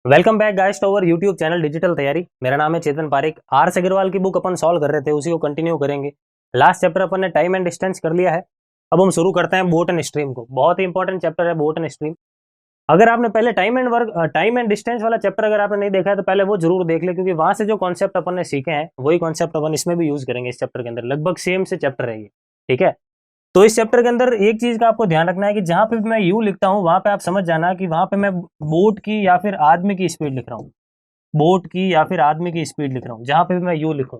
Welcome back guys to our YouTube channel digital Taiyari. मेरा नाम है चेतन पारिक। आर से अग्रवाल की बुक अपन सॉल्व कर रहे थे, उसी को कंटिन्यू करेंगे। लास्ट चैप्टर अपन ने टाइम एंड डिस्टेंस कर लिया है। अब हम शुरू करते हैं बोट एंड स्ट्रीम को। बहुत ही इंपॉर्टेंट चैप्टर है बोट एंड स्ट्रीम। अगर आपने पहले टाइम एंड डिस्टेंस वाला चैप्टर अगर आपने नहीं देखा है तो पहले वो जरूर देख ले, क्योंकि वहां से जो कॉन्सेप्ट अपन ने सीखे हैं वही कॉन्सेप्ट अपन इसमें भी यूज करेंगे। इस चैप्टर के अंदर लगभग सेम से चैप्टर है ये, ठीक है। तो इस चैप्टर के अंदर एक चीज का आपको ध्यान रखना है कि जहां पे भी मैं यू लिखता हूं वहां पे आप समझ जाना कि वहां पे मैं बोट की या फिर आदमी की स्पीड लिख रहा हूँ। बोट की या फिर आदमी की स्पीड लिख रहा हूँ जहां पे भी मैं यू लिखूं,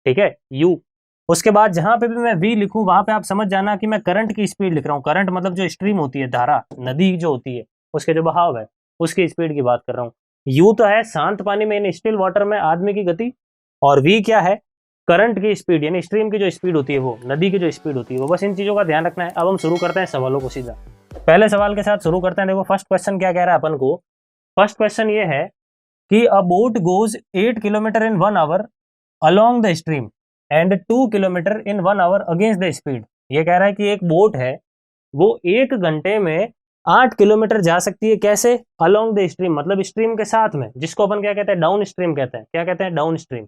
ठीक है, यू। उसके बाद जहां पे भी मैं वी लिखूं वहां पे आप समझ जाना कि मैं करंट की स्पीड लिख रहा हूँ। करंट मतलब जो स्ट्रीम होती है, धारा, नदी जो होती है, उसके जो बहाव है उसकी स्पीड की बात कर रहा हूँ। यू तो है शांत पानी में, इन स्टिल वाटर में आदमी की गति। और वी क्या है? करंट की स्पीड, यानी स्ट्रीम की जो स्पीड होती है, वो नदी की जो स्पीड होती है वो। बस इन चीजों का ध्यान रखना है। अब हम शुरू करते हैं सवालों को सीधा। पहले सवाल के साथ शुरू करते हैं। देखो फर्स्ट क्वेश्चन क्या कह रहा है अपन को। फर्स्ट क्वेश्चन ये है कि a boat goes 8 kilometre in 1 hour along the stream and 2 kilometre in 1 hour against the speed. ये कह रहा है कि एक बोट है, वो 1 घंटे में 8 किलोमीटर जा सकती है। कैसे? अलोंग द स्ट्रीम, मतलब स्ट्रीम के साथ में, जिसको अपन क्या कहते हैं? डाउन स्ट्रीम कहते हैं। क्या कहते हैं? Down stream.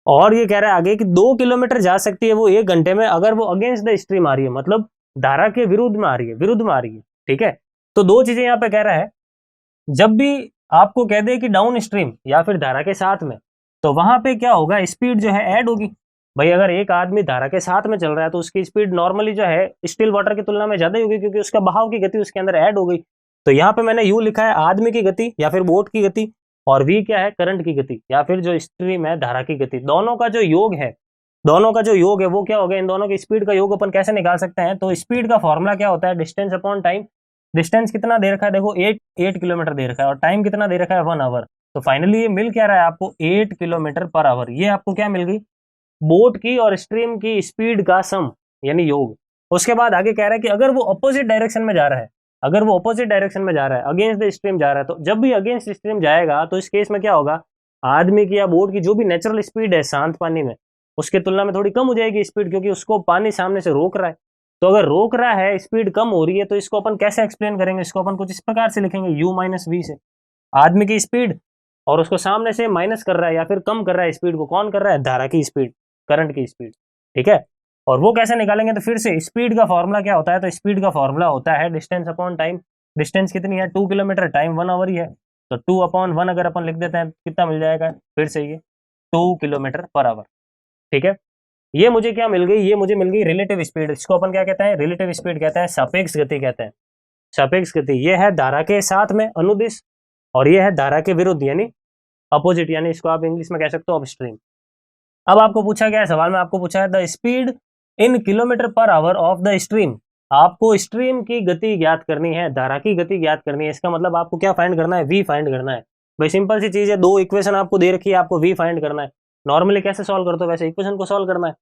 और ये कह रहा है आगे कि 2 किलोमीटर जा सकती है वो 1 घंटे में, अगर वो अगेंस्ट द स्ट्रीम आ रही है, मतलब धारा के विरुद्ध में आ रही है, विरुद्ध में आ रही है, ठीक है। तो दो चीजें यहाँ पे कह रहा है। जब भी आपको कह दे कि डाउन स्ट्रीम या फिर धारा के साथ में, तो वहां पे क्या होगा? स्पीड जो है ऐड होगी। भाई अगर एक आदमी धारा के साथ में चल रहा है तो उसकी स्पीड नॉर्मली जो है स्टिल वाटर की तुलना में ज्यादा ही होगी, क्योंकि उसका बहाव की गति उसके अंदर ऐड हो गई। तो यहाँ पे मैंने यू लिखा है आदमी की गति या फिर बोट की गति, और वी क्या है? करंट की गति या फिर जो स्ट्रीम है धारा की गति। दोनों का जो योग है, दोनों का जो योग है वो क्या हो गया? इन दोनों की स्पीड का योग अपन कैसे निकाल सकते हैं? तो स्पीड का फॉर्मूला क्या होता है? Distance upon time. डिस्टेंस कितना दे रखा है? देखो 8 किलोमीटर दे रखा है, और टाइम कितना दे रखा है? 1 आवर। तो फाइनली ये मिल क्या रहा है आपको? 8 किलोमीटर पर आवर। ये आपको क्या मिल गई? बोट की और स्ट्रीम की स्पीड का सम, यानी योग। उसके बाद आगे कह रहा है कि अगर वो अपोजिट डायरेक्शन में जा रहा है, अगर वो अपोजिट डायरेक्शन में जा रहा है, अगेंस्ट द स्ट्रीम जा रहा है, तो जब भी अगेंस्ट स्ट्रीम जाएगा तो इस केस में क्या होगा? आदमी की या बोट की जो भी नेचुरल स्पीड है शांत पानी में, उसके तुलना में थोड़ी कम हो जाएगी स्पीड, क्योंकि उसको पानी सामने से रोक रहा है। तो अगर रोक रहा है, स्पीड कम हो रही है, तो इसको अपन कैसे एक्सप्लेन करेंगे? इसको अपन कुछ इस प्रकार से लिखेंगे, u माइनस वी से। आदमी की स्पीड, और उसको सामने से माइनस कर रहा है या फिर कम कर रहा है स्पीड को, कौन कर रहा है? धारा की स्पीड, करंट की स्पीड, ठीक है। और वो कैसे निकालेंगे? तो फिर से स्पीड का फॉर्मूला क्या होता है? तो स्पीड का फॉर्मूला होता है डिस्टेंस अपॉन टाइम। डिस्टेंस कितनी है? 2 किलोमीटर, टाइम 1 आवर ही है। तो 2/1 अगर अपन लिख देते हैं कितना मिल जाएगा? फिर से ये 2 किलोमीटर पर आवर, ठीक है। ये मुझे क्या मिल गई? ये मुझे मिल गई रिलेटिव स्पीड। इसको अपन क्या कहते हैं? रिलेटिव स्पीड कहते हैं, सापेक्ष गति कहते हैं। सापेक्ष गति ये है धारा के साथ में अनुदिश, और ये है धारा के विरुद्ध यानी अपोजिट, यानी इसको आप इंग्लिश में कह सकते हो अपस्ट्रीम। अब आपको पूछा गया है सवाल में, आपको पूछा है the speed in kilometre per hour of the stream. आपको स्ट्रीम की गति ज्ञात करनी है, धारा की गति ज्ञात करनी है। इसका मतलब आपको क्या फाइंड करना है? वी फाइंड करना है। भाई सिंपल सी चीज है, दो इक्वेशन आपको दे रखी है, आपको वी फाइंड करना है। नॉर्मली कैसे सॉल्व करते हो? वैसे इक्वेशन को सॉल्व करना है।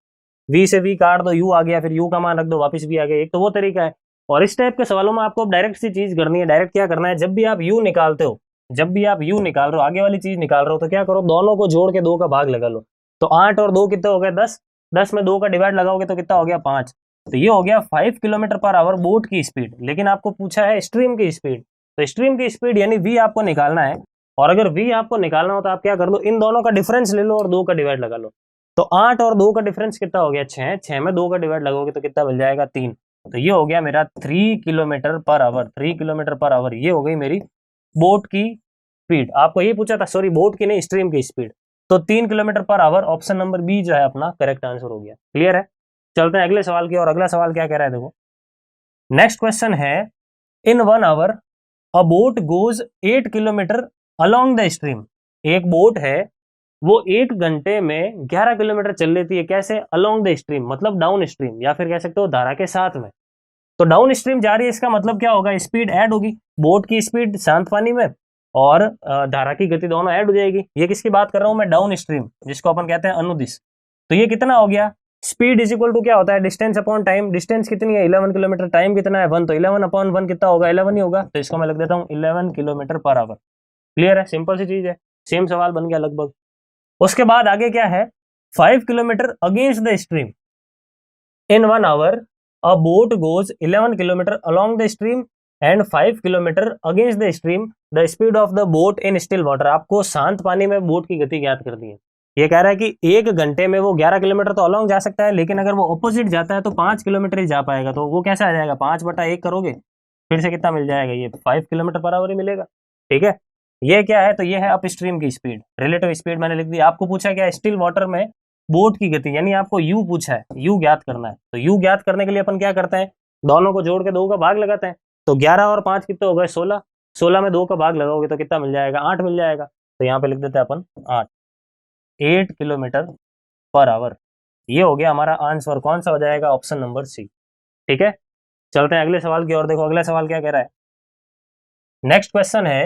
वी से वी काट दो, यू आ गया, फिर यू का मान रख दो, वापस वी आ गया। एक तो वो तरीका है। और इस टाइप के सवालों में आपको डायरेक्ट सी चीज करनी है। डायरेक्ट क्या करना है? जब भी आप यू निकालते हो, जब भी आप यू निकाल रहे हो, आगे वाली चीज निकाल रहे हो, तो क्या करो? दोनों को जोड़ के 2 का भाग लगा लो। तो 8 और 2 कितने हो गए? 10। 10 में 2 का डिवाइड लगाओगे तो कितना हो गया? 5। तो ये हो गया 5 किलोमीटर पर आवर बोट की स्पीड। लेकिन आपको पूछा है स्ट्रीम की स्पीड, तो स्ट्रीम की स्पीड यानी वी आपको निकालना है। और अगर वी आपको निकालना हो तो आप क्या कर लो? इन दोनों का डिफरेंस ले लो और 2 का डिवाइड लगा लो। तो 8 और 2 का डिफरेंस कितना हो गया? 6। 6 में 2 का डिवाइड लगोगे तो कितना मिल जाएगा? 3। तो ये हो गया मेरा 3 kilometre per our. 3 kilometre per hour ये हो गई मेरी बोट की स्पीड। आपको ये पूछा था, सॉरी बोट की नहीं, स्ट्रीम की स्पीड। तो 3 kilometre per hour, option number B जो है अपना करेक्ट आंसर हो गया। क्लियर है? चलते हैं अगले सवाल की। और अगला सवाल क्या कह रहा है? देखो नेक्स्ट क्वेश्चन है, in 1 hour a boat goes 8 kilometre along the stream. एक बोट है, वो 1 घंटे में 11 किलोमीटर चल लेती है। कैसे? अलोंग द स्ट्रीम, मतलब डाउन स्ट्रीम, या फिर कह सकते हो धारा के साथ में। तो डाउन स्ट्रीम जा रही है, इसका मतलब क्या होगा? स्पीड ऐड होगी। बोट की स्पीड शांत पानी में और धारा की गति दोनों ऐड हो जाएगी। ये किसकी बात कर रहा हूं मैं? डाउन स्ट्रीम, जिसको अपन कहते हैं अनुदिश। तो ये कितना हो गया? स्पीड इज इक्वल टू क्या होता है? Distance upon time. डिस्टेंस कितनी है? 11 किलोमीटर। टाइम कितना है? 1। तो 11/1 कितना होगा? 11 ही होगा। तो इसको मैं लिख देता हूँ 11 किलोमीटर पर आवर। क्लियर है? सिंपल सी चीज है, सेम सवाल बन गया लगभग। उसके बाद आगे क्या है? 5 kilometre against the stream. In 1 hour a boat goes 11 kilometre along the stream and 5 kilometre against the stream the speed of the boat in still water. आपको शांत पानी में बोट की गति ज्ञात करनी है। ये कह रहा है कि 1 घंटे में वो 11 किलोमीटर तो अलॉन्ग जा सकता है, लेकिन अगर वो ऑपोजिट जाता है तो 5 किलोमीटर ही जा पाएगा। तो वो कैसा आ जाएगा, 5/1 करोगे फिर से कितना मिल जाएगा, ये 5 किलोमीटर पर आवर ही मिलेगा। ठीक है, ये क्या है, तो ये है अप स्ट्रीम की स्पीड, रिलेटिव स्पीड मैंने लिख दी। आपको पूछा क्या, स्टिल वाटर में बोट की गति, यानी आपको यू पूछा है, यू ज्ञात करना है। तो यू ज्ञात करने के लिए अपन क्या करते हैं, दोनों को जोड़ के 2 का भाग लगाते हैं। तो 11 और 5 कितने हो गए, 16। 16 में 2 का भाग लगाओगे तो कितना मिल जाएगा, 8 मिल जाएगा। तो यहाँ पे लिख देते हैं अपन 8 किलोमीटर पर आवर। ये हो गया हमारा आंसर, कौन सा हो जाएगा, ऑप्शन नंबर सी। ठीक है, चलते हैं अगले सवाल की ओर। देखो अगला सवाल क्या कह रहा है। नेक्स्ट क्वेश्चन है,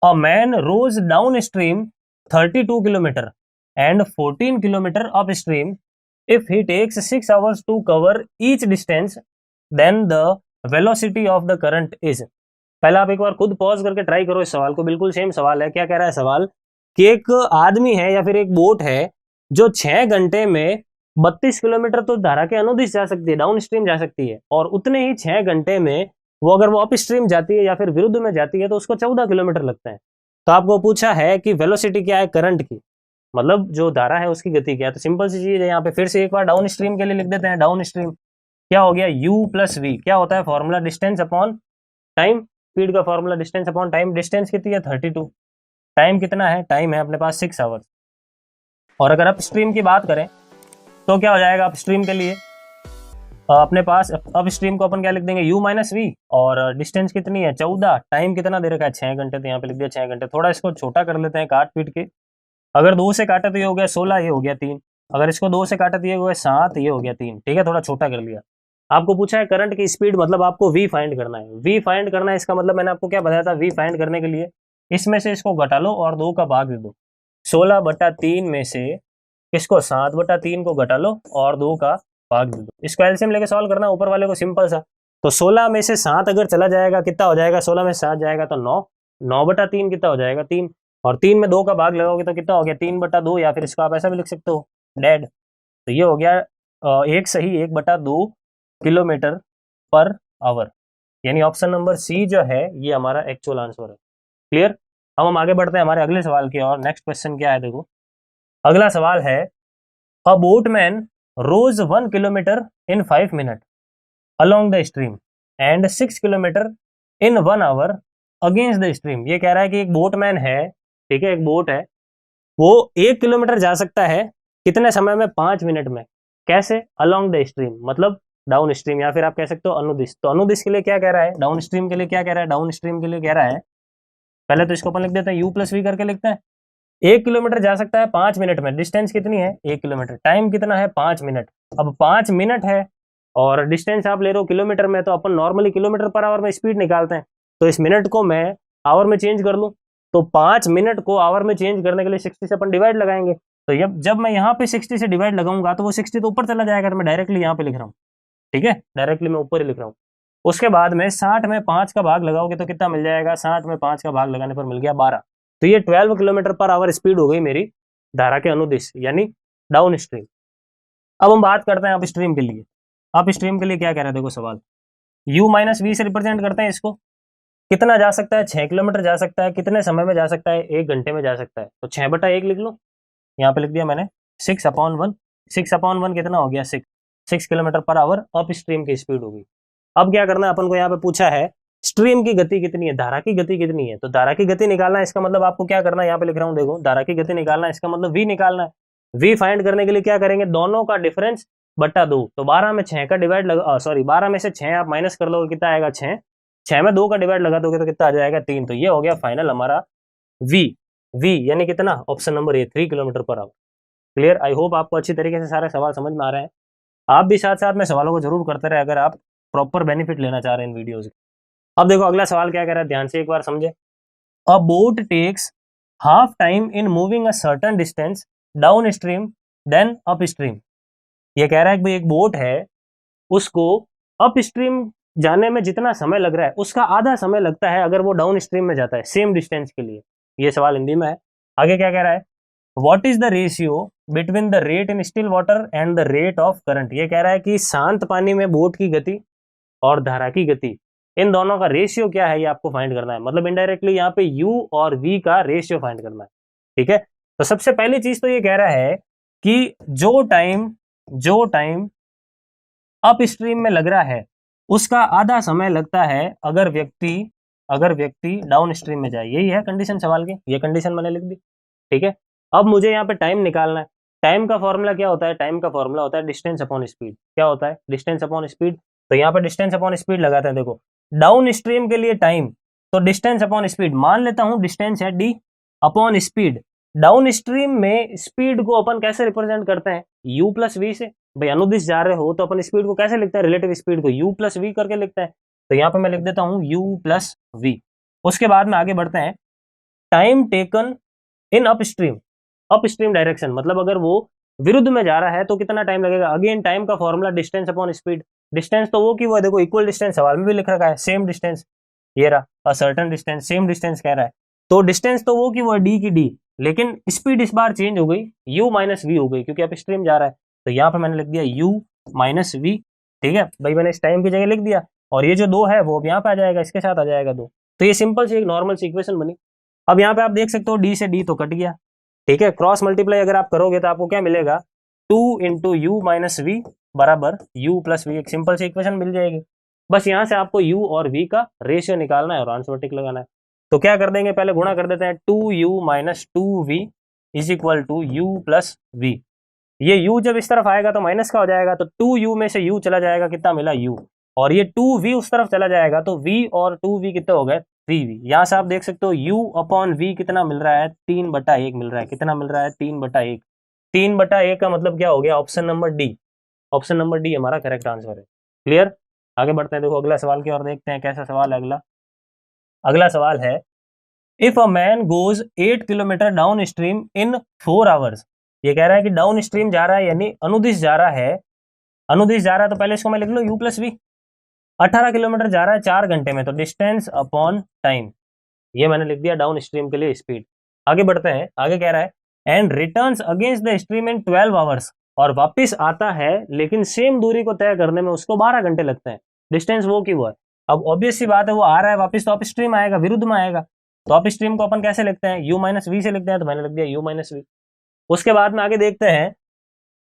a man rows down stream 32 kilometre and 14 kilometre up stream if he takes 6 hours to cover each distance then the velocity of the current is. पहले आप एक बार खुद पॉज करके ट्राई करो इस सवाल को, बिल्कुल सेम सवाल है। क्या कह रहा है सवाल, कि एक आदमी है या फिर एक बोट है जो 6 घंटे में 32 किलोमीटर तो धारा के अनुदिश जा सकती है, डाउन स्ट्रीम जा सकती है, और उतने ही 6 घंटे में वो अगर वो अप स्ट्रीम जाती है या फिर विरुद्ध में जाती है तो उसको 14 किलोमीटर लगता है। तो आपको पूछा है कि वेलोसिटी क्या है करंट की, मतलब जो धारा है उसकी गति क्या है। तो सिंपल सी चीज है, यहाँ पे फिर से एक बार डाउन स्ट्रीम के लिए लिख देते हैं। डाउन स्ट्रीम क्या हो गया, u प्लस वी, क्या होता है formula, distance upon time. Speed का formula distance upon time. Distance कितनी है 32, टाइम कितना है, टाइम है अपने पास 6 आवर्स। और अगर अप स्ट्रीम की बात करें तो क्या हो जाएगा अप स्ट्रीम के लिए, अपने पास अप स्ट्रीम को अपन क्या लिख देंगे, u माइनस वी, और डिस्टेंस कितनी है 14, टाइम कितना दे रखा है 6 घंटे, तो यहाँ पे लिख दिया 6 घंटे। थोड़ा इसको छोटा कर लेते हैं काट पीट के, अगर 2 से काटे तो ये हो गया 16, ये हो गया 3, अगर इसको 2 से काटे तो ये हो गया 7, ये हो गया 3। ठीक है, थोड़ा छोटा कर लिया। आपको पूछा है करंट की स्पीड, मतलब आपको v फाइंड करना है। v फाइंड करना है, इसका मतलब मैंने आपको क्या बताया था, v फाइंड करने के लिए इसमें से इसको घटा लो और 2 का भाग दे दो। 16/3 में से इसको 7/3 को घटा लो और 2 का भाग दे दो। इसको एलसीएम लेके सॉल्व करना, ऊपर वाले को सिंपल सा। तो 16 में से 7 अगर चला जाएगा कितना हो जाएगा, 16 में 7 जाएगा तो 9, 9/3 कितना हो जाएगा 3, और 3 में 2 का भाग लगाओगे तो कितना हो गया 3/2, या फिर इसको आप ऐसा भी लिख सकते हो डेड। तो ये हो गया एक सही 1/2 किलोमीटर पर आवर, यानी ऑप्शन नंबर सी जो है ये हमारा एक्चुअल आंसर है। क्लियर। अब हम आगे बढ़ते हैं हमारे अगले सवाल की और। नेक्स्ट क्वेश्चन क्या है, देखो अगला सवाल है, a boatman rows 1 kilometre in 5 minute along the stream and 6 kilometre in 1 hour against the stream. ये कह रहा है कि एक बोटमैन है, ठीक है, एक बोट है, वो 1 किलोमीटर जा सकता है कितने समय में, 5 मिनट में। कैसे, अलोंग द स्ट्रीम मतलब डाउन स्ट्रीम, या फिर आप कह सकते हो अनुदिश। तो अनुदिश के लिए क्या कह रहा है, डाउन स्ट्रीम के लिए क्या कह रहा है, डाउन स्ट्रीम के लिए कह रहा है, पहले तो इसको अपन लिख देते हैं u प्लस वी करके लिखते हैं। 1 किलोमीटर जा सकता है 5 मिनट में, डिस्टेंस कितनी है 1 किलोमीटर, टाइम कितना है 5 मिनट। अब 5 मिनट है और डिस्टेंस आप ले रहे हो किलोमीटर में, तो अपन नॉर्मली किलोमीटर पर आवर में स्पीड निकालते हैं। तो इस मिनट को मैं आवर में चेंज कर लूँ, तो 5 मिनट को आवर में चेंज करने के लिए 60 से अपन डिवाइड लगाएंगे। तो जब मैं यहाँ पे 60 से डिवाइड लगाऊंगा तो वो 60 तो ऊपर चला जाएगा, तो मैं डायरेक्टली यहाँ पे लिख रहा हूँ। ठीक है, डायरेक्टली मैं ऊपर ही लिख रहा हूँ। उसके बाद में 60 में 5 का भाग लगाओगे तो कितना मिल जाएगा, 60 में 5 का भाग लगाने पर मिल गया 12। तो ये 12 किलोमीटर पर आवर स्पीड हो गई मेरी धारा के अनुदिश, यानी डाउन स्ट्रीम। अब हम बात करते हैं अप स्ट्रीम के लिए। अप स्ट्रीम के लिए क्या कह रहा है, देखो सवाल, u माइनस वी से रिप्रेजेंट करते हैं इसको। कितना जा सकता है, 6 किलोमीटर जा सकता है, कितने समय में जा सकता है, 1 घंटे में जा सकता है। तो 6/1 लिख लो, यहाँ पे लिख दिया मैंने 6/1। 6/1 कितना हो गया 6 kilometre per hour upstream की स्पीड होगी। अब क्या करना है अपन को, यहाँ पे पूछा है स्ट्रीम की गति कितनी है, धारा की गति कितनी है। तो धारा की गति निकालना है, इसका मतलब आपको क्या करना है, यहाँ पे लिख रहा हूँ देखो, धारा की गति निकालना है, इसका मतलब v निकालना है। v फाइंड करने के लिए क्या करेंगे, दोनों का डिफरेंस बटा 2। तो 12 में 6 का डिवाइड लगा, सॉरी 12 में से 6 आप माइनस कर लोगे, कितना आएगा 6, 6 में 2 का डिवाइड लगा दोगे तो कितना आ जाएगा 3। तो ये हो गया फाइनल हमारा v। v यानी कितना, option number A 3 kilometre per our. Clear. I hope आपको अच्छी तरीके से सारे सवाल समझ में आ रहे हैं। आप भी साथ साथ में सवालों को जरूर करते रहे अगर आप प्रॉपर बेनिफिट लेना चाह रहे हैं इन वीडियोज के। अब देखो अगला सवाल क्या कह रहा है, ध्यान से एक बार समझे। A boat takes half time in moving a certain distance down stream then up stream. ये कह रहा है कि भाई एक बोट है, उसको अप स्ट्रीम जाने में जितना समय लग रहा है उसका आधा समय लगता है अगर वो डाउन स्ट्रीम में जाता है सेम डिस्टेंस के लिए। ये सवाल हिंदी में है। आगे क्या कह रहा है, what is the ratio between the rate in still water and the rate of current. ये कह रहा है कि शांत पानी में बोट की गति और धारा की गति इन दोनों का रेशियो क्या है ये आपको फाइंड करना है, मतलब इनडायरेक्टली यहाँ पे u और v का रेशियो फाइंड करना है। ठीक है, तो सबसे पहली चीज तो ये कह रहा है कि जो टाइम अप स्ट्रीम में लग रहा है उसका आधा समय लगता है अगर व्यक्ति डाउन स्ट्रीम में जाए। यही है कंडीशन सवाल की, ये कंडीशन मैंने लिख दी। ठीक है, अब मुझे यहाँ पे टाइम निकालना है। टाइम का फॉर्मूला क्या होता है? टाइम का फॉर्मूला होता है डिस्टेंस अपॉन स्पीड। क्या होता है? Distance upon speed. तो यहाँ पे डिस्टेंस अपॉन स्पीड लगाते हैं। देखो डाउन स्ट्रीम के लिए टाइम, तो डिस्टेंस अपॉन स्पीड मान लेता हूं डिस्टेंस है D upon speed. Down stream में स्पीड को अपन कैसे रिप्रेजेंट करते हैं? u प्लस वी से। भाई अनुदिश जा रहे हो तो अपन स्पीड को कैसे लिखते हैं? रिलेटिव स्पीड को u प्लस वी करके लिखते हैं। तो यहाँ पे मैं लिख देता हूं u प्लस वी। उसके बाद में आगे बढ़ते हैं, टाइम टेकन इन अपस्ट्रीम डायरेक्शन, मतलब अगर वो विरुद्ध में जा रहा है तो कितना टाइम लगेगा? अगेन टाइम का formula distance upon speed. Distance तो वो की वो है, देखो इक्वल डिस्टेंस सवाल में भी लिख रखा है, सेम डिस्टेंस, ये रहा अ सर्टेन डिस्टेंस, सेम डिस्टेंस कह रहा है। तो डिस्टेंस तो वो की वो है डी की डी, लेकिन स्पीड इस बार चेंज हो गई, u माइनस वी हो गई क्योंकि अपस्ट्रीम जा रहा है। तो यहाँ पे मैंने लिख दिया u माइनस वी। ठीक है भाई, मैंने इस टाइम की जगह लिख दिया और ये जो दो है वो अब यहाँ पे आ जाएगा, इसके साथ आ जाएगा दो। तो ये सिंपल सी एक नॉर्मल सी इक्वेशन बनी। अब यहाँ पे आप देख सकते हो डी से डी तो कट गया। ठीक है, क्रॉस मल्टीप्लाई अगर आप करोगे तो आपको क्या मिलेगा? 2 इंटू यू माइनस वी बराबर u प्लस वी। एक सिंपल सी इक्वेशन मिल जाएगी। बस यहाँ से आपको u और v का रेशियो निकालना है और आंसर टिक लगाना है। तो क्या कर देंगे, पहले गुणा कर देते हैं, 2u minus 2v is equal to u plus v. ये u जब इस तरफ आएगा तो माइनस का हो जाएगा, तो 2u में से u चला जाएगा, कितना मिला u, और ये 2v उस तरफ चला जाएगा तो v और 2v कितने हो गए? 3v। यहाँ से आप देख सकते हो u अपॉन v कितना मिल रहा है? 3/1 मिल रहा है। कितना मिल रहा है? 3/1। 3/1 का मतलब क्या हो गया? Option number D. Option number D हमारा करेक्ट आंसर है। क्लियर? आगे बढ़ते हैं, देखो अगला सवाल की ओर देखते हैं कैसा सवाल है अगला। अगला सवाल है, if a man goes 8 kilometre down stream in 4 hours. ये कह रहा है कि डाउन स्ट्रीम जा रहा है यानी अनुदिश जा रहा है। अनुदिश जा रहा है तो पहले इसको मैं लिख लूं u प्लस वी। 18 किलोमीटर जा रहा है 4 घंटे में, तो डिस्टेंस अपॉन टाइम, ये मैंने लिख दिया डाउन स्ट्रीम के लिए स्पीड। आगे बढ़ते हैं, आगे कह रहा है and returns against the stream in 12 hours, और वापस आता है लेकिन सेम दूरी को तय करने में उसको 12 घंटे लगते हैं। डिस्टेंस वो की वो है। अब ऑब्वियस सी बात है, वो आ रहा है वापस तो अप स्ट्रीम आएगा, विरुद्ध में आएगा। तो अप स्ट्रीम को अपन कैसे लिखते हैं? u माइनस वी से लिखते हैं, तो मैंने लिख दिया u माइनस वी। उसके बाद में आगे देखते हैं,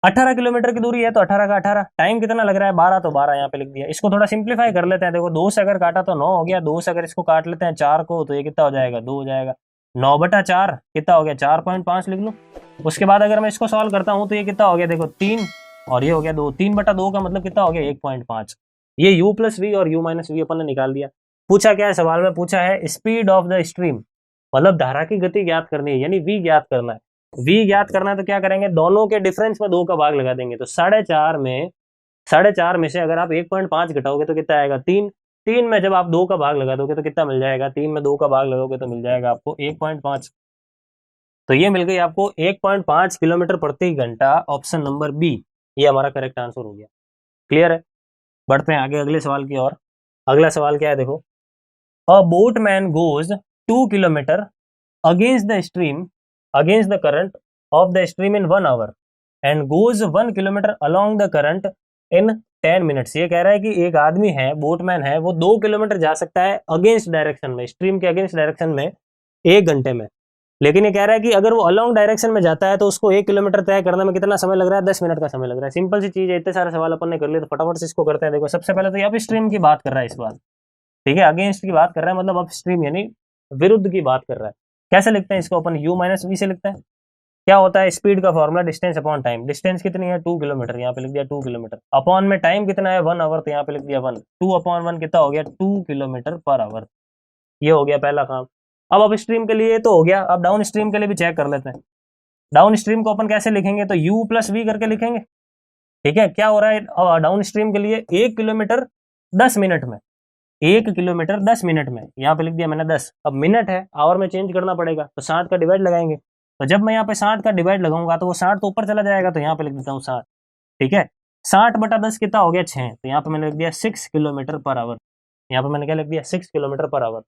18 किलोमीटर की दूरी है तो 18 का 18, टाइम कितना लग रहा है? 12, तो 12 यहाँ पे लिख दिया। इसको थोड़ा सिंप्लीफाई कर लेते हैं। देखो 2 से अगर काटा तो 9 हो गया, 2 से अगर इसको काट लेते हैं 4 को तो ये कितना हो जाएगा? 2 हो जाएगा। 9/4 कितना हो गया? 4.5 लिख लूं। उसके बाद अगर मैं इसको सॉल्व करता हूं तो ये कितना हो गया? देखो 3 और ये हो गया 2। 3/2 का मतलब कितना हो गया? 1.5। ये u प्लस वी और u माइनस वी अपन ने निकाल दिया। पूछा क्या है सवाल में? पूछा है स्पीड ऑफ द स्ट्रीम, मतलब धारा की गति ज्ञात करनी है, यानी v ज्ञात करना है। v ज्ञात करना है तो क्या करेंगे? दोनों के डिफरेंस में 2 का भाग लगा देंगे। तो 4.5 में से अगर आप 1.5 घटाओगे तो कितना आएगा? 3। 3 में जब आप 2 का भाग लगा दोगे तो कितना मिल जाएगा? 3 में 2 का भाग लगाओगे तो मिल जाएगा आपको 1.5। तो ये मिल गई आपको 1.5 किलोमीटर प्रति घंटा, ऑप्शन नंबर बी, ये हमारा करेक्ट आंसर हो गया। क्लियर है? बढ़ते हैं आगे अगले सवाल की ओर। अगला सवाल क्या है? देखो, a boatman goes 2 kilometre against the current of the stream in 1 hour and goes 1 kilometre along the current in 10 minutes। ये कह रहा है कि एक आदमी है, बोटमैन है, वो 2 किलोमीटर जा सकता है अगेंस्ट डायरेक्शन में, स्ट्रीम के अगेंस्ट डायरेक्शन में 1 घंटे में। लेकिन ये कह रहा है कि अगर वो अलॉन्ग डायरेक्शन में जाता है तो उसको 1 किलोमीटर तय करने में कितना समय लग रहा है? 10 मिनट का समय लग रहा है। सिंपल सी चीज है, इतने सारे सवाल अपन ने कर लिए तो फटाफट से इसको करते हैं। देखो सबसे पहले तो ये अप स्ट्रीम की बात कर रहा है इस बार, ठीक है, अगेंस्ट की बात कर रहा है, मतलब अप स्ट्रीम यानी विरुद्ध की बात कर रहा है। कैसे लिखते हैं इसको? अपन u माइनस वी से लिखते हैं। क्या होता है? स्पीड का formula distance upon time. Distance कितनी है? 2 किलोमीटर, यहाँ पे लिख दिया 2 किलोमीटर। अपॉन में टाइम कितना है? 1 आवर, तो यहाँ पे लिख दिया 1। 2/1 कितना हो गया? 2 किलोमीटर पर आवर। ये हो गया पहला काम। अब अप स्ट्रीम के लिए तो हो गया, अब डाउन स्ट्रीम के लिए भी चेक कर लेते हैं। डाउन स्ट्रीम को अपन कैसे लिखेंगे? तो u प्लस वी करके लिखेंगे। ठीक है, क्या हो रहा है डाउन स्ट्रीम के लिए? 1 किलोमीटर 10 मिनट में, 1 किलोमीटर 10 मिनट में, यहाँ पे लिख दिया मैंने 10। अब मिनट है, आवर में चेंज करना पड़ेगा, तो 60 का डिवाइड लगाएंगे। तो जब मैं यहाँ पे 60 का डिवाइड लगाऊंगा तो वो 60 तो ऊपर चला जाएगा, तो यहाँ पे लिख देता हूँ 60। ठीक है, 60/10 कितना हो गया? 6। तो यहाँ पे मैंने लिख दिया 6 किलोमीटर पर आवर। यहाँ पे मैंने क्या लिख दिया? 6 किलोमीटर पर आवर।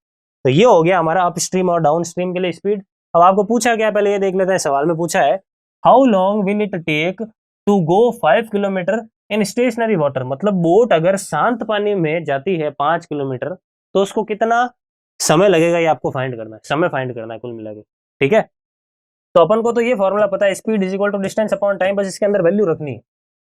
तो ये हो गया हमारा अप स्ट्रीम और डाउन स्ट्रीम के लिए स्पीड। अब आपको पूछा क्या, पहले ये देख लेते हैं। सवाल में पूछा है how long will it take to go 5 kilometre in stationary water, मतलब बोट अगर शांत पानी में जाती है 5 किलोमीटर तो उसको कितना समय लगेगा ये आपको फाइंड करना है, समय फाइंड करना है कुल मिला के। ठीक है, तो अपन को तो ये फॉर्मूला पता है, speed is equal to distance upon time, बस इसके अंदर वैल्यू रखनी है।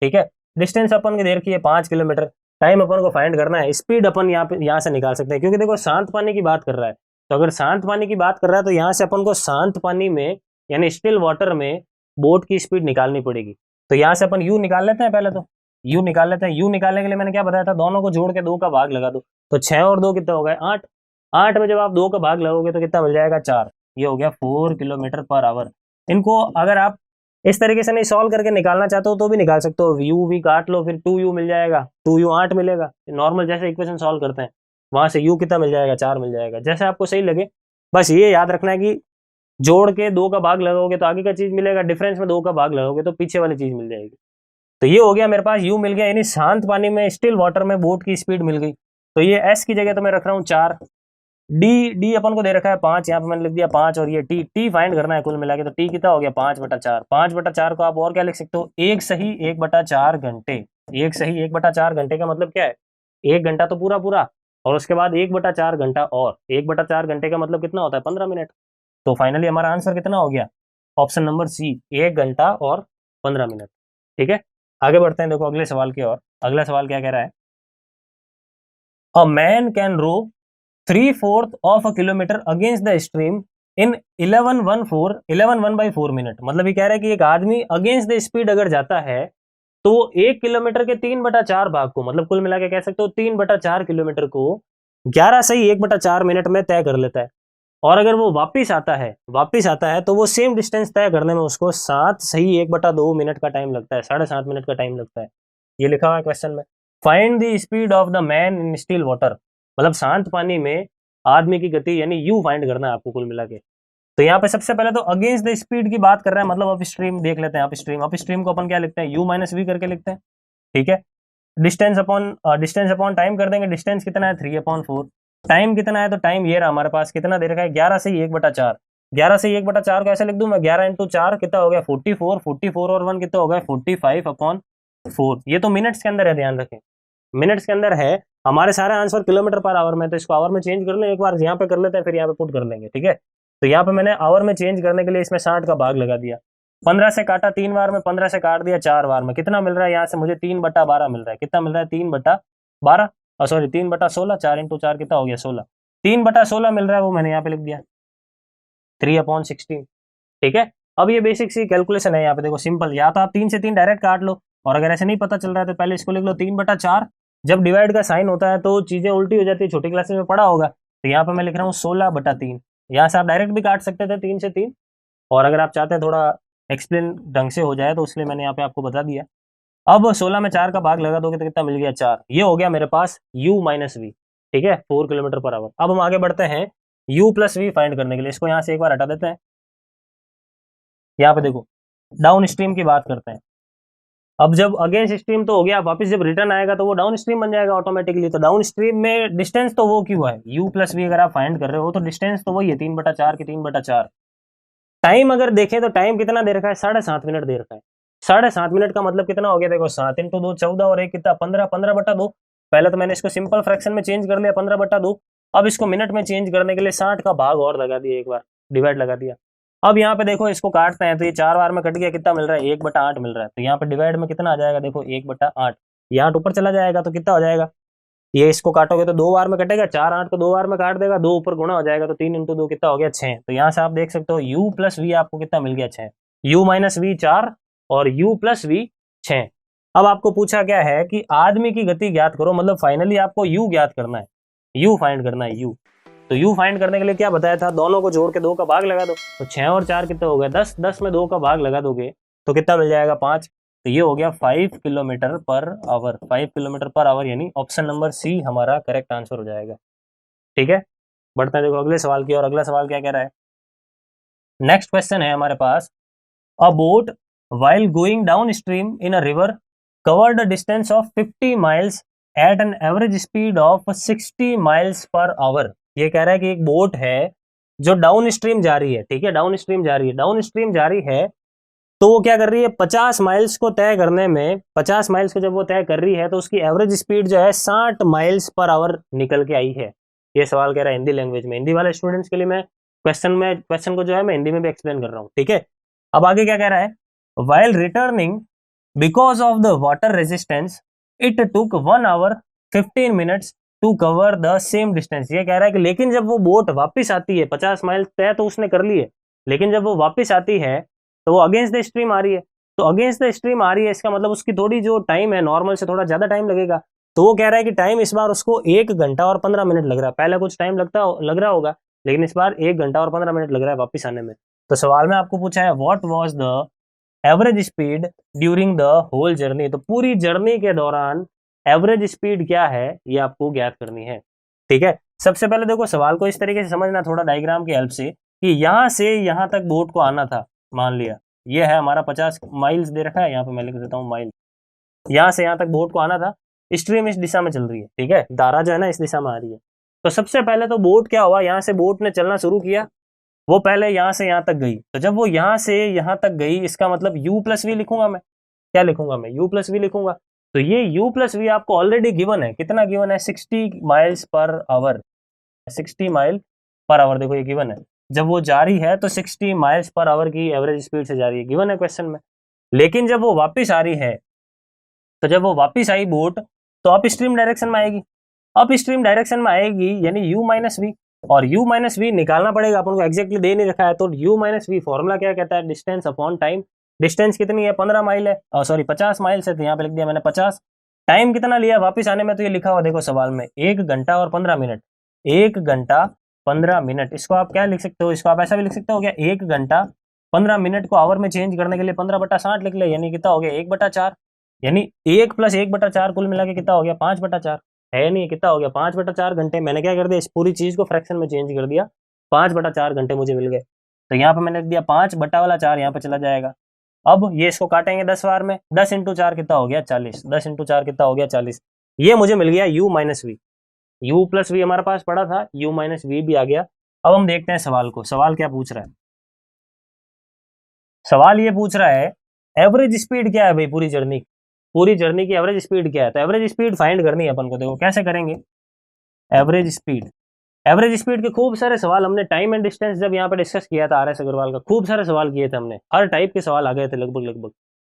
ठीक है, डिस्टेंस अपन की दे रखी है 5 किलोमीटर, टाइम अपन को फाइंड करना है, स्पीड अपन यहाँ से निकाल सकते हैं, क्योंकि देखो शांत पानी की बात कर रहा है, तो अगर शांत पानी की बात कर रहा है तो यहाँ से अपन को शांत पानी में यानी स्टिल वाटर में बोट की स्पीड निकालनी पड़ेगी। तो यहाँ से अपन यू निकाल लेते हैं, पहले तो यू निकाल लेते हैं। यू निकालने के लिए मैंने क्या बताया था, दोनों को जोड़ के 2 का भाग लगा दो, तो 6 और 2 कितना हो गया 8। 8 में जब आप 2 का भाग लगाओगे तो कितना मिल जाएगा 4, ये हो गया 4 किलोमीटर पर आवर। इनको अगर आप इस तरीके से नहीं सॉल्व करके निकालना चाहते हो तो भी निकाल सकते हो, यू भी काट लो, फिर 2u मिल जाएगा, 2u 8 मिलेगा, नॉर्मल जैसे इक्वेशन सॉल्व करते हैं वहां से u कितना मिल जाएगा 4 मिल जाएगा, जैसे आपको सही लगे। बस ये याद रखना है कि जोड़ के 2 का भाग लगाओगे तो आगे का चीज मिलेगा, डिफरेंस में 2 का भाग लगाओगे तो पीछे वाली चीज मिल जाएगी। तो ये हो गया मेरे पास u मिल गया, यानी शांत पानी में स्टिल वाटर में बोट की स्पीड मिल गई। तो ये s की जगह तो मैं रख रहा हूँ 4, डी अपन को दे रखा है 5, यहाँ पे मैंने लिख दिया 5, और ये टी फाइंड करना है कुल मिला के, तो टी कितना हो गया 5/4। 5/4 को आप और क्या लिख सकते हो, 1 सही 1/4 घंटे। 1 सही 1/4 घंटे का मतलब क्या है, 1 घंटा तो पूरा पूरा, और उसके बाद 1/4 घंटा, और 1/4 घंटे का मतलब कितना होता है 15 मिनट। तो फाइनली हमारा आंसर कितना हो गया, ऑप्शन नंबर सी, 1 घंटा और 15 मिनट। ठीक है, आगे बढ़ते हैं, देखो अगले सवाल की ओर। अगला सवाल क्या कह रहा है, a man can row 3/4 of a kilometre against the stream in 11 minute. मतलब ये कह रहा है कि एक आदमी अगेंस्ट द स्पीड अगर जाता है तो 1 किलोमीटर के 3/4 भाग को, मतलब कुल मिला के कह सकते हो 3/4 किलोमीटर को 11 सही 1/4 मिनट में तय कर लेता है। और अगर वो वापिस आता है तो वो सेम डिस्टेंस तय करने में उसको 7 सही 1/2 मिनट का टाइम लगता है, 7.5 मिनट का टाइम लगता है। ये लिखा हुआ है क्वेश्चन में, find the speed of the man in still water, मतलब शांत पानी में आदमी की गति यानी यू फाइंड करना है आपको कुल मिला के। तो यहाँ पे सबसे पहले तो अगेंस्ट द स्पीड की बात कर रहा है, मतलब अप स्ट्रीम देख लेते हैं। अप स्ट्रीम को अपन क्या लिखते हैं, u माइनस वी करके लिखते हैं। ठीक है, डिस्टेंस अपॉन टाइम कर देंगे, डिस्टेंस कितना है 3/4, टाइम कितना है, तो टाइम ये रहा हमारे पास, कितना दे रखा है 11 से 1/4। 11 से 1/4 को ऐसे लिख दूं मैं, 11 × 4 कितना हो गया 44, 44 और 1 कितना हो गया 45/4। ये तो मिनट्स के अंदर है, ध्यान रखें मिनट्स के अंदर है। हमारे सारे आंसर किलोमीटर पर आवर में, तो इसको आवर में चेंज कर लें, एक बार यहाँ पे कर लेते हैं फिर यहाँ पे पुट कर लेंगे। ठीक है, तो यहाँ पे मैंने आवर में चेंज करने के लिए इसमें 60 का भाग लगा दिया, 15 से काटा 3 बार में, 15 से काट दिया 4 बार में, कितना मिल रहा है यहाँ से मुझे 3/12 मिल रहा है। कितना मिल रहा है 3/12, सॉरी 3/16, 4 × 4 कितना हो गया 16, 3/16 मिल रहा है, वो मैंने यहाँ पे लिख दिया 3/16। ठीक है, अब ये बेसिक सी कैलकुलेशन है, यहाँ पे देखो सिंपल, या तो आप 3 से 3 डायरेक्ट काट लो, और अगर ऐसे नहीं पता चल रहा है तो पहले इसको लिख लो 3/4। जब डिवाइड का साइन होता है तो चीजें उल्टी हो जाती है, छोटी क्लासेस में पढ़ा होगा, तो यहाँ पे मैं लिख रहा हूँ 16/3। यहाँ से आप डायरेक्ट भी काट सकते थे 3 से 3, और अगर आप चाहते हैं थोड़ा एक्सप्लेन ढंग से हो जाए तो इसलिए मैंने यहाँ पे आपको बता दिया। अब 16 में 4 का भाग लगा दोगे तो कितना मिल गया 4, ये हो गया मेरे पास u माइनस वी। ठीक है, 4 किलोमीटर पर आवर। अब हम आगे बढ़ते हैं u प्लस वी फाइंड करने के लिए, इसको यहाँ से एक बार हटा देते हैं। यहाँ पे देखो डाउन स्ट्रीम की बात करते हैं। अब जब अगेंस्ट स्ट्रीम तो हो गया, वापस जब रिटर्न आएगा तो वो डाउन स्ट्रीम बन जाएगा ऑटोमेटिकली। तो डाउन स्ट्रीम में डिस्टेंस तो वो क्यों है, u प्लस वी अगर आप फाइंड कर रहे हो तो डिस्टेंस तो वही है 3/4 की 3/4। टाइम अगर देखें तो टाइम कितना दे रखा है 7.5 मिनट दे रखा है। 7.5 मिनट का मतलब कितना हो गया, देखो 7 × 2 14 और 1 कितना 15, 15/2। पहले तो मैंने इसको सिंपल फ्रैक्शन में चेंज कर लिया 15/2, अब इसको मिनट में चेंज करने के लिए 60 का भाग और लगा दिया, एक बार डिवाइड लगा दिया। अब यहाँ पे देखो इसको काटते हैं तो ये 4 बार में कट गया, कितना मिल रहा है 1/8 मिल रहा है। तो यहाँ पे डिवाइड में कितना आ जाएगा, देखो 1/8, यहाँ ऊपर चला जाएगा तो कितना हो जाएगा, ये इसको काटोगे तो 2 बार में कटेगा, 4 8 को 2 बार में काट देगा, 2 ऊपर गुणा हो जाएगा, तो 3 × 2 कितना हो गया 6। तो यहाँ से आप देख सकते हो u प्लस वी आपको कितना मिल गया 6, u माइनस वी 4 और u प्लस वी 6। अब आपको पूछा क्या है कि आदमी की गति ज्ञात करो, मतलब फाइनली आपको u ज्ञात करना है, u फाइंड करना है u। तो u फाइंड करने के लिए क्या बताया था, दोनों को जोड़ के 2 का भाग लगा दो, तो 6 और 4 कितना हो गया 10, 10 में 2 का भाग लगा दोगे तो कितना मिल जाएगा 5। तो ये हो गया 5 kilometre per our, 5 kilometre per hour, यानी ऑप्शन नंबर सी हमारा करेक्ट आंसर हो जाएगा। ठीक है, बढ़ते हैं देखो अगले सवाल की। और अगला सवाल क्या कह रहा है, नेक्स्ट क्वेश्चन है हमारे पास, a boat while going downstream in a river covered a distance of 50 miles at an average speed of 60 miles per hour। ये कह रहा है कि एक बोट है जो डाउन स्ट्रीम जा रही है, ठीक है डाउन स्ट्रीम जा रही है, डाउन स्ट्रीम जा रही है तो वो क्या कर रही है, 50 माइल्स को तय करने में, 50 माइल्स को जब वो तय कर रही है तो उसकी एवरेज स्पीड जो है 60 माइल्स पर आवर निकल के आई है। ये सवाल कह रहा है हिंदी लैंग्वेज में। हिंदी वाले स्टूडेंट्स के लिए मैं क्वेश्चन को जो है मैं हिंदी में भी एक्सप्लेन कर रहा हूँ, ठीक है। अब आगे क्या कह रहा है, while returning because of the water resistance it took 1 hour 15 minutes to cover the same distance. ये कह रहा है कि लेकिन जब वो बोट वापिस आती है, 50 माइल तय तो उसने कर ली है, लेकिन जब वो वापिस आती है तो वो अगेंस्ट द स्ट्रीम आ रही है। तो अगेंस्ट द स्ट्रीम आ रही है, इसका मतलब उसकी थोड़ी जो टाइम है नॉर्मल से थोड़ा ज्यादा टाइम लगेगा। तो वो कह रहा है कि टाइम इस बार उसको 1 घंटा और 15 मिनट लग रहा है। पहले कुछ टाइम लग रहा होगा, लेकिन इस बार 1 घंटा और 15 मिनट लग रहा है वापिस आने में। तो सवाल में आपको पूछा है what was the average speed during the whole journey. तो पूरी जर्नी के दौरान एवरेज स्पीड क्या है ये आपको ज्ञात करनी है, ठीक है। सबसे पहले देखो सवाल को इस तरीके से समझना थोड़ा डायग्राम की हेल्प से, कि यहां से यहां तक बोट को आना था। मान लिया ये है हमारा 50 माइल्स दे रखा है, यहाँ पे मैं लिख देता हूँ माइल। यहां से यहां तक बोट को आना था, स्ट्रीम इस दिशा में चल रही है, ठीक है, धारा जो है ना इस दिशा में आ रही है। तो सबसे पहले तो बोट क्या हुआ, यहाँ से बोट ने चलना शुरू किया, वो पहले यहां से यहां तक गई। तो जब वो यहां से यहां तक गई, इसका मतलब u प्लस वी लिखूंगा मैं, क्या लिखूंगा मैं, u प्लस वी लिखूंगा। तो ये u प्लस वी आपको ऑलरेडी गिवन है, कितना गिवन है, 60 miles per hour, 60 mile per hour, देखो ये गिवन है। जब वो जा रही है तो 60 माइल्स पर आवर की एवरेज स्पीड से जा रही है, गिवन है क्वेश्चन में। लेकिन जब वो वापिस आ रही है, तो जब वो वापिस आई बोट, तो अप स्ट्रीम डायरेक्शन में आएगी, अप स्ट्रीम डायरेक्शन में आएगी, यानी u माइनस वी। और u माइनस वी निकालना पड़ेगा, अपन को एग्जैक्टली दे नहीं रखा है। तो u माइनस वी फॉर्मूला क्या कहता है, डिस्टेंस अपॉन टाइम। डिस्टेंस कितनी है, 15 माइल है, सॉरी 50 माइल से, तो यहाँ पे लिख दिया मैंने 50। टाइम कितना लिया वापिस आने में, तो ये लिखा हुआ देखो सवाल में 1 घंटा और 15 मिनट, 1 घंटा 15 मिनट। इसको आप क्या लिख सकते हो, इसको आप ऐसा भी लिख सकते हो क्या, 1 घंटा 15 मिनट को आवर में चेंज करने के लिए 15/60 लिख ले, यानी कितना हो गया 1/4, यानी 1 प्लस 1/4 कुल मिला के कितना हो गया 5/4 है, नहीं कितना हो गया 5/4 घंटे। मैंने क्या कर दिया, इस पूरी चीज को फ्रैक्शन में चेंज कर दिया, 5/4 घंटे मुझे मिल गए। तो यहाँ पे मैंने लिख दिया 5 बटा वाला 4 यहाँ पे चला जाएगा। अब ये इसको काटेंगे 10 बार में, 10 इंटू 4 कितना हो गया 40, 10 इंटू 4 कितना हो गया 40। ये मुझे मिल गया u minus v, u plus v हमारे पास पड़ा था, u माइनस वी भी आ गया। अब हम देखते हैं सवाल को, सवाल क्या पूछ रहा है। सवाल ये पूछ रहा है एवरेज स्पीड क्या है भाई, पूरी जर्नी की एवरेज स्पीड क्या है। तो एवरेज स्पीड फाइंड करनी है अपन को, देखो कैसे करेंगे एवरेज स्पीड। एवरेज स्पीड के खूब सारे सवाल हमने टाइम एंड डिस्टेंस जब यहाँ पे डिस्कस किया था RS अग्रवाल का, खूब सारे सवाल किए थे हमने, हर टाइप के सवाल आ गए थे लगभग।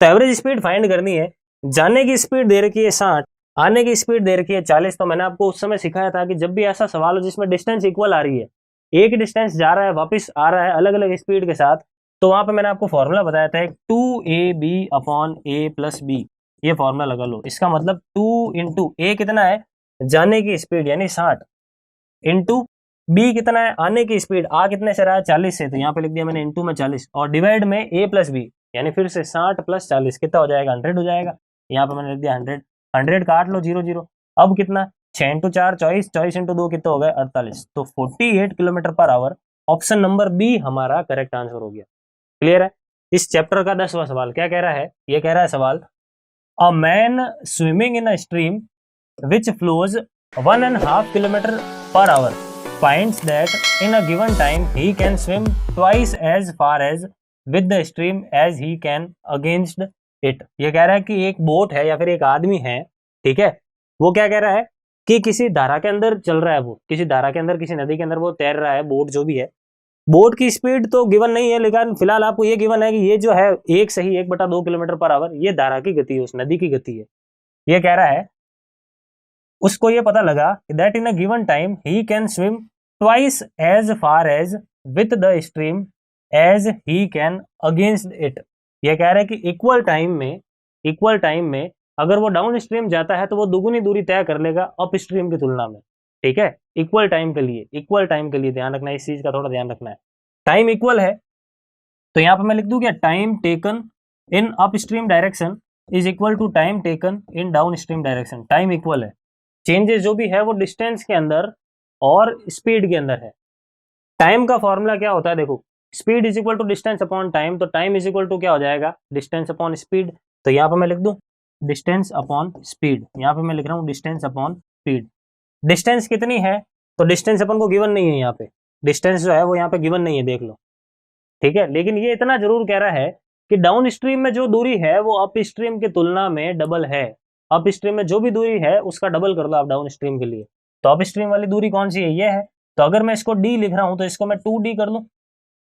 तो एवरेज स्पीड फाइंड करनी है, जाने की स्पीड दे रखी है 60, आने की स्पीड दे रखी है 40। तो मैंने आपको उस समय सिखाया था कि जब भी ऐसा सवाल हो जिसमें डिस्टेंस इक्वल आ रही है, एक डिस्टेंस जा रहा है वापिस आ रहा है अलग अलग स्पीड के साथ, तो वहां पे मैंने आपको फॉर्मूला बताया था 2ab upon a plus b. ये फॉर्मूला लगा लो, इसका मतलब 2 इंटू ए कितना है जाने की स्पीड यानी 60, इंटू बी कितना है आने की स्पीड, आ कितने से रहा है 40 से, तो यहाँ पे लिख दिया मैंने इंटू में 40, और डिवाइड में a प्लस बी, यानी फिर से 60 प्लस 40 कितना हो जाएगा 100 हो जाएगा। यहाँ पे मैंने लिख दिया 100, 100 काट लो 0 0। अब कितना 6 इंटू 4 24, 24 इंटू 2 कितना हो गया 48। तो 48 kilometre per hour, option number b हमारा करेक्ट आंसर हो गया। क्लियर है। इस चैप्टर का 10वां सवाल क्या कह रहा है, ये कह रहा है सवाल a man swimming in a stream which flows 1.5 kilometre per our finds that in a given time he can swim twice as far as with the stream as he can against it। ये कह रहा है कि एक boat है या फिर एक आदमी है, ठीक है, वो क्या कह रहा है कि किसी धारा के अंदर चल रहा है, वो किसी धारा के अंदर किसी नदी के अंदर वो तैर रहा है, बोट जो भी है। बोट की स्पीड तो गिवन नहीं है, लेकिन फिलहाल आपको ये गिवन है कि ये जो है एक सही 1/2 किलोमीटर पर आवर, ये धारा की गति है, उस नदी की गति है। ये कह रहा है उसको ये पता लगा that in a given time he can swim twice as far as with the stream as he can against it. ये कह रहा है कि इक्वल टाइम में अगर वो डाउन स्ट्रीम जाता है तो वो दुगुनी दूरी तय कर लेगा अप स्ट्रीम की तुलना में, ठीक है। इक्वल टाइम के लिए ध्यान रखना है, इस चीज का थोड़ा ध्यान रखना है। टाइम इक्वल है तो यहाँ पे मैं लिख दूं क्या, time taken in up stream direction is equal to time taken in down stream direction. Time equal है, चेंजेस जो भी है वो डिस्टेंस के अंदर और स्पीड के अंदर है। टाइम का फॉर्मूला क्या होता है, देखो speed is equal to distance upon time, तो टाइम इज इक्वल टू क्या हो जाएगा डिस्टेंस अपॉन स्पीड। तो यहाँ पे मैं लिख दूं डिस्टेंस अपॉन स्पीड, यहाँ पे मैं लिख रहा हूँ डिस्टेंस अपॉन स्पीड। डिस्टेंस कितनी है, तो डिस्टेंस अपन को गिवन नहीं है, यहाँ पे डिस्टेंस जो है वो यहाँ पे गिवन नहीं है, देख लो, ठीक है। लेकिन ये इतना जरूर कह रहा है कि डाउन स्ट्रीम में जो दूरी है वो अप स्ट्रीम की तुलना में डबल है। अप स्ट्रीम में जो भी दूरी है उसका डबल कर दो आप डाउन स्ट्रीम के लिए। तो अप स्ट्रीम वाली दूरी कौन सी है, ये है। तो अगर मैं इसको डी लिख रहा हूं तो इसको मैं 2d कर लूं।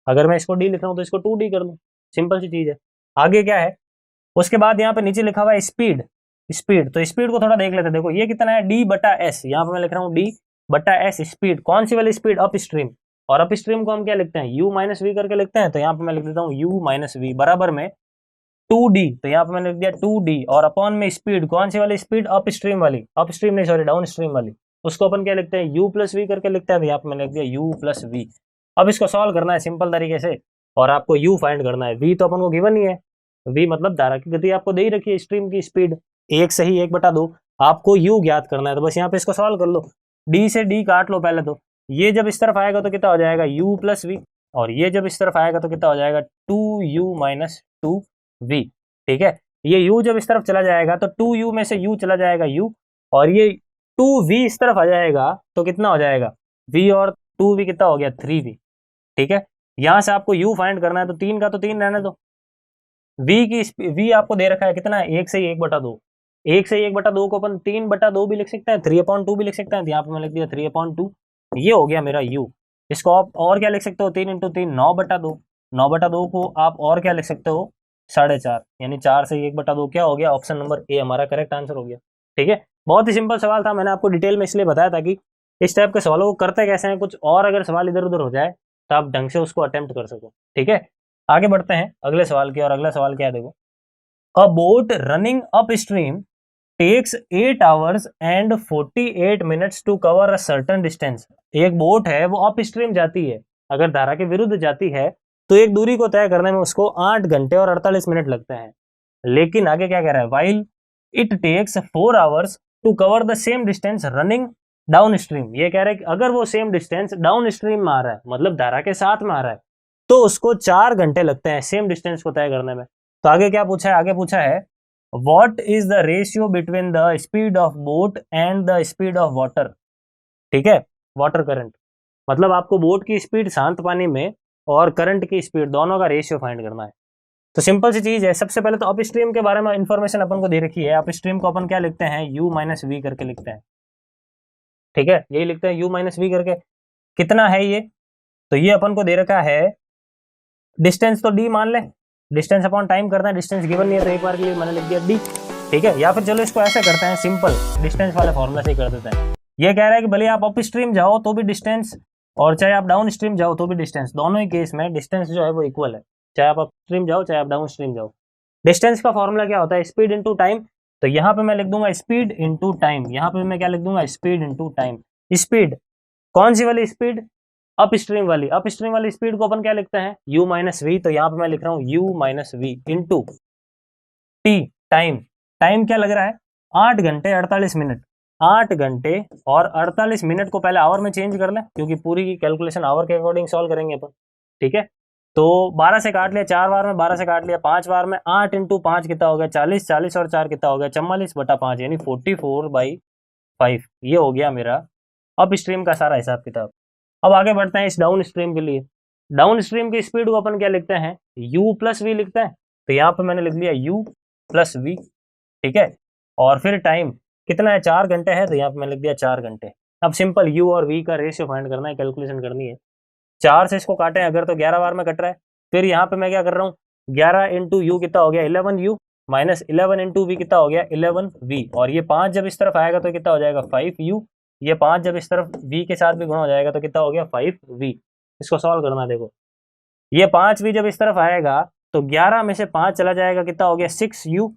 अगर मैं इसको डी लिख रहा हूं तो इसको 2d कर लूं। सिंपल सी चीज है। आगे क्या है, उसके बाद यहाँ पे नीचे लिखा हुआ है स्पीड। स्पीड, तो स्पीड को थोड़ा देख लेते हैं। देखो ये कितना है, डी बटा एस। यहाँ पे मैं लिख रहा हूँ डी बटा एस स्पीड। कौन सी वाली स्पीड, अप स्ट्रीम। और अप स्ट्रीम को हम क्या लिखते हैं, यू माइनस वी करके लिखते हैं। तो यहाँ पे मैं लिख देता हूँ यू माइनस वी बराबर में 2d। तो यहाँ पे मैंने लिख दिया 2d और अपॉन में स्पीड, कौन सी वाली स्पीड, अप स्ट्रीम वाली, अप स्ट्रीम नहीं सॉरी डाउन स्ट्रीम वाली, उसको अपन क्या लिखते हैं, u प्लस वी करके लिखते हैं। तो यहाँ पे मैंने लिख दिया u प्लस वी। अब इसको सॉल्व करना है सिंपल तरीके से और आपको u फाइंड करना है। v तो अपन को गिवन ही है, v मतलब धारा की गति आपको दे ही रखी है, स्ट्रीम की स्पीड एक सही 1/2। आपको u ज्ञात करना है, तो बस यहाँ पे इसको सॉल्व कर लो। d से d काट लो पहले। तो ये जब इस तरफ आएगा तो कितना हो जाएगा, u प्लस वी, और ये जब इस तरफ आएगा तो कितना हो जाएगा, 2u माइनस 2v। ठीक है, ये u जब इस तरफ चला जाएगा तो 2u में से u चला जाएगा u, और ये 2v इस तरफ आ जाएगा तो कितना हो जाएगा, v और 2v कितना हो गया, 3v। ठीक है, यहां से आपको u फाइंड करना है, तो 3 का तो 3 रहने दो। v आपको दे रखा है कितना है, 1 से 1/2। 1 से 1/2 को अपन 3/2 भी लिख सकते हैं, 3/2 भी लिख सकते हैं। तो यहाँ पे मैं लिख दिया 3/2। ये हो गया मेरा u। इसको आप और क्या लिख सकते हो, 3 × 3 9/2। 9/2 को आप और क्या लिख सकते हो, 4.5, यानी 4 से 1/2 क्या हो गया, ऑप्शन नंबर ए हमारा करेक्ट आंसर हो गया। ठीक है, बहुत ही सिंपल सवाल था, मैंने आपको डिटेल में इसलिए बताया था कि इस टाइप के सवालों को करते कैसे हैं, कुछ और अगर सवाल इधर उधर हो जाए तो आप ढंग से उसको अटेम्प्ट कर सको। ठीक है, आगे बढ़ते हैं अगले सवाल की। और अगला सवाल क्या है, देखो, a boat running up stream takes 8 hours and 48 minutes to cover a certain distance. एक बोट है वो अप स्ट्रीम जाती है, अगर धारा के विरुद्ध जाती है तो एक दूरी को तय करने में उसको 8 घंटे और 48 मिनट लगते हैं। लेकिन आगे क्या कह रहा है, while it takes 4 hours to cover the same distance running down stream. ये कह रहा है कि अगर वो सेम डिस्टेंस डाउन स्ट्रीम में आ रहा है, मतलब धारा के साथ में आ रहा है, तो उसको 4 घंटे लगते हैं सेम डिस्टेंस को तय करने में। तो आगे क्या पूछा है, आगे पूछा है What is the ratio between the speed of boat and the speed of water? ठीक है, वाटर करंट, मतलब आपको बोट की स्पीड शांत पानी में और करंट की स्पीड दोनों का रेशियो फाइंड करना है। तो सिंपल सी चीज है, सबसे पहले तो अप स्ट्रीम के बारे में इंफॉर्मेशन अपन को दे रखी है। अप स्ट्रीम को अपन क्या लिखते हैं, u माइनस वी करके लिखते हैं। ठीक है, यही लिखते हैं u माइनस वी करके। कितना है ये, तो ये अपन को दे रखा है, डिस्टेंस तो d मान ले, डिस्टेंस अपॉन टाइम करना है, डिस्टेंस गिवन नहीं है तो एक बार के लिए मैंने लिख दिया d। ठीक है, या फिर चलो इसको ऐसे करते हैं, सिंपल डिस्टेंस वाले फॉर्मूला से ही कर देते हैं। ये कह रहा है कि भले आप अप स्ट्रीम जाओ तो भी डिस्टेंस, और चाहे आप डाउन स्ट्रीम जाओ तो भी डिस्टेंस, दोनों ही केस में डिस्टेंस जो है वो इक्वल है, चाहे आप अप स्ट्रीम जाओ चाहे आप डाउन स्ट्रीम जाओ। डिस्टेंस का फॉर्मूला क्या होता है, स्पीड इंटू टाइम। तो यहाँ पे मैं लिख दूंगा स्पीड इंटू टाइम, यहाँ पे मैं क्या लिख दूंगा, स्पीड इंटू टाइम। स्पीड कौन सी वाली स्पीड, अप स्ट्रीम वाली। अप स्ट्रीम वाली स्पीड को अपन क्या लिखते हैं, u माइनस वी। तो यहाँ पे मैं लिख रहा हूँ u minus v into t, time. Time क्या लग रहा है, 8 घंटे 48 मिनट। 8 घंटे और 48 मिनट को पहले आवर में चेंज कर लें, क्योंकि पूरी की कैलकुलेशन आवर के अकॉर्डिंग सॉल्व करेंगे अपन। ठीक है, तो 12 से काट लिया, 4 बार में 12 से काट लिया, 5 बार में 8 × 5 कितना हो गया, 40, 40 और 4 कितना हो गया, 44/5, यानी 44/5। ये हो गया मेरा अप स्ट्रीम का सारा हिसाब किताब। अब आगे बढ़ते हैं इस डाउन स्ट्रीम के लिए। डाउन स्ट्रीम की स्पीड को अपन क्या लिखते हैं, u प्लस वी लिखते हैं। तो यहाँ पे मैंने लिख दिया u प्लस वी। ठीक है, और फिर टाइम कितना है, 4 घंटे है, तो यहाँ पे मैंने लिख दिया 4 घंटे। अब सिंपल u और v का रेशियो फाइंड करना है, कैलकुलेशन करनी है। 4 से इसको काटें अगर तो 11 बार में कट रहा है। फिर यहाँ पे मैं क्या कर रहा हूँ, 11 × u कितना हो गया, 11u माइनस 11 × v कितना हो गया, 11v। और ये 5 जब इस तरफ आएगा तो कितना हो जाएगा, 5u। ये 5 जब इस तरफ v के साथ भी गुणा हो जाएगा तो कितना हो गया, 5v। इसको सॉल्व करना, देखो ये 5v जब इस तरफ आएगा तो 11 में से 5 चला जाएगा, कितना हो गया, 6u।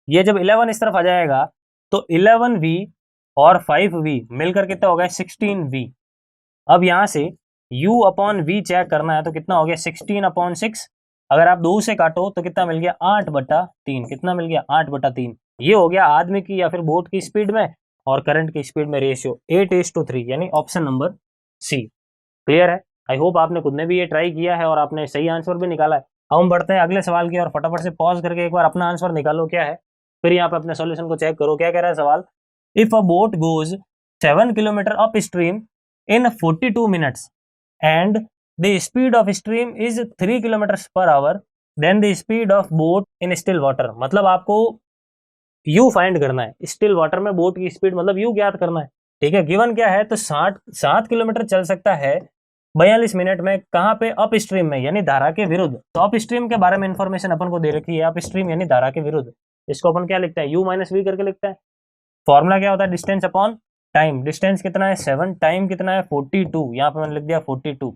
ये जब 11 इस तरफ आ जाएगा तो 11v और 5v मिलकर कितना हो गया, 16v। अब यहाँ से u अपॉन v चेक करना है, तो कितना हो गया, 16/6। अगर आप 2 से काटो तो कितना मिल गया, 8/3। कितना मिल गया, 8/3। ये हो गया आदमी की या फिर बोट की स्पीड में और करंट की स्पीड में रेशियो 8:3, यानी ऑप्शन नंबर सी। क्लियर है, आई होप आपने खुद ने भी ये ट्राई किया है और आपने सही आंसर भी निकाला है। अब हम बढ़ते हैं अगले सवाल की और फटाफट से पॉज करके एक बार अपना आंसर निकालो क्या है, फिर यहाँ पे अपने सॉल्यूशन को चेक करो। क्या कह रहा है सवाल, if a boat goes 7 kilometre up stream in 42 minutes and the speed of stream is 3 kilometers per hour, then the speed of boat in still water, मतलब आपको यू फाइंड करना है, स्टिल वाटर में बोट की speed मतलब u ज्ञात करना है। ठीक है, गिवन क्या है, तो 7 किलोमीटर चल सकता है 42 मिनट में, कहाँ पे, अप स्ट्रीम में, यानी धारा के विरुद्ध। तो अप स्ट्रीम के बारे में इंफॉर्मेशन अपन को दे रखी है, अप स्ट्रीम यानी धारा के विरुद्ध, इसको अपन क्या लिखते हैं, यू माइनस वी करके लिखते हैं। फॉर्मूला क्या होता है, डिस्टेंस अपॉन टाइम, डिस्टेंस कितना है 7, टाइम कितना है 42, यहाँ पे मैंने लिख दिया 42,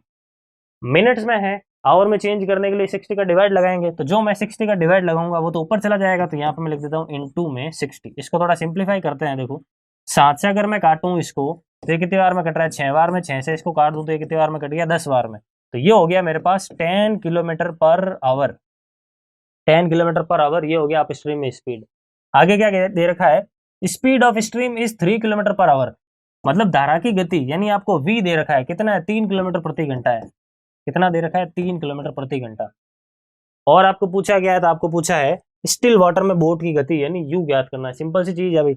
मिनट्स में है, आवर में चेंज करने के लिए 60 का डिवाइड लगाएंगे, तो जो मैं 60 का डिवाइड लगाऊंगा वो तो ऊपर चला जाएगा, तो यहाँ पे मैं लिख देता हूँ इनटू में 60। इसको थोड़ा सिंप्लीफाई करते हैं, देखो 7 से अगर मैं काटूं इसको तो ये कितनी बार में कट रहा है, 6 बार में, 6 से इसको काट दूं तो ये कितनी बार में कट गया, 10 बार में। तो ये हो गया मेरे पास 10 kilometre per our, 10 kilometre per hour, ये हो गया अप स्ट्रीम में स्पीड। आगे क्या दे रखा है, speed of stream is 3 kilometre per our, मतलब धारा की गति, यानी आपको v दे रखा है कितना है, 3 किलोमीटर प्रति घंटा है, कितना दे रखा है, 3 किलोमीटर प्रति घंटा। और आपको पूछा गया है, तो आपको पूछा है स्टिल वाटर में बोट की गति, यानी यू ज्ञात करना है, सिंपल सी चीज है भाई,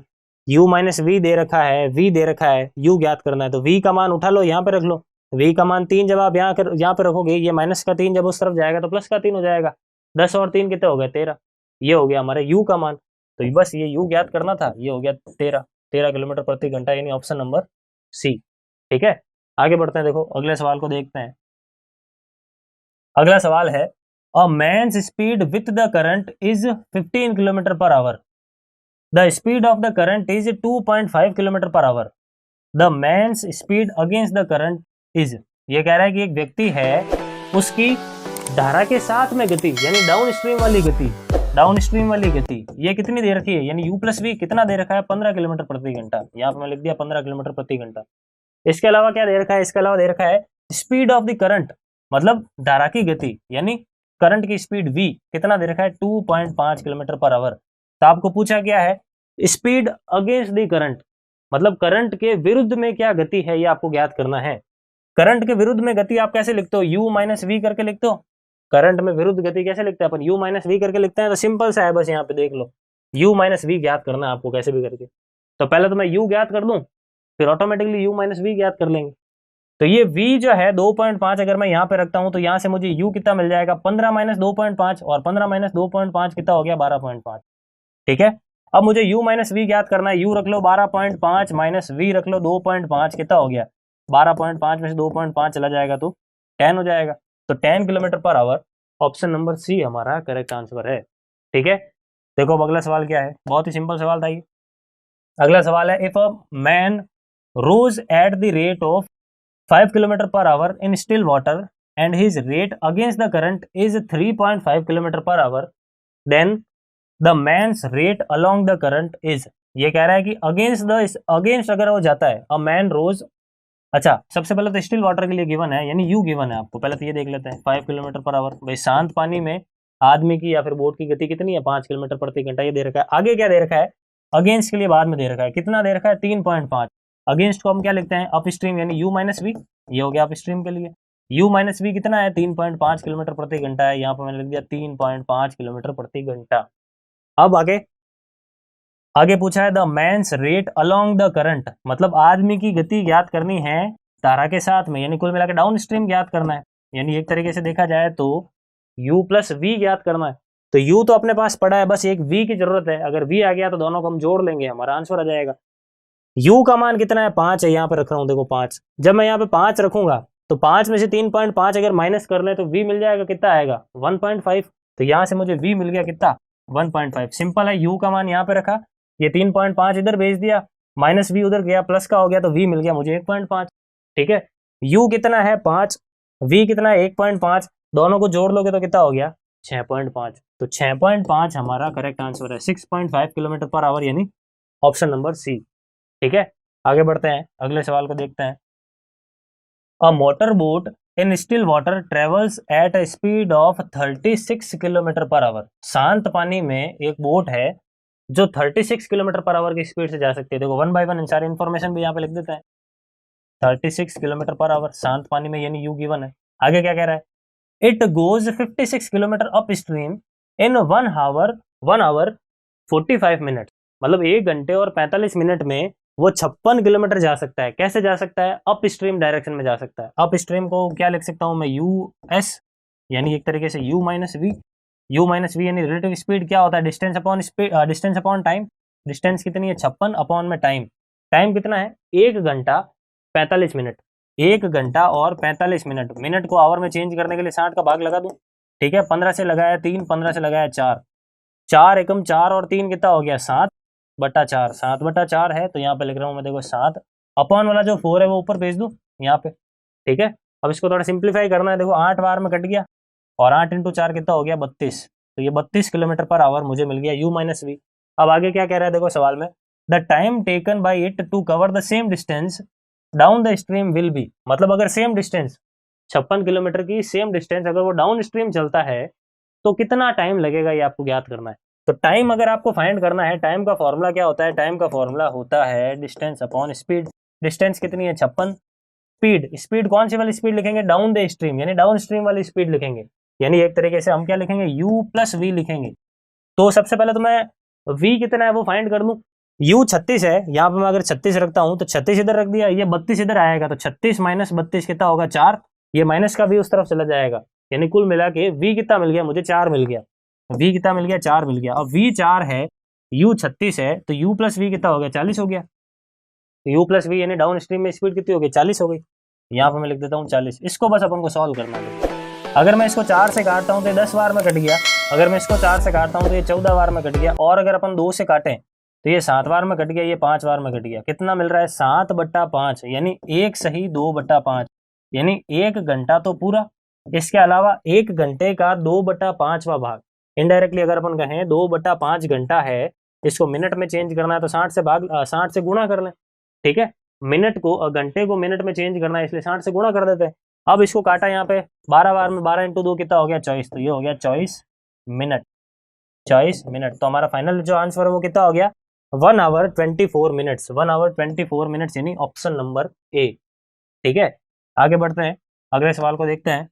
u माइनस वी दे रखा है, v दे रखा है, u ज्ञात करना है, तो v का मान उठा लो, यहाँ पे रख लो, v का मान 3 जब आप यहाँ पे रखोगे, ये माइनस का 3 जब उस तरफ जाएगा तो प्लस का 3 हो जाएगा, 10 और 3 कितने हो गए, 13, ये हो गया हमारे u का मान। तो बस ये u ज्ञात करना था, ये हो गया 13 किलोमीटर प्रति घंटा, यानी ऑप्शन नंबर सी। ठीक है, आगे बढ़ते हैं, देखो अगले सवाल को देखते हैं। अगला सवाल है, a man's speed with the current is 15 kilometre per hour, the speed of the current is 2.5 kilometre per hour, the man's speed against the current is, ये कह रहा है कि एक व्यक्ति है, उसकी धारा के साथ में गति, यानी डाउन स्ट्रीम वाली गति, डाउन स्ट्रीम वाली गति ये कितनी दे रखी है, यानी u प्लस वी कितना दे रखा है, 15 किलोमीटर प्रति घंटा, यहाँ पे मैं लिख दिया 15 किलोमीटर प्रति घंटा। इसके अलावा क्या दे रखा है, इसके अलावा दे रखा है स्पीड ऑफ द करंट, मतलब धारा की गति, यानी करंट की स्पीड v कितना दे रखा है, 2.5 किलोमीटर पर आवर। तो आपको पूछा क्या है, स्पीड अगेंस्ट द करंट, मतलब करंट के विरुद्ध में क्या गति है, ये आपको ज्ञात करना है। करंट के विरुद्ध में गति आप कैसे लिखते हो, u माइनस वी करके लिखते हो, करंट में विरुद्ध गति कैसे लिखते हैं अपन, u माइनस वी करके लिखते हैं, तो सिंपल सा है, बस यहाँ पे देख लो, u माइनस वी ज्ञात करना है आपको कैसे भी करके। तो पहले तो मैं u ज्ञात कर दूं, फिर ऑटोमेटिकली u माइनस वी ज्ञात कर लेंगे। तो ये v जो है 2.5 अगर मैं यहाँ पे रखता हूँ तो यहाँ से मुझे u कितना मिल जाएगा, 15 माइनस 2.5, और 15 माइनस 2.5 कितना हो गया, 12.5। ठीक है, अब मुझे u माइनस वी ज्ञात करना है, u रख लो 12.5 माइनस v रख लो 2.5, कितना हो गया, 12.5 में से 2.5 चला जाएगा तो 10 हो जाएगा। तो 10 kilometre per hour, option number सी हमारा करेक्ट आंसर है। ठीक है, देखो अब अगला सवाल क्या है, बहुत ही सिंपल सवाल था ये। अगला सवाल है, if a man rows at the rate of 5 kilometre per hour in still water and his rate against the current is 3.5 kilometre per hour, then the man's rate along the current is, ये कह रहा है कि against अगर वो जाता है, a man रोज, अच्छा सबसे पहले तो स्टिल वाटर के लिए गिवन है, यानी यू गिवन है आपको, पहले तो ये देख लेते हैं, 5 किलोमीटर पर आवर, भाई शांत पानी में आदमी की या फिर बोट की गति कितनी है, 5 किलोमीटर प्रति घंटा, ये दे रखा है। आगे क्या दे रखा है, अगेंस्ट के लिए बाद में दे रखा है, कितना दे रखा है, 3.5। अगेंस्ट को हम क्या लिखते हैं, अप स्ट्रीम, यानी यू माइनस वी, ये हो गया अप स्ट्रीम के लिए, यू माइनस वी कितना है, 3.5 किलोमीटर प्रति घंटा है, यहाँ पर मैंने लिख दिया 3.5 किलोमीटर प्रति घंटा। अब आगे पूछा है, the man's rate along the current, मतलब आदमी की गति ज्ञात करनी है धारा के साथ में, यानी कुल मिलाकर डाउन स्ट्रीम ज्ञात करना है, यानी एक तरीके से देखा जाए तो u प्लस वी ज्ञात करना है। तो u तो अपने पास पड़ा है, बस एक v की जरूरत है, अगर v आ गया तो दोनों को हम जोड़ लेंगे, हमारा आंसर आ जाएगा। u का मान कितना है, 5 है, यहाँ पे रख रहा हूँ, देखो 5, जब मैं यहाँ पे 5 रखूंगा तो 5 में से 3.5 अगर माइनस कर ले तो v मिल जाएगा, कितना आएगा, 1.5। तो यहाँ से मुझे v मिल गया कितना, 1.5। सिंपल है, u का मान यहाँ पे रखा, ये 3.5 इधर भेज दिया, माइनस वी उधर गया, प्लस का हो गया, तो v मिल गया मुझे 1.5। ठीक है, u कितना है 5, v कितना है 1.5, दोनों को जोड़ लोगे तो कितना हो गया, 6.5। तो 6.5 हमारा करेक्ट आंसर है, 6.5 किलोमीटर पर आवर, यानी ऑप्शन नंबर सी। ठीक है, आगे बढ़ते हैं, अगले सवाल को देखते हैं। A motor boat in still water travels at a speed of 36 kilometre per hour, शांत पानी में एक बोट है जो 36 किलोमीटर पर आवर की स्पीड से जा सकती है। देखो वन बाय वन सारी इन्फॉर्मेशन भी यहाँ पे लिख देते हैं, 36 किलोमीटर पर आवर शांत पानी में, यानी यू गिवन है। आगे क्या कह रहा है, it goes 56 kilometre up stream in 1 hour 45 minute, मतलब 1 घंटे और 45 मिनट में वो 56 किलोमीटर जा सकता है। कैसे जा सकता है, अप स्ट्रीम डायरेक्शन में जा सकता है। अप स्ट्रीम को क्या लिख सकता हूं मैं, यू एस, यानी एक तरीके से u minus v, u minus v यानी रिलेटिव स्पीड क्या होता है, distance upon speed, distance upon time. Distance कितनी है 56 अपॉन में टाइम, टाइम कितना है 1 घंटा 45 मिनट, 1 घंटा और 45 मिनट। मिनट को आवर में चेंज करने के लिए 60 का भाग लगा दूं, ठीक है। 15 से लगाया 3, 15 से लगाया 4, 4 एकम 4 और 3 कितना हो गया 7/4, 7/4 है तो यहाँ पे लिख रहा हूँ मैं देखो 7 अपॉन वाला जो 4 है वो ऊपर भेज दूं यहाँ पे, ठीक है। अब इसको थोड़ा सिंप्लीफाई करना है, देखो 8 बार में कट गया और 8 × 4 कितना हो गया 32, तो ये 32 किलोमीटर पर आवर मुझे मिल गया u माइनस वी। अब आगे क्या कह रहा है देखो सवाल में, the time taken by it to cover the same distance down the stream will be, मतलब अगर सेम डिस्टेंस 56 किलोमीटर की सेम डिस्टेंस अगर वो डाउन स्ट्रीम चलता है तो कितना टाइम लगेगा ये आपको ज्ञात करना है। तो टाइम अगर आपको फाइंड करना है, टाइम का फॉर्मूला क्या होता है, टाइम का फॉर्मूला होता है डिस्टेंस अपॉन स्पीड। डिस्टेंस कितनी है 56, स्पीड, स्पीड कौन सी वाली स्पीड लिखेंगे, डाउन द स्ट्रीम यानी डाउन स्ट्रीम वाली स्पीड लिखेंगे, यानी एक तरीके से हम क्या लिखेंगे u प्लस वी लिखेंगे। तो सबसे पहले तो मैं v कितना है वो फाइंड कर लूं, u 36 है, यहाँ पे मैं अगर 36 रखता हूं तो 36 इधर रख दिया, ये 32 इधर आएगा तो 36 माइनस 32 कितना होगा 4, ये माइनस का v उस तरफ चला जाएगा, यानी कुल मिला के v कितना मिल गया मुझे 4 मिल गया, v कितना मिल गया 4 मिल गया। अब v 4 है, u 36 है तो u प्लस वी कितना हो गया 40 हो गया, तो u प्लस वी यानी डाउन स्ट्रीम में स्पीड कितनी हो गई 40 हो गई, यहाँ पे मैं लिख देता हूँ 40। इसको बस अपन को सॉल्व करना है, अगर मैं इसको 4 से काटता हूँ तो ये 10 बार में कट गया, अगर मैं इसको 4 से काटता हूँ तो ये 14 बार में कट गया, और अगर अपन 2 से काटें तो ये 7 बार में कट गया, ये 5 बार में कट गया, कितना मिल रहा है 7/5 यानी 1 सही 2/5 यानी 1 घंटा तो पूरा। इसके अलावा 1 घंटे का 2/5वां भाग, इनडायरेक्टली अगर अपन कहें 2/5 घंटा है, इसको मिनट में चेंज करना है तो 60 से गुणा कर लें, ठीक है। मिनट को घंटे को मिनट में चेंज करना है इसलिए 60 से गुणा कर देते हैं। अब इसको काटा यहाँ पे 12 बार में, 12 × 2 कितना हो गया 24, तो ये हो गया 24 मिनट, 24 मिनट। तो हमारा फाइनल जो आंसर है वो कितना हो गया 1 आवर 24 मिनट्स, 1 आवर 24 मिनट्स यानी ऑप्शन नंबर ए, ठीक है। आगे बढ़ते हैं, अगले सवाल को देखते हैं।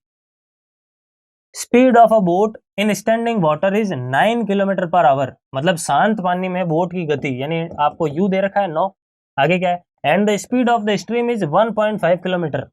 Speed of a boat in standing water is 9 kilometre per our, मतलब शांत पानी में बोट की गति, यानी आपको u दे रखा है 9, आगे क्या है, and the speed of the stream is 1.5 kilometre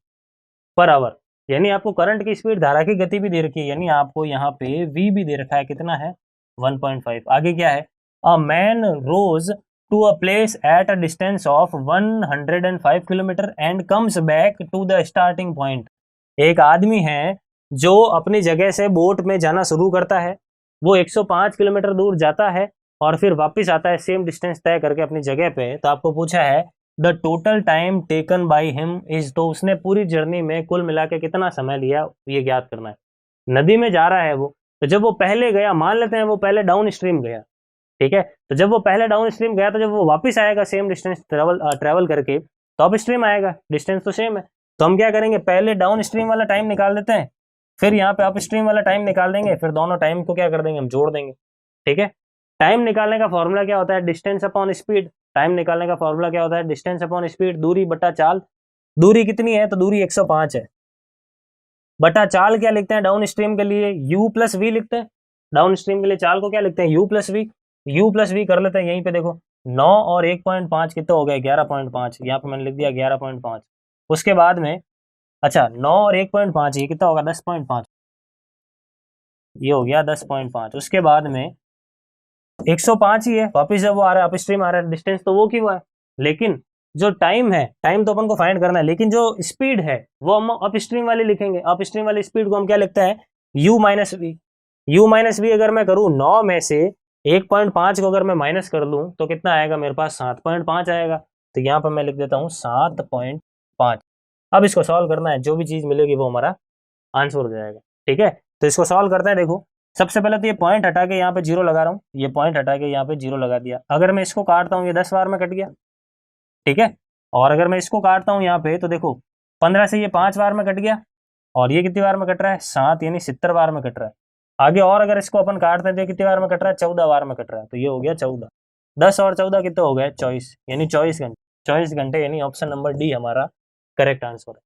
per hour, यानी आपको करंट की स्पीड, धारा की गति भी दे रखी है, यानी आपको यहाँ पे v भी दे रखा है, कितना है 1.5। आगे क्या है, a man rows to a place at a distance of 105 kilometre and comes back to the starting point, एक आदमी है जो अपनी जगह से बोट में जाना शुरू करता है, वो 105 किलोमीटर दूर जाता है और फिर वापस आता है सेम डिस्टेंस तय करके अपनी जगह पे। तो आपको पूछा है the total time taken by him is, तो उसने पूरी जर्नी में कुल मिला के कितना समय लिया ये ज्ञात करना है। नदी में जा रहा है वो, तो जब वो पहले गया, मान लेते हैं वो पहले डाउन स्ट्रीम गया, ठीक है, तो जब वो पहले डाउन स्ट्रीम गया तो जब वो वापस आएगा सेम डिस्टेंस ट्रेवल करके तो अप स्ट्रीम आएगा, डिस्टेंस तो सेम है। तो हम क्या करेंगे, पहले डाउन स्ट्रीम वाला टाइम निकाल देते हैं, फिर यहाँ पे अप स्ट्रीम वाला टाइम निकाल देंगे, फिर दोनों टाइम को क्या कर देंगे हम जोड़ देंगे, ठीक है। टाइम निकालने का फॉर्मूला क्या होता है, डिस्टेंस अपॉन स्पीड, टाइम निकालने का फॉर्मूला क्या होता है, डिस्टेंस अपॉन स्पीड, दूरी बटा चाल, दूरी कितनी है तो दूरी 105 है, बटा चाल क्या लिखते हैं डाउन स्ट्रीम के लिए u प्लस वी लिखते हैं, डाउन स्ट्रीम के लिए चाल को क्या लिखते हैं u प्लस वी कर लेते हैं, यहीं पे देखो 9 और 1.5 कितना हो गया 11.5, यहाँ पे मैंने लिख दिया 11.5। उसके बाद में अच्छा 9 और 1.5 ये कितना होगा 10.5, ये हो गया 10.5। उसके बाद में 105 ही है, वापिस जब वो आ रहा है अप स्ट्रीम आ रहा है, डिस्टेंस तो वो की वो है, लेकिन जो टाइम है, टाइम तो अपन को फाइंड करना है, लेकिन जो स्पीड है वो हम अप स्ट्रीम वाली लिखेंगे। अप स्ट्रीम वाली स्पीड को हम क्या लिखते हैं u माइनस वी। अगर मैं करूँ 9 में से 1.5 को अगर मैं माइनस कर लूँ तो कितना आएगा मेरे पास 7.5 आएगा, तो यहाँ पर मैं लिख देता हूँ 7.5। अब इसको सॉल्व करना है, जो भी चीज़ मिलेगी वो हमारा आंसर हो जाएगा, ठीक है। तो इसको सॉल्व करते हैं, देखो सबसे पहले तो ये पॉइंट हटा के यहाँ पे 0 लगा रहा हूँ, ये पॉइंट हटा के यहाँ पे 0 लगा दिया। अगर मैं इसको काटता हूँ ये 10 बार में कट गया, ठीक है, और अगर मैं इसको काटता हूँ यहाँ पे तो देखो 15 से ये 5 बार में कट गया, और ये कितनी बार में कट रहा है 7 यानी 70 बार में कट रहा है। आगे और अगर इसको अपन काटते हैं तो कितनी बार में कट रहा है 14 बार में कट रहा है, तो ये हो गया 14, 10 और 14 कितना हो गया 24, यानी 24 घंटे यानी ऑप्शन नंबर डी हमारा करेक्ट आंसर है,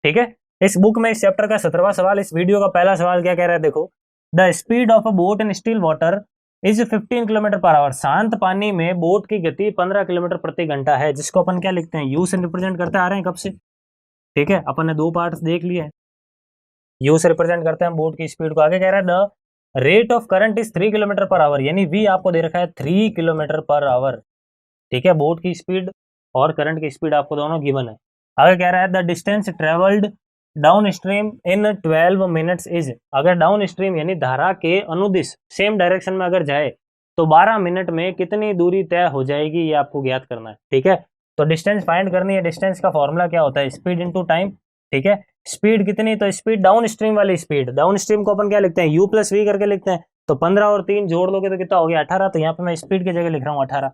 ठीक है। इस बुक में इस चैप्टर का 17वां सवाल, इस वीडियो का पहला सवाल क्या कह रहा है, देखो the speed of a boat in still water is 15 kilometre per hour, शांत पानी में बोट की गति 15 किलोमीटर प्रति घंटा है, जिसको अपन क्या लिखते हैं यू से रिप्रेजेंट करते आ रहे हैं कब से, ठीक है। अपन ने 2 पार्ट्स देख लिए हैं, यू से रिप्रेजेंट करते हैं बोट की स्पीड को। आगे कह रहा है the rate of current is 3 kilometre per hour, यानी v आपको दे रखा है 3 किलोमीटर पर आवर, ठीक है। बोट की स्पीड और करंट की स्पीड आपको दोनों गिवन है। आगे कह रहा है the distance travelled down stream in 12 minutes is, अगर डाउन स्ट्रीम यानी धारा के अनुदिश सेम डायरेक्शन में अगर जाए तो 12 मिनट में कितनी दूरी तय हो जाएगी, ये आपको ज्ञात करना है, ठीक है। तो डिस्टेंस फाइंड करनी है। डिस्टेंस का फॉर्मूला क्या होता है, स्पीड इनटू टाइम, ठीक है। स्पीड कितनी, तो स्पीड डाउन स्ट्रीम वाली स्पीड, डाउन स्ट्रीम को अपन क्या लिखते हैं, u प्लस वी करके लिखते हैं। तो 15 और 3 जोड़ लोगे तो कितना हो गया 18, तो यहाँ पे मैं स्पीड की जगह लिख रहा हूँ 18।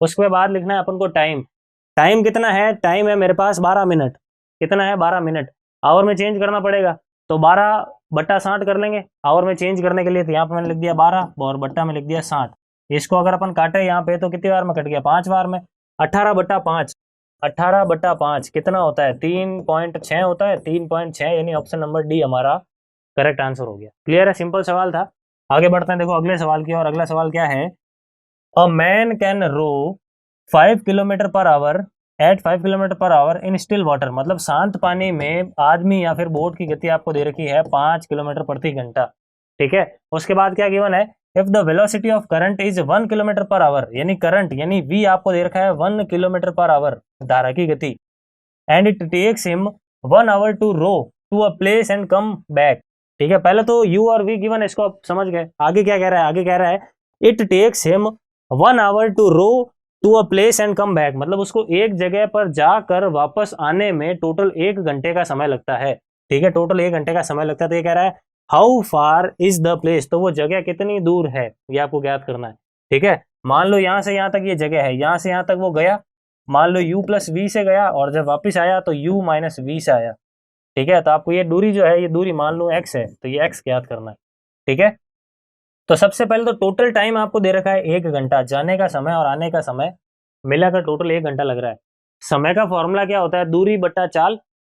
उसके बाद लिखना है अपन को टाइम, टाइम कितना है, टाइम है मेरे पास 12 मिनट, कितना है 12 मिनट, आवर में चेंज करना पड़ेगा तो 12/60 कर लेंगे आवर में चेंज करने के लिए। तो यहाँ पे मैंने लिख दिया 12 और बट्टा में लिख दिया 60। इसको अगर अपन काटे यहाँ पे तो कितनी बार में कट गया, 5 बार में। 18/5, 18/5 कितना होता है, 3.6 होता है, 3.6, यानी ऑप्शन नंबर डी हमारा करेक्ट आंसर हो गया। क्लियर है, सिंपल सवाल था। आगे बढ़ते हैं, देखो अगले सवाल की। और अगला सवाल क्या है, a man can row 5 kilometre per hour at 5 kilometre per hour in still water, मतलब शांत पानी में आदमी या फिर बोट की गति आपको दे रखी है 5 किलोमीटर प्रति घंटा, ठीक है। उसके बाद क्या गिवन है, if the velocity of current is 1 kilometre per hour, यानी करंट यानी v आपको दे रखा है 1 किलोमीटर पर आवर, धारा की गति, and it takes him 1 hour to row to a place and come back, ठीक है। पहले तो u और v गिवन है, इसको आप समझ गए। आगे क्या कह रहा है, आगे कह रहा है it takes him 1 hour to row to a place and come back, मतलब उसको एक जगह पर जाकर वापस आने में टोटल 1 घंटे का समय लगता है, ठीक है। टोटल 1 घंटे का समय लगता है। तो ये कह रहा है how far is the place, तो वो जगह कितनी दूर है, ये आपको ज्ञात करना है, ठीक है। मान लो यहां से यहां तक ये जगह है, यहां से यहां तक वो गया, मान लो u प्लस वी से गया और जब वापस आया तो u माइनस वी से आया, ठीक है। तो आपको ये दूरी जो है, ये दूरी मान लो x है, तो ये x ज्ञात करना है, ठीक है। तो सबसे पहले तो टोटल टाइम आपको दे रखा है 1 घंटा, जाने का समय और आने का समय मिलाकर टोटल 1 घंटा लग रहा है। समय का फॉर्मूला क्या होता है, दूरी बट्टा चाल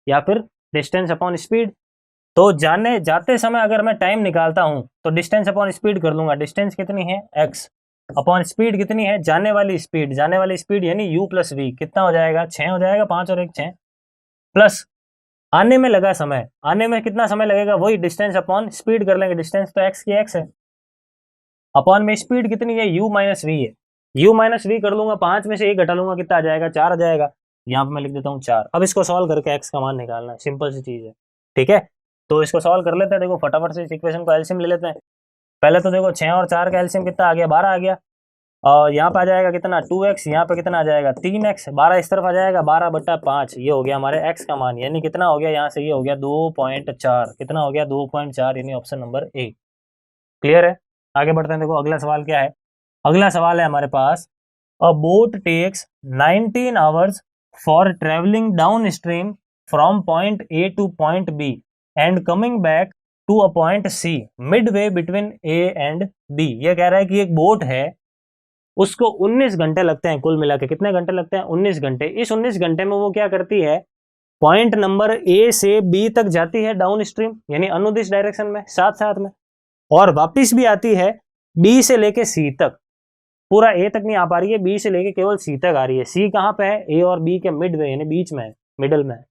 या फिर डिस्टेंस अपॉन स्पीड। तो जाने जाते समय अगर मैं टाइम निकालता हूं तो डिस्टेंस अपॉन स्पीड कर लूंगा, डिस्टेंस कितनी है x अपॉन स्पीड कितनी है, जाने वाली स्पीड, जाने वाली स्पीड यानी u प्लस वी, कितना हो जाएगा 6 हो जाएगा, 5 और 1 6, प्लस आने में लगा समय, आने में कितना समय लगेगा, वही डिस्टेंस अपॉन स्पीड कर लेंगे, डिस्टेंस तो x की x है, अपॉन में स्पीड कितनी है u माइनस वी है, u माइनस वी कर लूंगा, 5 में से 1 घटा लूंगा, कितना आ जाएगा 4 आ जाएगा। यहाँ पे मैं लिख देता हूँ 4। अब इसको सॉल्व करके x का मान निकालना है, सिंपल सी चीज है, ठीक है। तो इसको सॉल्व कर लेते हैं, देखो फटाफट से इस इक्वेशन को एलसीएम ले लेते हैं। पहले तो देखो 6 और 4 का एलसीएम कितना आ गया, 12 आ गया, और यहाँ पे आ जाएगा कितना 2x, यहाँ पे कितना आ जाएगा 3x, 12 इस तरफ आ जाएगा, 12/5, ये हो गया हमारे x का मान, यानी कितना हो गया, यहाँ से ये हो गया 2.4, कितना हो गया 2.4, यानी ऑप्शन नंबर ए। क्लियर है, आगे बढ़ते हैं। देखो अगला सवाल क्या है, अगला सवाल है हमारे पास, a boat takes 19 hours for travelling down stream from point A to point B and coming back to a point C midway between A and B. ये कह रहा है कि एक बोट है, उसको 19 घंटे लगते हैं, कुल मिला के कितने घंटे लगते हैं, 19 घंटे। इस 19 घंटे में वो क्या करती है, पॉइंट नंबर ए से बी तक जाती है डाउन स्ट्रीम यानी अनुदिश डायरेक्शन में साथ साथ में, और वापिस भी आती है बी से लेके सी तक, पूरा ए तक नहीं आ पा रही है, बी से लेके केवल सी तक आ रही है। सी कहाँ पे है, ए और बी के मिड वे यानी बीच में है, मिडल में है।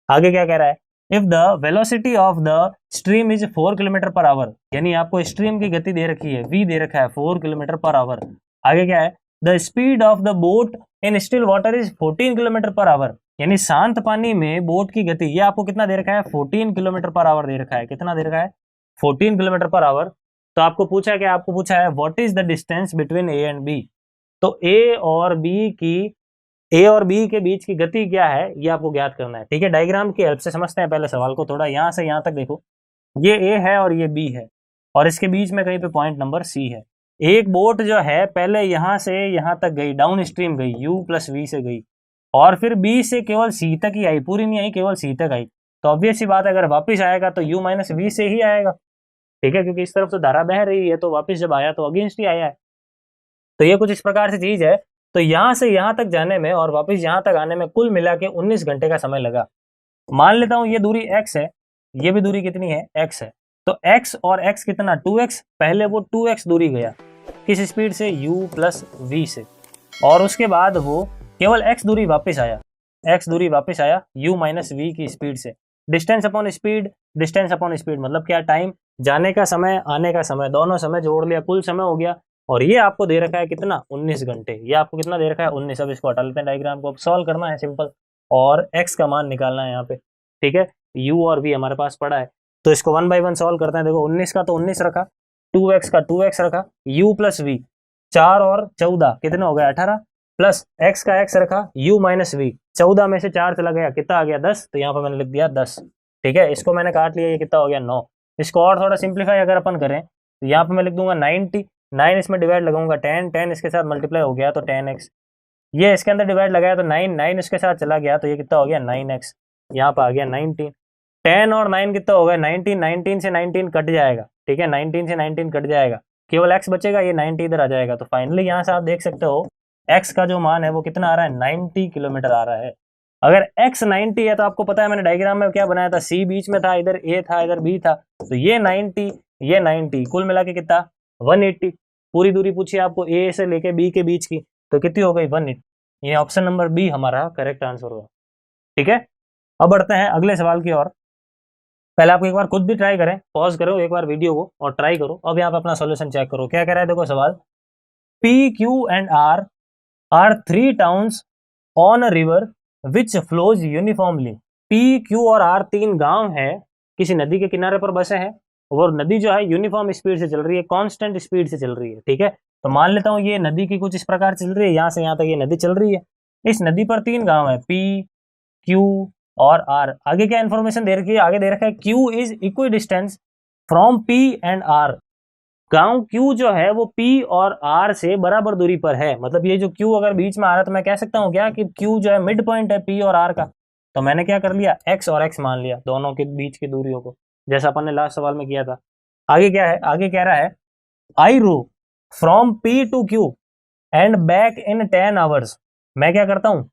आगे क्या कह रहा है, if the velocity of the stream is 4 kilometre per hour, यानी आपको स्ट्रीम की गति दे रखी है, v दे रखा है 4 किलोमीटर पर आवर। आगे क्या है, the speed of the boat in still water is 14 kilometre per hour, यानी शांत पानी में बोट की गति, ये आपको कितना दे रखा है 14 किलोमीटर पर आवर दे रखा है, कितना दे रखा है 14 किलोमीटर पर आवर। तो आपको पूछा क्या, आपको पूछा है what is the distance between A and B, तो ए और बी के बीच की गति क्या है, ये आपको ज्ञात करना है, ठीक है। डायग्राम की हेल्प से समझते हैं पहले सवाल को थोड़ा, यहां से यहां तक देखो, ये ए है और ये बी है, और इसके बीच में कहीं पे पॉइंट नंबर सी है। एक बोट जो है पहले यहां से यहां तक गई, डाउन स्ट्रीम गई, u प्लस वी से गई, और फिर बी से केवल सी तक ही आई, पूरी नहीं आई, केवल सी तक आई। तो ऑब्वियस सी बात है, अगर वापिस आएगा तो u माइनस वी से ही आएगा, ठीक है, क्योंकि इस तरफ तो धारा बह रही है, तो वापिस जब आया तो अगेंस्ट ही आया है। तो ये कुछ इस प्रकार से चीज है। तो यहां से यहां तक जाने में और वापस यहां तक आने में कुल मिला के 19 घंटे का समय लगा। मान लेता हूं ये दूरी x है, ये भी दूरी कितनी है x है, तो x और x कितना 2x, पहले वो 2x दूरी गया किस स्पीड से, u प्लस वी से, और उसके बाद वो केवल x दूरी वापस आया, x दूरी वापस आया u माइनस वी की स्पीड से। Distance upon speed, distance upon speed मतलब क्या, टाइम, जाने का समय आने का समय, दोनों समय जोड़ लिया, कुल समय हो गया। और ये आपको दे रखा है कितना, 19 घंटे। ये आपको कितना दे रखा है, 19। अब इसको हटा लेते हैं डायग्राम को, अब सॉल्व करना है सिंपल, और x का मान निकालना है यहाँ पे, ठीक है। u और v हमारे पास पड़ा है, तो इसको 1 बाई 1 सॉल्व करते हैं। देखो 19 का तो 19 रखा, 2x का 2x रखा, u प्लस v, 4 और 14 कितने हो गए 18, प्लस x का x रखा, u माइनस v, 14 में से 4 चला गया, कितना आ गया 10, तो यहाँ पर मैंने लिख दिया 10, ठीक है। इसको मैंने काट लिया, ये कितना हो गया 9। इसको और थोड़ा सिंप्लीफाई अगर अपन करें तो यहाँ पे मैं लिख दूंगा 90, 9 इसमें डिवाइड लगाऊंगा 10, 10 इसके साथ मल्टीप्लाई हो गया तो 10x, ये इसके अंदर डिवाइड लगाया तो 9, 9 इसके साथ चला गया तो ये कितना हो गया 9x, यहाँ पर आ गया 19। 10 और 9 कितना हो गया 19, 19 से 19 कट जाएगा, ठीक है, 19 से 19 कट जाएगा, केवल x बचेगा, ये 90 इधर आ जाएगा। तो फाइनली यहाँ से आप देख सकते हो x का जो मान है वो कितना आ रहा है, 90 किलोमीटर आ रहा है। अगर x 90 है तो आपको पता है मैंने डायग्राम में क्या बनाया था, c बीच में था, इधर a था, इधर b था, तो ये 90, ये 90, कुल मिला के कितना 180। पूरी दूरी पूछी आपको a से लेके b के बीच की, तो कितनी हो गई 180। ये ऑप्शन नंबर बी हमारा करेक्ट आंसर होगा, ठीक है। अब बढ़ते हैं अगले सवाल की ओर। पहले आप एक बार खुद भी ट्राई करें, पॉज करो एक बार वीडियो को और ट्राई करो। अब यहाँ पे अपना सॉल्यूशन चेक करो, क्या कह रहा है, देखो सवाल, P Q and R 3 towns on a river which flows uniformly. P Q और आर 3 गांव है, किसी नदी के किनारे पर बसे हैं, वो नदी जो है यूनिफॉर्म स्पीड से चल रही है, कांस्टेंट स्पीड से चल रही है, ठीक है। तो मान लेता हूँ ये नदी की कुछ इस प्रकार चल रही है, यहाँ से यहाँ तक ये नदी चल रही है। इस नदी पर 3 गांव है, पी क्यू और आर। आगे क्या इन्फॉर्मेशन दे रखी है, आगे दे रखा है Q is equidistant from P and R. गांव क्यू जो है वो पी और आर से बराबर दूरी पर है, मतलब ये जो क्यू अगर बीच में आ रहा है तो मैं कह सकता हूँ क्या कि क्यू जो है मिड पॉइंट है पी और आर का। तो मैंने क्या कर लिया, एक्स और एक्स मान लिया दोनों के बीच की दूरियों को, जैसा अपन ने लास्ट सवाल में किया था। आगे क्या है, आगे कह रहा है I row from P to Q and back in 10 hours. मैं क्या करता हूँ,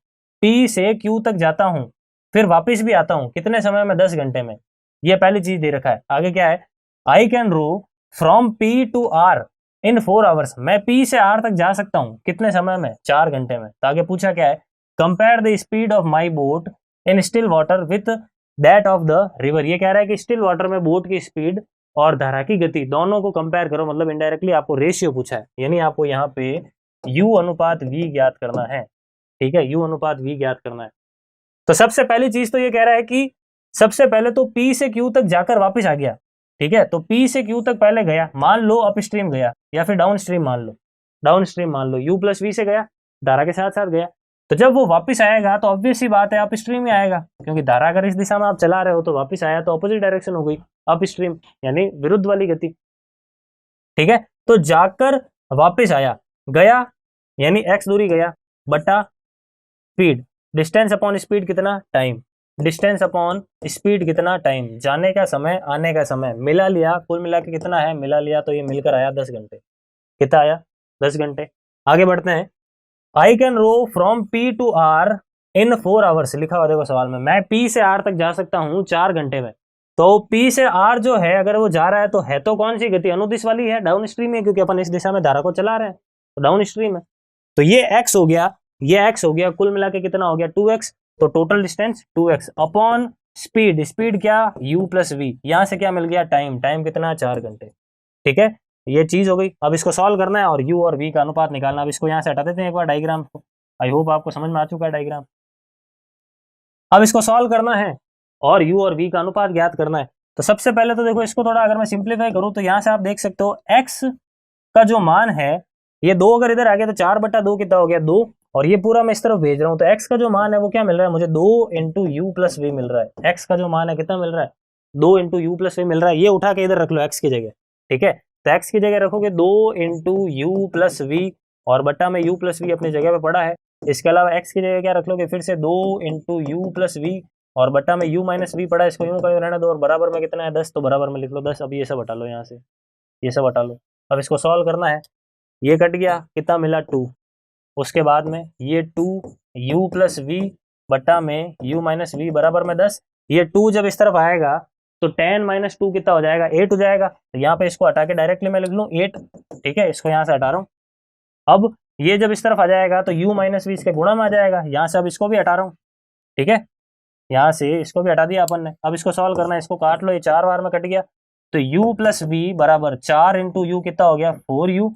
पी से क्यू तक जाता हूँ, फिर वापस भी आता हूँ, कितने समय में, 10 घंटे में। ये पहली चीज दे रखा है। आगे क्या है, I can row from P to R in 4 hours. मैं पी से आर तक जा सकता हूँ, कितने समय में, 4 घंटे में। तो आगे पूछा क्या है, compare the speed of my boat in still water with that of the river. ये कह रहा है कि स्टिल वाटर में बोट की स्पीड और धारा की गति दोनों को कंपेयर करो, मतलब इनडायरेक्टली आपको रेशियो पूछा है, यानी आपको यहाँ पे u अनुपात v ज्ञात करना है, ठीक है, u अनुपात v ज्ञात करना है। तो सबसे पहली चीज तो ये कह रहा है कि सबसे पहले तो p से q तक जाकर वापस आ गया, ठीक है। तो p से q तक पहले गया, मान लो अप स्ट्रीम गया या फिर डाउन स्ट्रीम मान लो, डाउन स्ट्रीम मान लो, u प्लस v से गया, धारा के साथ साथ गया। तो जब वो वापस आएगा तो ऑब्वियस सी बात है अप स्ट्रीम ही आएगा, क्योंकि धारा अगर इस दिशा में आप चला रहे हो तो वापस आया तो अपोजिट डायरेक्शन हो गई, अप स्ट्रीम यानी विरुद्ध वाली गति, ठीक है। तो जाकर वापस आया, गया यानी x दूरी गया बटा स्पीड, डिस्टेंस अपॉन स्पीड कितना, टाइम, डिस्टेंस अपॉन स्पीड कितना, टाइम, जाने का समय आने का समय, मिला लिया, कुल मिला के कितना है, मिला लिया तो ये मिलकर आया 10 घंटे। कितना आया, 10 घंटे। आगे बढ़ते हैं, I can row from P to R in 4 hours. लिखा हुआ देखो सवाल में, मैं पी से आर तक जा सकता हूँ 4 घंटे में। तो पी से आर जो है अगर वो जा रहा है तो कौन सी गति, अनुदिश वाली है, डाउन स्ट्रीम है, क्योंकि अपन इस दिशा में धारा को चला रहे हैं, तो डाउन स्ट्रीम है। तो ये x हो गया, ये x हो गया, कुल मिला के कितना हो गया 2x। तो total distance 2x upon speed, speed क्या u प्लस v, यहां से क्या मिल गया, टाइम, टाइम कितना 4 घंटे, ठीक है। ये चीज हो गई। अब इसको सॉल्व करना है और u और v का अनुपात निकालना। अब इसको यहां से हटा देते हैं एक बार डायग्राम को, आई होप आपको समझ में आ चुका है डायग्राम। अब इसको सॉल्व करना है और u और v का अनुपात ज्ञात करना है। तो सबसे पहले तो देखो इसको थोड़ा अगर मैं सिंप्लीफाई करूं तो यहां से आप देख सकते हो x का जो मान है, ये 2 अगर इधर आ गया तो 4/2 कितना हो गया 2, और ये पूरा मैं इस तरफ भेज रहा हूं तो x का जो मान है वो क्या मिल रहा है मुझे, 2 इंटू यू प्लस वी मिल रहा है। x का जो मान है कितना मिल रहा है, 2 इंटू यू प्लस वी मिल रहा है। ये उठा के इधर रख लो x की जगह, ठीक है। तो x की जगह रखोगे 2 इंटू यू प्लस वी, और बट्टा में यू प्लस वी अपनी जगह पे पड़ा है। इसके अलावा x की जगह क्या रख लोगे, फिर से 2 इंटू यू प्लस वी, और बट्टा में u माइनस वी पड़ा है, इसको यूं कहीं रहने दो, और बराबर में कितना है 10, तो बराबर में लिख लो 10। अब ये सब हटा लो यहाँ से, ये सब हटा लो। अब इसको सॉल्व करना है, ये कट गया, कितना मिला 2। उसके बाद में ये 2 u प्लस वी बट्टा में u माइनस वी बराबर में 10। ये 2 जब इस तरफ आएगा तो 10 माइनस 2 कितना हो जाएगा, 8 हो जाएगा। तो यहाँ पे इसको हटा के डायरेक्टली मैं लिख लूँ 8, ठीक है, इसको यहाँ से हटा रहा हूँ। अब ये जब इस तरफ आ जाएगा तो u माइनस वी इसके गुणा में आ जाएगा, यहाँ से अब इसको भी हटा रहा हूँ, ठीक है। यहाँ से इसको भी हटा दिया अपन ने। अब इसको सॉल्व करना है, इसको काट लो, ये 4 बार में कट गया, तो u प्लस वी बराबर 4 इंटू यू कितना हो गया 4u,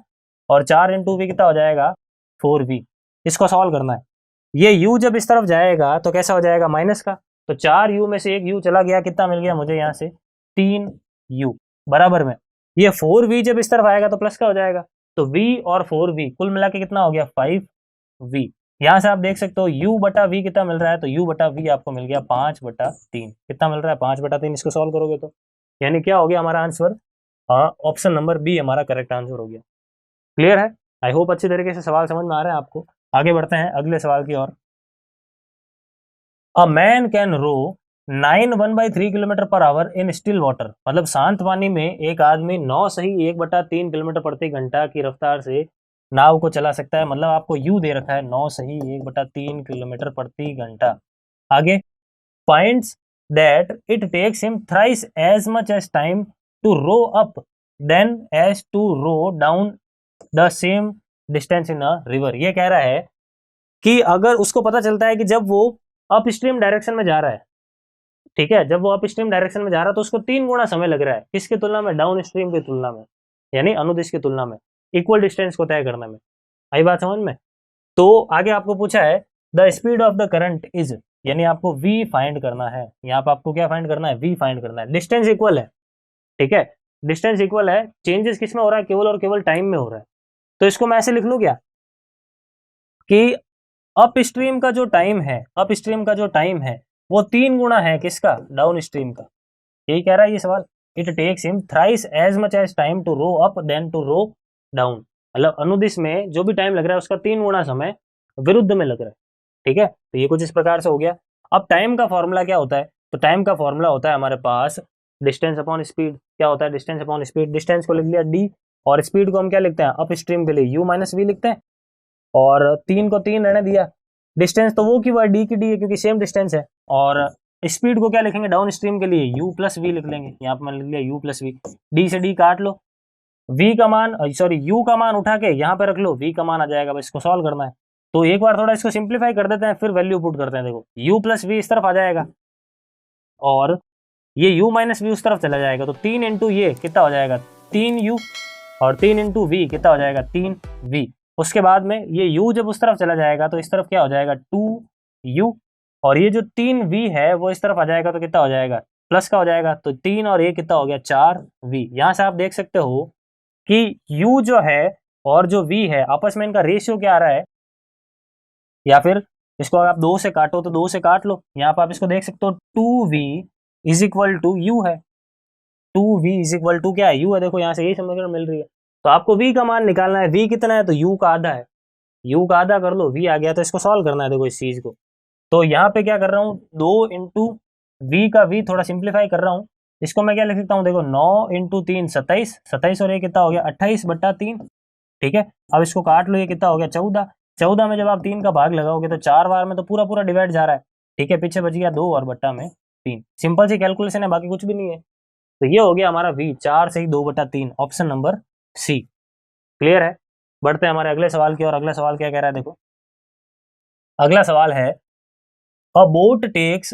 और 4 इंटू वी कितना हो जाएगा 4v। इसको सॉल्व करना है। ये u जब इस तरफ जाएगा तो कैसा हो जाएगा माइनस का, तो 4u में से एक u चला गया, कितना मिल गया मुझे यहाँ से 3u बराबर में। ये 4v जब इस तरफ आएगा तो प्लस का हो जाएगा, तो v और 4v कुल मिला के कितना हो गया 5v। यहाँ से आप देख सकते हो u बटा v कितना मिल रहा है, तो u बटा v आपको मिल गया 5/3। कितना मिल रहा है 5/3। इसको सॉल्व करोगे तो यानी क्या हो गया हमारा आंसर, ऑप्शन नंबर बी हमारा करेक्ट आंसर हो गया। क्लियर है? आई होप अच्छी तरीके से सवाल समझ में आ रहा है आपको। आगे बढ़ते हैं अगले सवाल की ओर। A man can row 9 kilometre per hour in still water, मतलब शांत पानी में एक आदमी 9 सही 1/3 किलोमीटर प्रति घंटा की रफ्तार से नाव को चला सकता है। मतलब आपको यू दे रखा है 9 सही 1/3 किलोमीटर प्रति घंटा। आगे finds that it takes him thrice as much as time to row up than as to row down the same distance in a river। ये कह रहा है कि अगर उसको पता चलता है कि जब वो अप स्ट्रीम डायरेक्शन में जा रहा है, ठीक है, जब वो अप स्ट्रीम डायरेक्शन में जा रहा है तो उसको 3 गुना समय लग रहा है, किसकी तुलना में, डाउन स्ट्रीम की तुलना में, यानी अनुदिश की तुलना में, इक्वल डिस्टेंस को तय करने में। आई बात समझ में? तो आगे आपको पूछा है the speed of the current is, यानी आपको v फाइंड करना है। यहाँ पे आपको क्या फाइंड करना है, v फाइंड करना है। डिस्टेंस इक्वल है, ठीक है, डिस्टेंस इक्वल है, चेंजेस किस में हो रहा है, केवल और केवल टाइम में हो रहा है। तो इसको मैं ऐसे लिख लूं क्या कि अप स्ट्रीम का जो टाइम है, अप स्ट्रीम का जो टाइम है वो 3 गुना है किसका, डाउन स्ट्रीम का। यही कह रहा है ये सवाल। It takes him thrice as much as time to row up then to row down, मतलब अनुदिश में जो भी टाइम लग रहा है उसका 3 गुना समय विरुद्ध में लग रहा है, ठीक है। तो ये कुछ इस प्रकार से हो गया। अब टाइम का फॉर्मूला क्या होता है, तो टाइम का फॉर्मूला होता है हमारे पास डिस्टेंस अपॉन स्पीड। क्या होता है, डिस्टेंस अपॉन स्पीड। डिस्टेंस को लिख लिया d, और स्पीड को हम क्या लिखते हैं, अप स्ट्रीम के लिए u माइनस वी लिखते हैं, और 3 को 3 रहने दिया। डिस्टेंस तो वो की वो डी की डी है क्योंकि सेम डिस्टेंस है, और स्पीड को क्या लिखेंगे डाउन स्ट्रीम के लिए u प्लस वी लिख लेंगे। यहाँ पर मैंने लिख लिया u प्लस वी, डी से डी काट लो, v का मान सॉरी u का मान उठा के यहाँ पे रख लो, v का मान आ जाएगा, बस इसको सॉल्व करना है। तो एक बार थोड़ा इसको सिंप्लीफाई कर देते हैं, फिर वैल्यू पुट करते हैं। देखो u प्लस वी इस तरफ आ जाएगा, और ये u माइनस वी उस तरफ चला जाएगा, तो 3 इंटू ये कितना हो जाएगा 3u, और 3 इंटू वी कितना हो जाएगा 3v। उसके बाद में ये u जब उस तरफ चला जाएगा तो इस तरफ क्या हो जाएगा 2u, और ये जो 3v है वो इस तरफ आ जाएगा तो कितना हो जाएगा प्लस का हो जाएगा, तो 3 और ये कितना हो गया 4v। यहाँ से आप देख सकते हो कि u जो है और जो v है आपस में इनका रेशियो क्या आ रहा है, या फिर इसको अगर आप 2 से काटो तो 2 से काट लो। यहाँ पर आप इसको देख सकते हो 2v is equal to you है, 2v इज इक्वल टू क्या है u है। देखो यहाँ से यही समझ मिल रही है। तो आपको v का मान निकालना है, v कितना है तो u का आधा है, u का आधा कर लो, v आ गया, तो इसको सॉल्व करना है। देखो इस चीज को, तो यहाँ पे क्या कर रहा हूँ 2 इंटू वी का v थोड़ा सिंप्लीफाई कर रहा हूँ, इसको मैं क्या लिख सकता हूँ, देखो 9 इंटू 3 27, 27 और ये कितना हो गया 28/3, ठीक है। अब इसको काट लो, ये कितना हो गया 14, 14 में जब आप 3 का भाग लगाओगे तो 4 बार में तो पूरा पूरा डिवाइड जा रहा है, ठीक है, पीछे बच गया 2 और बट्टा में 3। सिंपल सी कैलकुलेशन है, बाकी कुछ भी नहीं है। तो ये हो गया हमारा v 4 से ही 2/3, ऑप्शन नंबर सी। क्लियर है? बढ़ते हैं हमारे अगले सवाल की और। अगला सवाल क्या कह रहा है, देखो अगला सवाल है a boat takes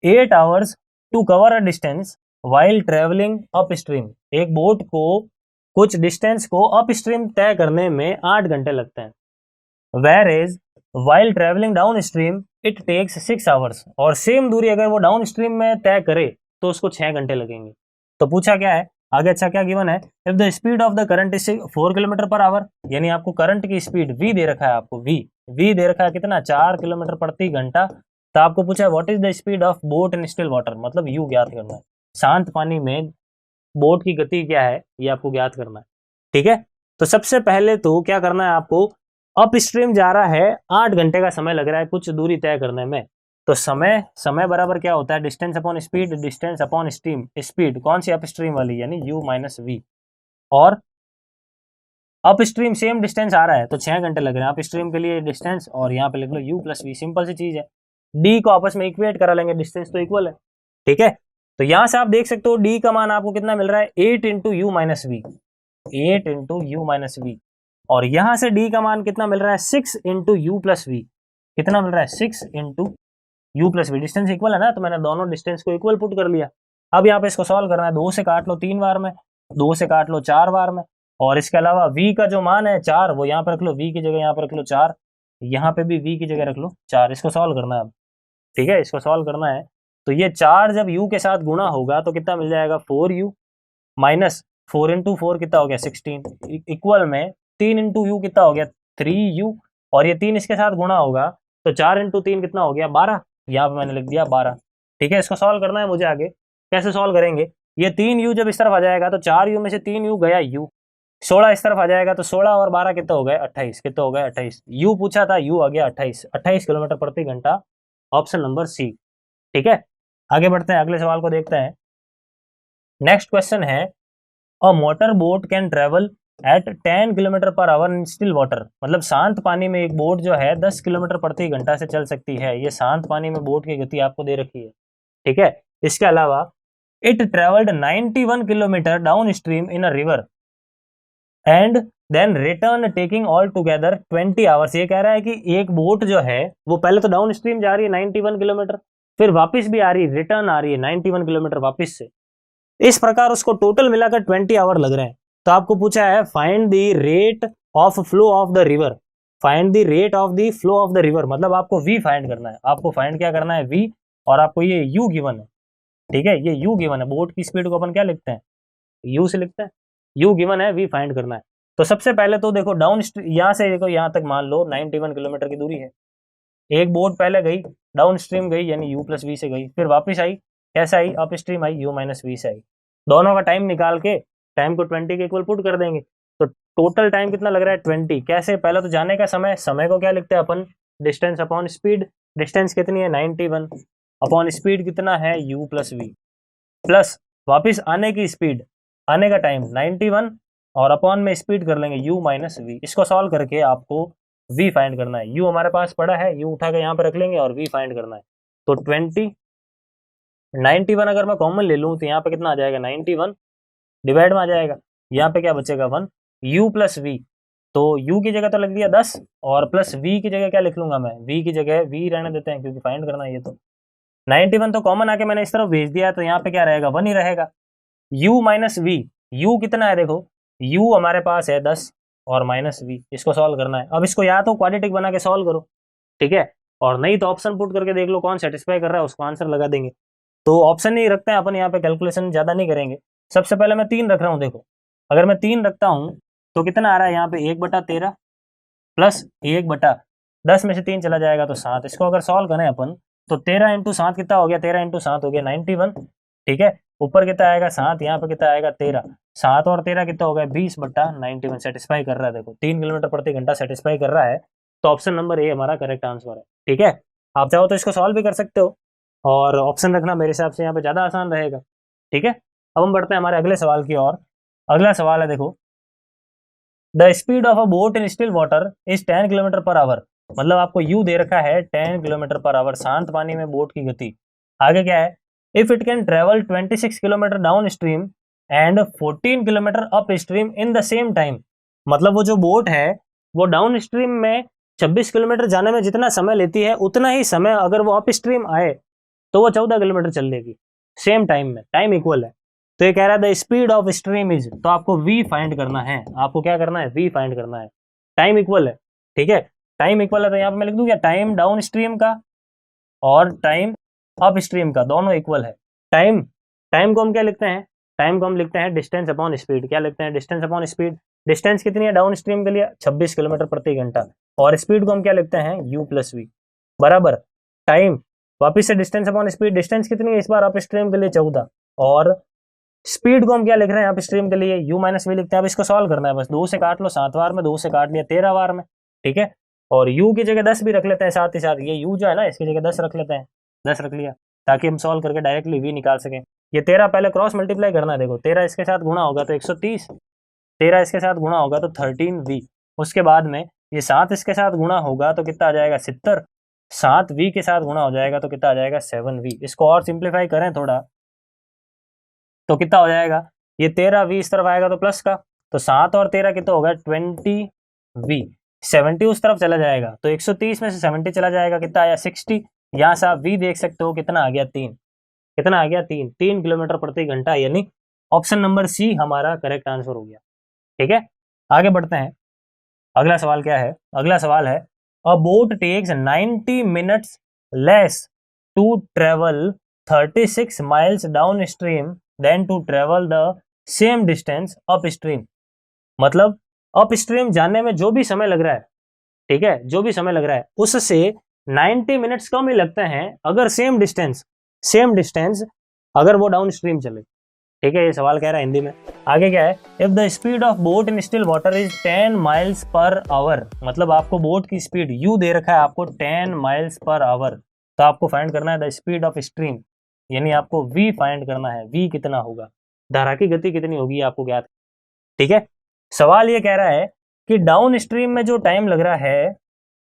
8 hours to cover a distance while travelling up stream. एक बोट को कुछ डिस्टेंस को अप स्ट्रीम तय करने में 8 घंटे लगते हैं। Whereas while travelling down stream it takes 6 hours, और सेम दूरी अगर वो डाउन स्ट्रीम में तय करे तो उसको 6 घंटे लगेंगे। तो पूछा क्या है आगे, अच्छा क्या गिवन है, if the speed of the current is 4 kilometre per hour, यानी आपको करंट की स्पीड v दे रखा है, आपको v दे रखा है कितना 4 किलोमीटर प्रति घंटा। तो आपको पूछा है what is the speed of boat in still water, मतलब u ज्ञात करना है, शांत पानी में बोट की गति क्या है ये आपको ज्ञात करना है, ठीक है। तो सबसे पहले तो क्या करना है आपको, अप स्ट्रीम जा रहा है, 8 घंटे का समय लग रहा है कुछ दूरी तय करने में। तो समय बराबर क्या होता है, distance upon speed, distance upon stream, speed कौन सी अप स्ट्रीम वाली यानी u माइनस वी, और अप स्ट्रीम सेम डिस्टेंस आ रहा है तो 6 घंटे लग रहे हैं अप स्ट्रीम के लिए डिस्टेंस, और यहाँ पे लिख लो u प्लस वी, सिंपल सी चीज है। d को आपस में इक्वेट करा लेंगे, डिस्टेंस तो इक्वल है, ठीक है। तो यहां से आप देख सकते हो d का मान आपको कितना मिल रहा है 8 into u minus v, 8 into u minus v, और यहां से d का मान कितना मिल रहा है 6 इंटू यू प्लस वी, कितना मिल रहा है 6 into u plus v, distance equal है ना, तो मैंने दोनों डिस्टेंस को इक्वल पुट कर लिया। अब यहाँ पे इसको सॉल्व करना है, 2 से काट लो 3 बार में, 2 से काट लो 4 बार में, और इसके अलावा v का जो मान है 4 वो यहाँ पे रख लो, v की जगह यहाँ पे रख लो 4, यहाँ पे भी v की जगह रख लो 4। इसको सॉल्व करना है अब, ठीक है, इसको सॉल्व करना है। तो ये 4 जब u के साथ गुणा होगा तो कितना मिल जाएगा, 4u माइनस 4 इंटू 4 कितना हो गया 16, इक्वल में 3 इंटू यू कितना हो गया 3u, और ये 3 इसके साथ गुणा होगा तो 4 इंटू 3 कितना हो गया 12, यहाँ पे मैंने लिख दिया 12। ठीक है, इसको सॉल्व करना है मुझे आगे। कैसे सॉल्व करेंगे, ये 3u जब इस तरफ आ जाएगा तो 4u में से 3u गया u, 16 इस तरफ आ जाएगा तो 16 और 12 कितना हो गया 28, कितना हो गया 28, u पूछा था u आ गया 28 किलोमीटर प्रति घंटा, ऑप्शन नंबर सी। ठीक है, आगे बढ़ते हैं, अगले सवाल को देखते हैं। नेक्स्ट क्वेश्चन है, a motor boat can travel eight 10 kilometre per hour in still water, मतलब शांत पानी में एक बोट जो है 10 किलोमीटर प्रति घंटा से चल सकती है। ये शांत पानी में बोट की गति आपको दे रखी है। ठीक है, इसके अलावा it travelled 91 kilometre down stream in a river and then return taking all together 20 hours. ये कह रहा है कि एक बोट जो है वो पहले तो डाउन स्ट्रीम जा रही है 91 किलोमीटर, फिर वापस भी आ रही है, रिटर्न आ रही है 91 किलोमीटर वापस से, इस प्रकार उसको टोटल मिलाकर 20 आवर लग रहे हैं। तो आपको पूछा है find the rate of flow of the river, find the rate of the flow of the river, मतलब आपको v फाइंड करना है, आपको फाइंड क्या करना है v, और आपको ये u गिवन है। ठीक है, ये u गिवन है, बोट की स्पीड को अपन क्या लिखते हैं u से लिखते हैं, u गिवन है, v फाइंड करना है। तो सबसे पहले तो देखो डाउन यहाँ से देखो यहाँ तक मान लो 91 किलोमीटर की दूरी है, एक बोट पहले गई डाउन स्ट्रीम गई यानी u प्लस वी से गई, फिर वापस आई, कैसे आई अप स्ट्रीम आई, u माइनस वी से आई। दोनों का टाइम निकाल के टाइम को 20 के इक्वल पुट कर देंगे, तो टोटल टाइम कितना लग रहा है 20। कैसे, पहले तो जाने का समय, समय को क्या लिखते हैं अपन डिस्टेंस अपॉन स्पीड, डिस्टेंस कितनी है 91 अपॉन स्पीड कितना है u प्लस वी, प्लस वापिस आने की स्पीड, आने का टाइम 91 और अपॉन में स्पीड कर लेंगे u माइनस वी। इसको सॉल्व करके आपको v फाइंड करना है, u हमारे पास पड़ा है, u उठा के यहाँ पे रख लेंगे और v फाइंड करना है। तो 20 91 अगर मैं कॉमन ले लूँ तो यहाँ पे कितना आ जाएगा 91 डिवाइड में आ जाएगा, यहाँ पे क्या बचेगा 1 u प्लस वी, तो u की जगह तो लग दिया 10 और प्लस v की जगह क्या लिख लूंगा मैं, v की जगह v रहने देते हैं क्योंकि फाइंड करना है ये। तो 91 तो कॉमन आके मैंने इस तरफ भेज दिया तो यहाँ पे क्या रहेगा 1 ही रहेगा, u माइनस वी, u कितना है देखो u हमारे पास है 10 और माइनस v, इसको सॉल्व करना है। अब इसको या तो क्वाड्रेटिक बना के सॉल्व करो, ठीक है, और नहीं तो ऑप्शन पुट करके देख लो कौन सेटिस्फाई कर रहा है उसको आंसर लगा देंगे। तो ऑप्शन नहीं रखते हैं अपन यहाँ पे, कैलकुलेशन ज्यादा नहीं करेंगे। सबसे पहले मैं 3 रख रहा हूँ, देखो अगर मैं 3 रखता हूँ तो कितना आ रहा है यहाँ पे 1/13 प्लस 1/10 में से 3 चला जाएगा तो 7। इसको अगर सॉल्व करें अपन तो 13 इंटू 7 कितना हो गया, 13 इंटू 7 हो गया 91। ठीक है, ऊपर कितना आएगा 7, यहाँ पे कितना आएगा 13, 7 और 13 कितना हो गया 20/91। सेटिस्फाई कर रहा है, देखो 3 किलोमीटर प्रति घंटा सेटिस्फाई कर रहा है, तो ऑप्शन नंबर ए हमारा करेक्ट आंसर है। ठीक है, आप चाहो तो इसको सॉल्व भी कर सकते हो और ऑप्शन रखना मेरे हिसाब से यहाँ पे ज्यादा आसान रहेगा। ठीक है, अब हम बढ़ते हैं हमारे अगले सवाल की ओर। अगला सवाल है देखो, the speed of a boat in still water is 10 kilometre per our, मतलब आपको u दे रखा है 10 किलोमीटर पर आवर, शांत पानी में बोट की गति। आगे क्या है, if it can travel 26 kilometre down stream and 14 kilometre up stream in the same time, मतलब वो जो बोट है वो डाउन स्ट्रीम में 26 किलोमीटर जाने में जितना समय लेती है उतना ही समय अगर वो अप स्ट्रीम आए तो वो 14 किलोमीटर चल लेगी सेम टाइम में, टाइम इक्वल है। तो ये कह रहा है the speed of stream is, तो आपको v फाइंड करना है, आपको क्या करना है v फाइंड करना है, टाइम इक्वल है। ठीक है, टाइम इक्वल है तो यहाँ पे मैं लिख दूं क्या, टाइम डाउन स्ट्रीम का और टाइम अप स्ट्रीम का दोनों इक्वल है। टाइम, टाइम को हम क्या लिखते हैं, टाइम को हम लिखते हैं डिस्टेंस अपॉन स्पीड, क्या लिखते हैं डिस्टेंस अपॉन स्पीड। डिस्टेंस कितनी है डाउन स्ट्रीम के लिए 26 किलोमीटर प्रति घंटा, और स्पीड को हम क्या लिखते हैं u प्लस वी बराबर टाइम, वापिस से डिस्टेंस अपॉन स्पीड, डिस्टेंस कितनी है इस बार अप स्ट्रीम के लिए 14, और स्पीड को हम क्या लिख रहे हैं अप स्ट्रीम के लिए u माइनस वी लिखते हैं। अब इसको सॉल्व करना है, बस 2 से काट लो 7 बार में, 2 से काट लिया 13 बार में। ठीक है, और u की जगह 10 भी रख लेते हैं साथ ही साथ, ये u जो है ना इसकी जगह 10 रख लेते हैं, 10 रख लिया ताकि हम सॉल्व करके डायरेक्टली v निकाल सकें। ये 13 पहले क्रॉस मल्टीप्लाई करना है, देखो 13 इसके साथ गुणा होगा तो 130, 13 इसके साथ गुणा होगा तो 13v, उसके बाद में ये 7 इसके साथ गुणा होगा तो कितना आ जाएगा 70, 7v के साथ गुणा हो जाएगा तो कितना आ जाएगा 7v। इसको और सिंप्लीफाई करें थोड़ा तो कितना हो जाएगा, ये 13v इस तरफ आएगा तो प्लस का, तो 7 और 13 कितना होगा 20v, 70 उस तरफ चला जाएगा तो 130 में से 70 चला जाएगा कितना आया 60, यहाँ से आप v देख सकते हो कितना आ गया 3, कितना आ गया 3 किलोमीटर प्रति घंटा, यानी ऑप्शन नंबर सी हमारा करेक्ट आंसर हो गया। ठीक है, आगे बढ़ते हैं। अगला सवाल क्या है? अगला सवाल है a boat takes 90 minutes less to travel 36 miles down stream then to travel the same distance up stream. मतलब अप स्ट्रीम जाने में जो भी समय लग रहा है, ठीक है, जो भी समय लग रहा है उससे 90 मिनट्स कम ही लगते हैं अगर सेम डिस्टेंस अगर वो डाउन स्ट्रीम चले। ठीक है, ये सवाल कह रहा है हिंदी में। आगे क्या है? If the speed of boat in still water is 10 miles per hour, मतलब आपको बोट की स्पीड यू दे रखा है आपको 10 माइल्स पर आवर, तो आपको फाइंड करना है द स्पीड ऑफ स्ट्रीम, यानी आपको v फाइंड करना है। v कितना होगा, धारा की गति कितनी होगी आपको ज्ञात। ठीक है, सवाल ये कह रहा है कि डाउन स्ट्रीम में जो टाइम लग रहा है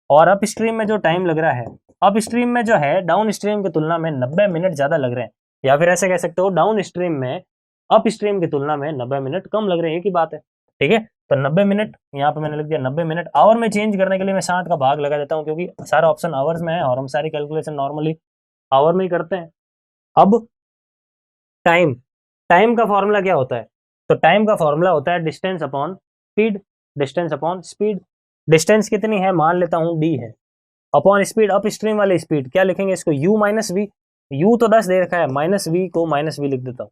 और अप स्ट्रीम में जो टाइम लग रहा है, अप स्ट्रीम में जो है डाउन स्ट्रीम की तुलना में 90 मिनट ज्यादा लग रहे हैं, या फिर ऐसे कह सकते हो डाउन स्ट्रीम में अप स्ट्रीम की तुलना में 90 मिनट कम लग रहे हैं, एक ही बात है। ठीक है, तो 90 मिनट यहाँ पे मैंने लिख दिया 90 मिनट। आवर में चेंज करने के लिए मैं 60 का भाग लगा देता हूँ, क्योंकि सारा ऑप्शन आवर्स में है और हम सारी कैलकुलेशन नॉर्मली आवर में ही करते हैं। अब टाइम, टाइम का फॉर्मूला क्या होता है? तो टाइम का फॉर्मूला होता है distance upon speed, distance upon speed. Distance कितनी है, मान लेता हूं डी है, अपॉन स्पीड, अप स्ट्रीम वाली स्पीड क्या लिखेंगे इसको, u माइनस वी। u तो 10 दे रखा है, माइनस वी को माइनस वी लिख देता हूँ।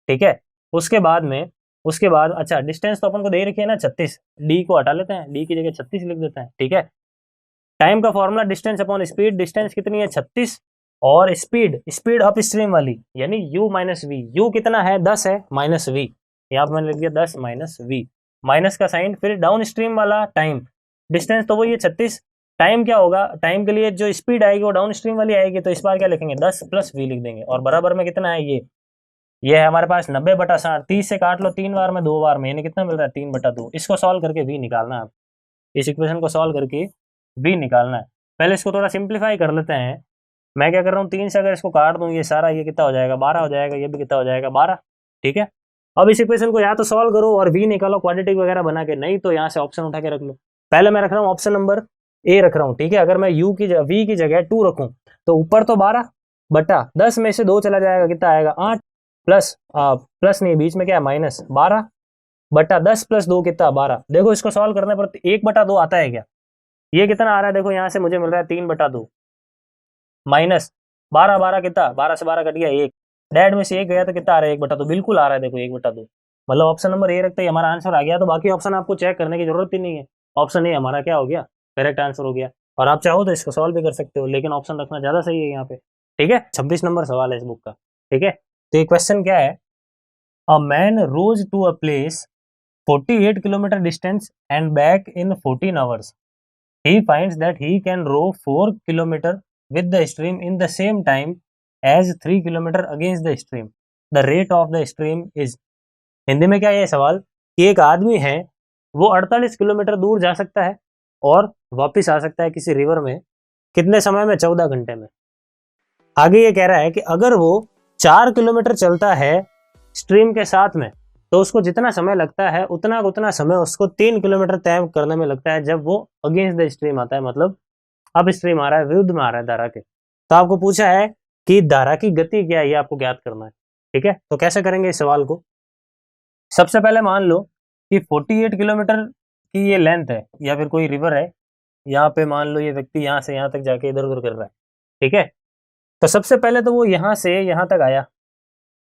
ठीक है, उसके बाद अच्छा डिस्टेंस तो अपन को दे रखी है ना 36, डी को हटा लेते हैं, डी की जगह 36 लिख देते हैं। ठीक है, टाइम का formula distance upon speed, distance कितनी है 36, और स्पीड, स्पीड अप स्ट्रीम वाली यानी u माइनस वी। u कितना है 10 है, माइनस वी, यहाँ पे मैंने लिख दिया 10 माइनस वी, माइनस का साइन। फिर डाउन स्ट्रीम वाला टाइम, डिस्टेंस तो वही है 36, टाइम क्या होगा, टाइम के लिए जो स्पीड आएगी वो डाउन स्ट्रीम वाली आएगी, तो इस बार क्या लिखेंगे 10 प्लस वी लिख देंगे। और बराबर में कितना है ये है हमारे पास 90/60, 30 से काट लो 3 बार में 2 बार में, यानी कितना मिल रहा है 3/2। इसको सॉल्व करके वी निकालना है, आप इस इक्वेशन को सॉल्व करके वी निकालना है। पहले इसको थोड़ा सिंप्लीफाई कर लेते हैं। मैं क्या कर रहा हूँ, 3 से अगर इसको काट दूं ये सारा, ये कितना हो जाएगा 12 हो जाएगा, ये भी कितना हो जाएगा 12। ठीक है, अब इस इक्वेशन को या तो सॉल्व करो और वी निकालो क्वाड्रेटिक वगैरह बना के, नहीं तो यहाँ से ऑप्शन उठा के रख लो। पहले मैं रख रहा हूँ ऑप्शन नंबर ए रख रहा हूँ। ठीक है, अगर मैं यू की वी की जगह 2 रखूँ तो ऊपर तो 12/10 में से 2 चला जाएगा, कितना आएगा 8, प्लस नहीं बीच में क्या है माइनस, 12/10 प्लस 2 कितना 12। देखो इसको सॉल्व करने पर 1/2 आता है क्या, ये कितना आ रहा है देखो, यहाँ से मुझे मिल रहा है 3/2 माइनस 12 कितना, 12 से 12 कट गया 1, डेड में से 1 गया तो कितना आ रहा है 1/2, बिल्कुल आ रहा है देखो 1/2। मतलब ऑप्शन नंबर ए रखते ही हमारा आंसर आ गया। तो बाकी ऑप्शन आपको चेक करने की जरूरत ही नहीं है, ऑप्शन ए हमारा क्या हो गया, करेक्ट आंसर हो गया। और आप चाहो तो इसको सॉल्व भी कर सकते हो, लेकिन ऑप्शन रखना ज्यादा सही है यहाँ पे। ठीक है, 26 नंबर सवाल है इस बुक का। ठीक है, तो ये क्वेश्चन क्या है, a man rows to a place 48 kilometre distance and back in 14 hours. He finds that he can row 4 kilometer with the stream in the same time as 3 kilometer against the stream. The rate of the stream is। Hindi में क्या है ये सवाल कि एक आदमी है वो 48 किलोमीटर दूर जा सकता है और वापस आ सकता है किसी रिवर में, कितने समय में, 14 घंटे में। आगे ये कह रहा है कि अगर वो 4 किलोमीटर चलता है स्ट्रीम के साथ में तो उसको जितना समय लगता है उतना समय उसको 3 किलोमीटर तय करने में लगता है जब वो अगेंस्ट द स्ट्रीम आता है, मतलब अब स्ट्रीम आ रहा है, विरुद्ध में आ रहा है धारा के। तो आपको पूछा है कि धारा की गति क्या है, ये आपको ज्ञात करना है। ठीक है, तो कैसे करेंगे इस सवाल को, सबसे पहले मान लो कि 48 किलोमीटर की ये लेंथ है या फिर कोई रिवर है, यहाँ पे मान लो ये व्यक्ति यहाँ से यहाँ तक जाके इधर उधर कर रहा है। ठीक है, तो सबसे पहले तो वो यहाँ से यहाँ तक आया,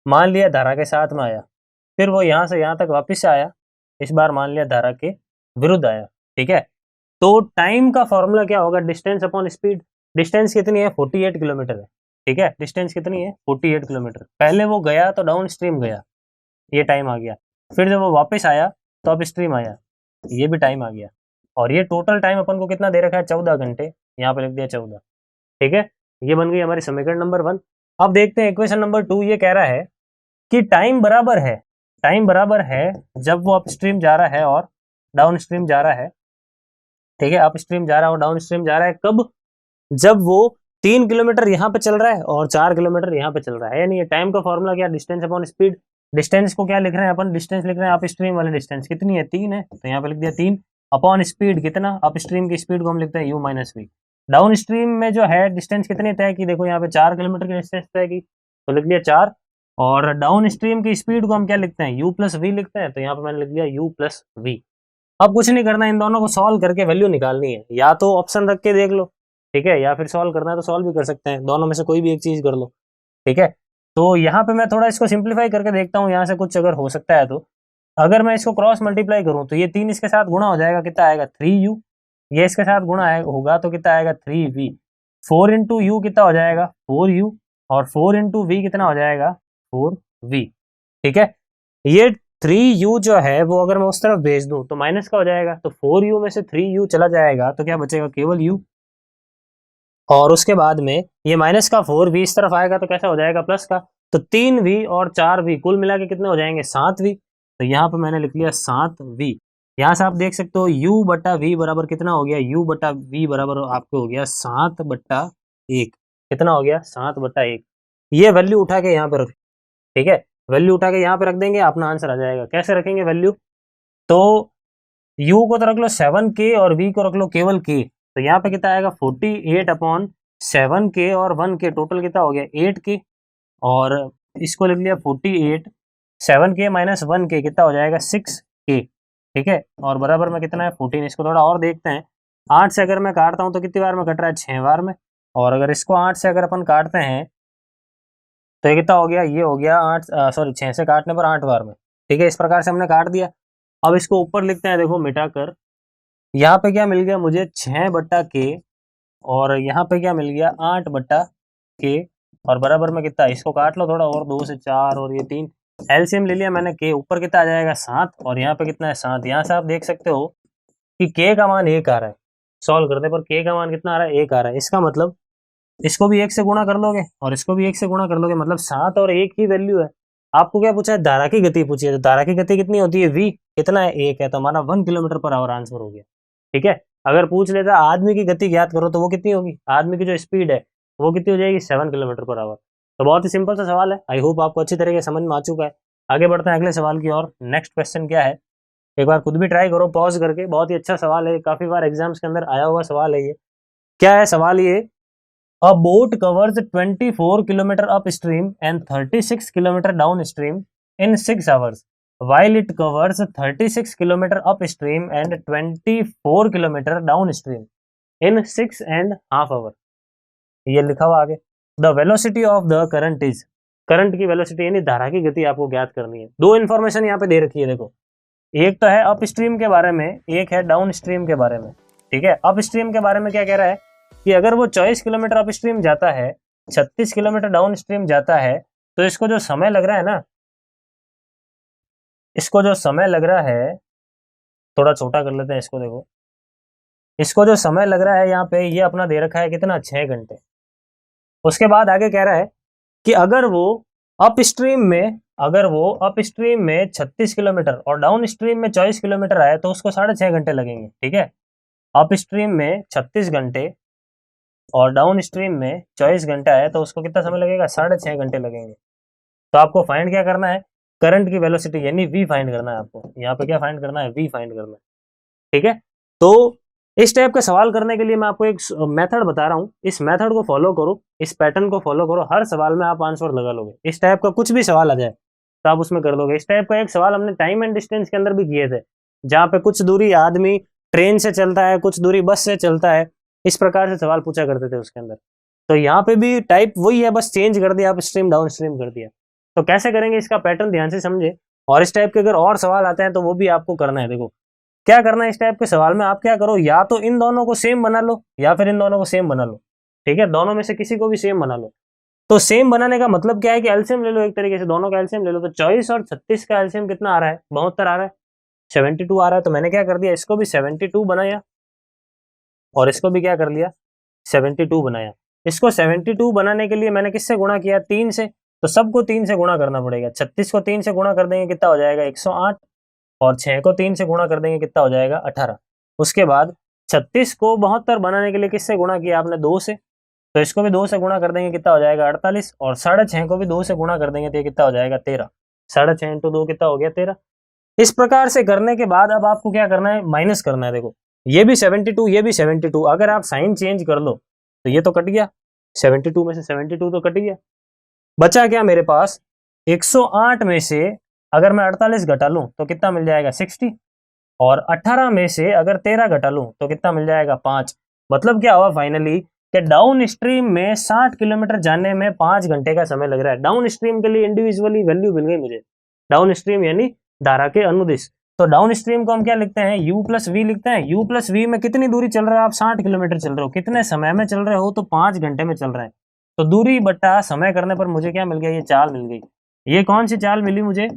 मान लिया धारा के साथ में आया, फिर वो यहाँ से यहाँ तक वापस से आया, इस बार मान लिया धारा के विरुद्ध आया। ठीक है, तो टाइम का फॉर्मूला क्या होगा, डिस्टेंस अपॉन स्पीड। डिस्टेंस कितनी है 48 किलोमीटर है। ठीक है, डिस्टेंस कितनी है 48 किलोमीटर। पहले वो गया तो डाउन स्ट्रीम गया, ये टाइम आ गया, फिर जब वो वापस आया तो अप स्ट्रीम आया, ये भी टाइम आ गया, और ये टोटल टाइम अपन को कितना दे रखा है 14 घंटे, यहाँ पे लिख दिया 14। ठीक है, ये बन गई हमारी समीकरण नंबर 1। अब देखते हैं इक्वेशन नंबर 2, ये कह रहा है कि टाइम बराबर है जब वो अप स्ट्रीम जा रहा है और डाउन स्ट्रीम जा रहा है। ठीक है, अप स्ट्रीम जा रहा है और डाउन स्ट्रीम जा रहा है, कब, जब वो 3 किलोमीटर यहाँ पे चल रहा है और 4 किलोमीटर यहाँ पे चल रहा है। यानी ये टाइम का फॉर्मूला क्या, डिस्टेंस अपॉन स्पीड। डिस्टेंस को क्या लिख रहे हैं अपन, डिस्टेंस लिख रहे हैं अप स्ट्रीम वाले डिस्टेंस, कितनी है 3 है, तो यहाँ पे लिख दिया 3, अपॉन स्पीड कितना, अप स्ट्रीम की स्पीड को हम लिखते हैं u minus V. Downstream में जो है डिस्टेंस कितनी तय की, देखो यहाँ पे 4 किलोमीटर की डिस्टेंस तय की, तो लिख लिया 4। और डाउन स्ट्रीम की स्पीड को हम क्या लिखते हैं, u प्लस वी लिखते हैं, तो यहाँ पे मैंने लिख दिया u प्लस वी। अब कुछ नहीं करना, इन दोनों को सॉल्व करके वैल्यू निकालनी है, या तो ऑप्शन रख के देख लो, ठीक है, या फिर सॉल्व करना है तो सॉल्व भी कर सकते हैं, दोनों में से कोई भी एक चीज कर लो, ठीक है। तो यहाँ पे मैं थोड़ा इसको सिंप्लीफाई करके देखता हूँ, यहाँ से कुछ अगर हो सकता है तो। अगर मैं इसको क्रॉस मल्टीप्लाई करूँ तो ये 3 इसके साथ गुणा हो जाएगा, कितना आएगा 3u, ये इसके साथ गुणा होगा तो कितना आएगा 3v, 4 इंटू यू कितना हो जाएगा 4u, और 4 इंटू वी कितना हो जाएगा 4v, ठीक है। ये 3u जो है वो अगर मैं उस तरफ भेज दूं तो माइनस का हो जाएगा, तो 4u में से 3u चला जाएगा तो क्या बचेगा, केवल u। और उसके बाद में ये माइनस का 4v इस तरफ आएगा तो कैसा हो जाएगा, प्लस का, तो 3v और 4v कुल मिला के कितने हो जाएंगे 7v, तो यहाँ पे मैंने लिख लिया 7v। यहाँ से आप देख सकते हो u बटा v बराबर कितना हो गया, u बटा v बराबर आपको हो गया 7/1, कितना हो गया 7/1। ये वैल्यू उठा के यहाँ पर रख, ठीक है, वैल्यू उठा के यहाँ पे रख देंगे, अपना आंसर आ जाएगा। कैसे रखेंगे वैल्यू, तो u को तो रख लो 7k और v को रख लो केवल k, तो यहाँ पे कितना आएगा 48/7k और 1k, टोटल कितना हो गया 8k, और इसको लिख लिया 48, 7k माइनस 1k कितना हो जाएगा 6k, ठीक है, और बराबर में कितना है 14। इसको थोड़ा और देखते हैं, 8 से अगर मैं काटता हूँ तो कितनी बार में कट रहा है 6 बार में, और अगर इसको 8 से अगर अपन काटते हैं तो ये कितना हो गया, ये हो गया 6 से काटने पर 8 बार में, ठीक है, इस प्रकार से हमने काट दिया। अब इसको ऊपर लिखते हैं, देखो मिटा कर, यहाँ पे क्या मिल गया मुझे 6/k, और यहाँ पे क्या मिल गया 8/k, और बराबर में कितना, इसको काट लो थोड़ा और, 2 से 4 और ये 3, एलसीएम ले लिया मैंने, k ऊपर कितना आ जाएगा 7, और यहाँ पे कितना है 7। यहाँ से आप देख सकते हो कि k का मान 1 आ रहा है, सॉल्व करने पर k का मान कितना आ रहा है 1 आ रहा है। इसका मतलब इसको भी 1 से गुणा कर लोगे और इसको भी 1 से गुणा कर लोगे, मतलब 7 और 1 की वैल्यू है। आपको क्या पूछा है, धारा की गति पूछी है, तो धारा की गति कितनी होती है v, कितना है 1 है, तो हमारा 1 किलोमीटर पर आवर आंसर हो गया, ठीक है। अगर पूछ लेता आदमी की गति ज्ञात करो तो वो कितनी होगी, आदमी की जो स्पीड है वो कितनी हो जाएगी 7 किलोमीटर पर आवर। तो बहुत ही सिंपल सा सवाल है, आई होप आपको अच्छी तरीके से समझ में आ चुका है। आगे बढ़ते हैं अगले सवाल की ओर। नेक्स्ट क्वेश्चन क्या है, एक बार खुद भी ट्राई करो पॉज करके, बहुत ही अच्छा सवाल है, काफी बार एग्जाम्स के अंदर आया हुआ सवाल है ये। क्या है सवाल ये, अ boat covers 24 kilometre up stream and 36 kilometre down stream in 6 hours while it covers 36 kilometer upstream and 24 kilometer downstream in 6.5 hours। ये लिखा हुआ आगे, the velocity of the current is, current की वेलोसिटी यानी धारा की गति आपको ज्ञात करनी है। दो इन्फॉर्मेशन यहाँ पे दे रखी है, देखो एक तो है अप स्ट्रीम के बारे में, एक है डाउन स्ट्रीम के बारे में, ठीक है। अप स्ट्रीम के बारे में क्या कह रहा है कि अगर वो 24 किलोमीटर अप स्ट्रीम जाता है, 36 किलोमीटर डाउन स्ट्रीम जाता है, तो इसको जो समय लग रहा है ना, इसको जो समय लग रहा है, थोड़ा छोटा कर लेते हैं इसको, देखो इसको जो समय लग रहा है यहाँ पे, ये अपना दे रखा है कितना 6 घंटे। उसके बाद आगे कह रहा है कि अगर वो अप स्ट्रीम में 36 किलोमीटर और डाउन स्ट्रीम में 24 किलोमीटर आए तो उसको 6.5 घंटे लगेंगे, ठीक है। अप स्ट्रीम में 36 घंटे और डाउन स्ट्रीम में 24 घंटे आए तो उसको कितना समय लगेगा 6.5 घंटे लगेंगे। तो आपको फाइंड क्या करना है, करंट की वेलोसिटी यानी v फाइंड करना है आपको। यहाँ पे क्या फाइंड करना है, v फाइंड करना है, ठीक है। तो इस टाइप का सवाल करने के लिए मैं आपको एक मेथड बता रहा हूँ, इस मेथड को फॉलो करो, इस पैटर्न को फॉलो करो, हर सवाल में आप आंसर लगा लोगे। इस टाइप का कुछ भी सवाल आ जाए तो आप उसमें कर दोगे। इस टाइप का एक सवाल हमने टाइम एंड डिस्टेंस के अंदर भी किए थे, जहाँ पे कुछ दूरी आदमी ट्रेन से चलता है, कुछ दूरी बस से चलता है, इस प्रकार से सवाल पूछा करते थे उसके अंदर। तो यहाँ पे भी टाइप वही है, बस चेंज कर दिया, आप स्ट्रीम डाउन स्ट्रीम कर दिया। तो कैसे करेंगे इसका पैटर्न ध्यान से समझे, और इस टाइप के अगर और सवाल आते हैं तो वो भी आपको करना है। देखो क्या करना है, इस टाइप के सवाल में आप क्या करो, या तो इन दोनों को सेम बना लो या फिर इन दोनों को सेम बना लो, ठीक है, दोनों में से किसी को भी सेम बना लो। तो सेम बनाने का मतलब क्या है कि एलसीएम ले लो, एक तरीके से दोनों का एलसीएम ले लो। तो 24 और 36 का एलसीएम कितना आ रहा है, 72 आ रहा है, 72 आ रहा है। तो मैंने क्या कर दिया, इसको भी 72 बनाया और इसको भी क्या कर लिया 72 बनाया। इसको 72 बनाने के लिए मैंने किससे गुणा किया, 3 से, तो सबको 3 से गुणा करना पड़ेगा। 36 को 3 से गुणा कर देंगे कितना हो जाएगा 108, और 6 को 3 से गुणा कर देंगे कितना हो जाएगा 18। उसके बाद 36 को 72 बनाने के लिए किससे गुणा किया आपने, 2 से, तो इसको भी 2 से गुणा कर देंगे कितना हो जाएगा 48, और 6.5 को भी 2 से गुणा कर देंगे तो कितना हो जाएगा 13। 6.5 इंटू 2 कितना हो गया 13। इस प्रकार से करने के बाद अब आपको क्या करना है, माइनस करना है। देखो ये भी 72, ये भी 72, अगर आप साइन चेंज कर लो तो ये तो कट गया, 72 में से 72 तो कट गया, बचा क्या मेरे पास 108 में से अगर मैं 48 घटा लूं तो कितना मिल जाएगा 60, और 18 में से अगर 13 घटा लूं तो कितना मिल जाएगा 5। मतलब क्या हुआ फाइनली कि डाउन स्ट्रीम में 60 किलोमीटर जाने में 5 घंटे का समय लग रहा है। डाउन स्ट्रीम के लिए इंडिविजुअली वैल्यू मिल गई मुझे, डाउन स्ट्रीम यानी धारा के अनुदिश। तो डाउन स्ट्रीम को हम क्या लिखते हैं, u प्लस वी लिखते हैं। u प्लस वी में कितनी दूरी चल रहा है, आप 60 किलोमीटर चल रहे हो, कितने समय में चल रहे हो, तो 5 घंटे में चल रहे हैं। तो दूरी बट्टा समय करने पर मुझे क्या मिल गया, ये चाल मिल गई। ये कौन सी चाल मिली मुझे,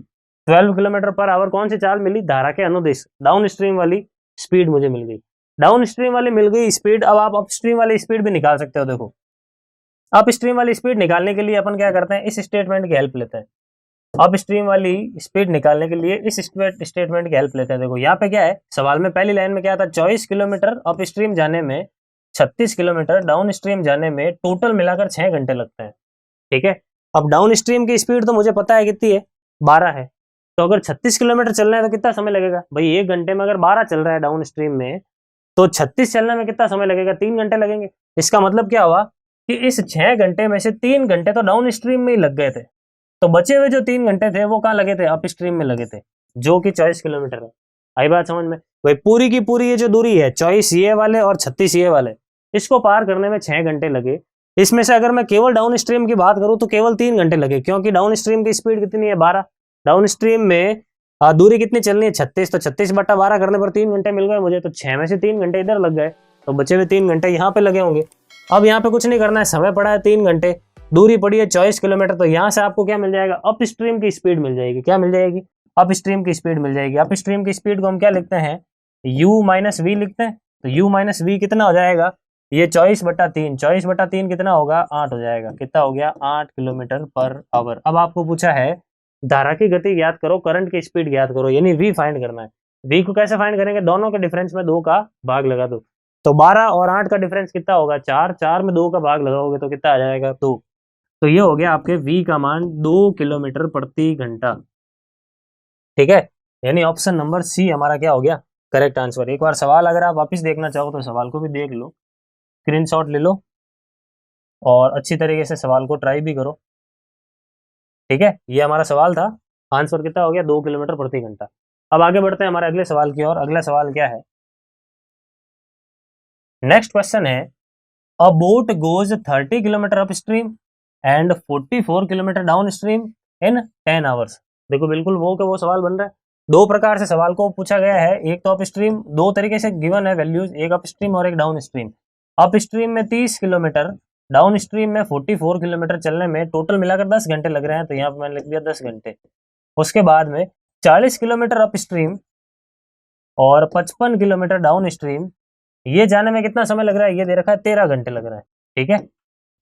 12 किलोमीटर पर आवर। कौन सी चाल मिली, धारा के अनुदिश, डाउन स्ट्रीम वाली स्पीड मुझे मिल गई। डाउन स्ट्रीम वाली मिल गई स्पीड, अब आप अप स्ट्रीम वाली स्पीड भी निकाल सकते हो। देखो अप स्ट्रीम वाली स्पीड निकालने के लिए अपन क्या करते हैं, इस स्टेटमेंट की हेल्प लेते हैं। अप स्ट्रीम वाली स्पीड निकालने के लिए इस स्टेटमेंट की हेल्प लेते हैं। देखो यहाँ पे क्या है, सवाल में पहली लाइन में क्या था, 24 किलोमीटर अप स्ट्रीम जाने में, 36 किलोमीटर डाउन स्ट्रीम जाने में टोटल मिलाकर 6 घंटे लगते हैं। ठीक है, अब डाउन स्ट्रीम की स्पीड तो मुझे पता है कितनी है, 12 है। तो अगर 36 किलोमीटर चलना है तो कितना समय लगेगा भाई, 1 घंटे में अगर 12 चल रहा है डाउन स्ट्रीम में, तो 36 चलने में कितना समय लगेगा, 3 घंटे लगेंगे। इसका मतलब क्या हुआ कि इस 6 घंटे में से 3 घंटे तो डाउन स्ट्रीम में ही लग गए थे, तो बचे हुए जो 3 घंटे थे वो कहाँ लगे थे, अप स्ट्रीम में लगे थे, जो कि 24 किलोमीटर है। आई बात समझ में भाई, पूरी की पूरी ये जो दूरी है 24 ये वाले और 36 ये वाले, इसको पार करने में 6 घंटे लगे। इसमें से अगर मैं केवल डाउन स्ट्रीम की बात करूं तो केवल 3 घंटे लगे, क्योंकि डाउन स्ट्रीम की स्पीड कितनी है, 12। डाउन स्ट्रीम में दूरी कितनी चलनी है, 36, तो 36 बटा 12 करने पर 3 घंटे मिल गए मुझे, तो 6 में से 3 घंटे इधर लग गए, तो बचे हुए 3 घंटे यहाँ पे लगे होंगे। अब यहाँ पे कुछ नहीं करना है, समय पड़ा है 3 घंटे, दूरी पड़ी है 24 किलोमीटर, तो यहाँ से आपको क्या मिल जाएगा, अप स्ट्रीम की स्पीड मिल जाएगी। क्या मिल जाएगी, अप स्ट्रीम की स्पीड मिल जाएगी। अप स्ट्रीम की स्पीड को हम क्या लिखते हैं, u माइनस वी लिखते हैं। तो u माइनस वी कितना हो जाएगा, ये 24/3, 24/3 कितना होगा, 8 हो जाएगा। कितना हो गया, 8 किलोमीटर पर आवर। अब आपको पूछा है धारा की गति ज्ञात करो, करंट की स्पीड ज्ञात करो, यानी v फाइंड करना है। v को कैसे फाइंड करेंगे, दोनों के डिफरेंस में 2 का भाग लगा दो, तो 12 और 8 का डिफरेंस कितना होगा, 4, 4 में 2 का भाग लगाओगे तो कितना आ जाएगा, 2। तो ये हो गया आपके v का मान 2 किलोमीटर प्रति घंटा। ठीक है, यानी ऑप्शन नंबर सी हमारा क्या हो गया, करेक्ट आंसर। एक बार सवाल अगर आप वापस देखना चाहो तो सवाल को भी देख लो, स्क्रीनशॉट ले लो और अच्छी तरीके से सवाल को ट्राई भी करो। ठीक है, ये हमारा सवाल था, आंसर कितना हो गया, 2 किलोमीटर प्रति घंटा। अब आगे बढ़ते हैं हमारे अगले सवाल की ओर। अगला सवाल क्या है, नेक्स्ट क्वेश्चन है, a boat goes 30 kilometre up stream and 44 kilometre down stream in 10 hours. देखो बिल्कुल वो के वो सवाल बन रहा है। दो प्रकार से सवाल को पूछा गया है, एक तो अप स्ट्रीम, दो तरीके से गिवन है वैल्यूज, एक अप स्ट्रीम और एक डाउन स्ट्रीम। अप स्ट्रीम में 30 किलोमीटर, डाउन स्ट्रीम में 44 किलोमीटर चलने में टोटल मिलाकर 10 घंटे लग रहे हैं, तो यहाँ पर मैंने लिख दिया 10 घंटे। उसके बाद में 40 किलोमीटर अप स्ट्रीम और 55 किलोमीटर डाउन स्ट्रीम, ये जाने में कितना समय लग रहा है, ये दे रखा है 13 घंटे लग रहा है। ठीक है,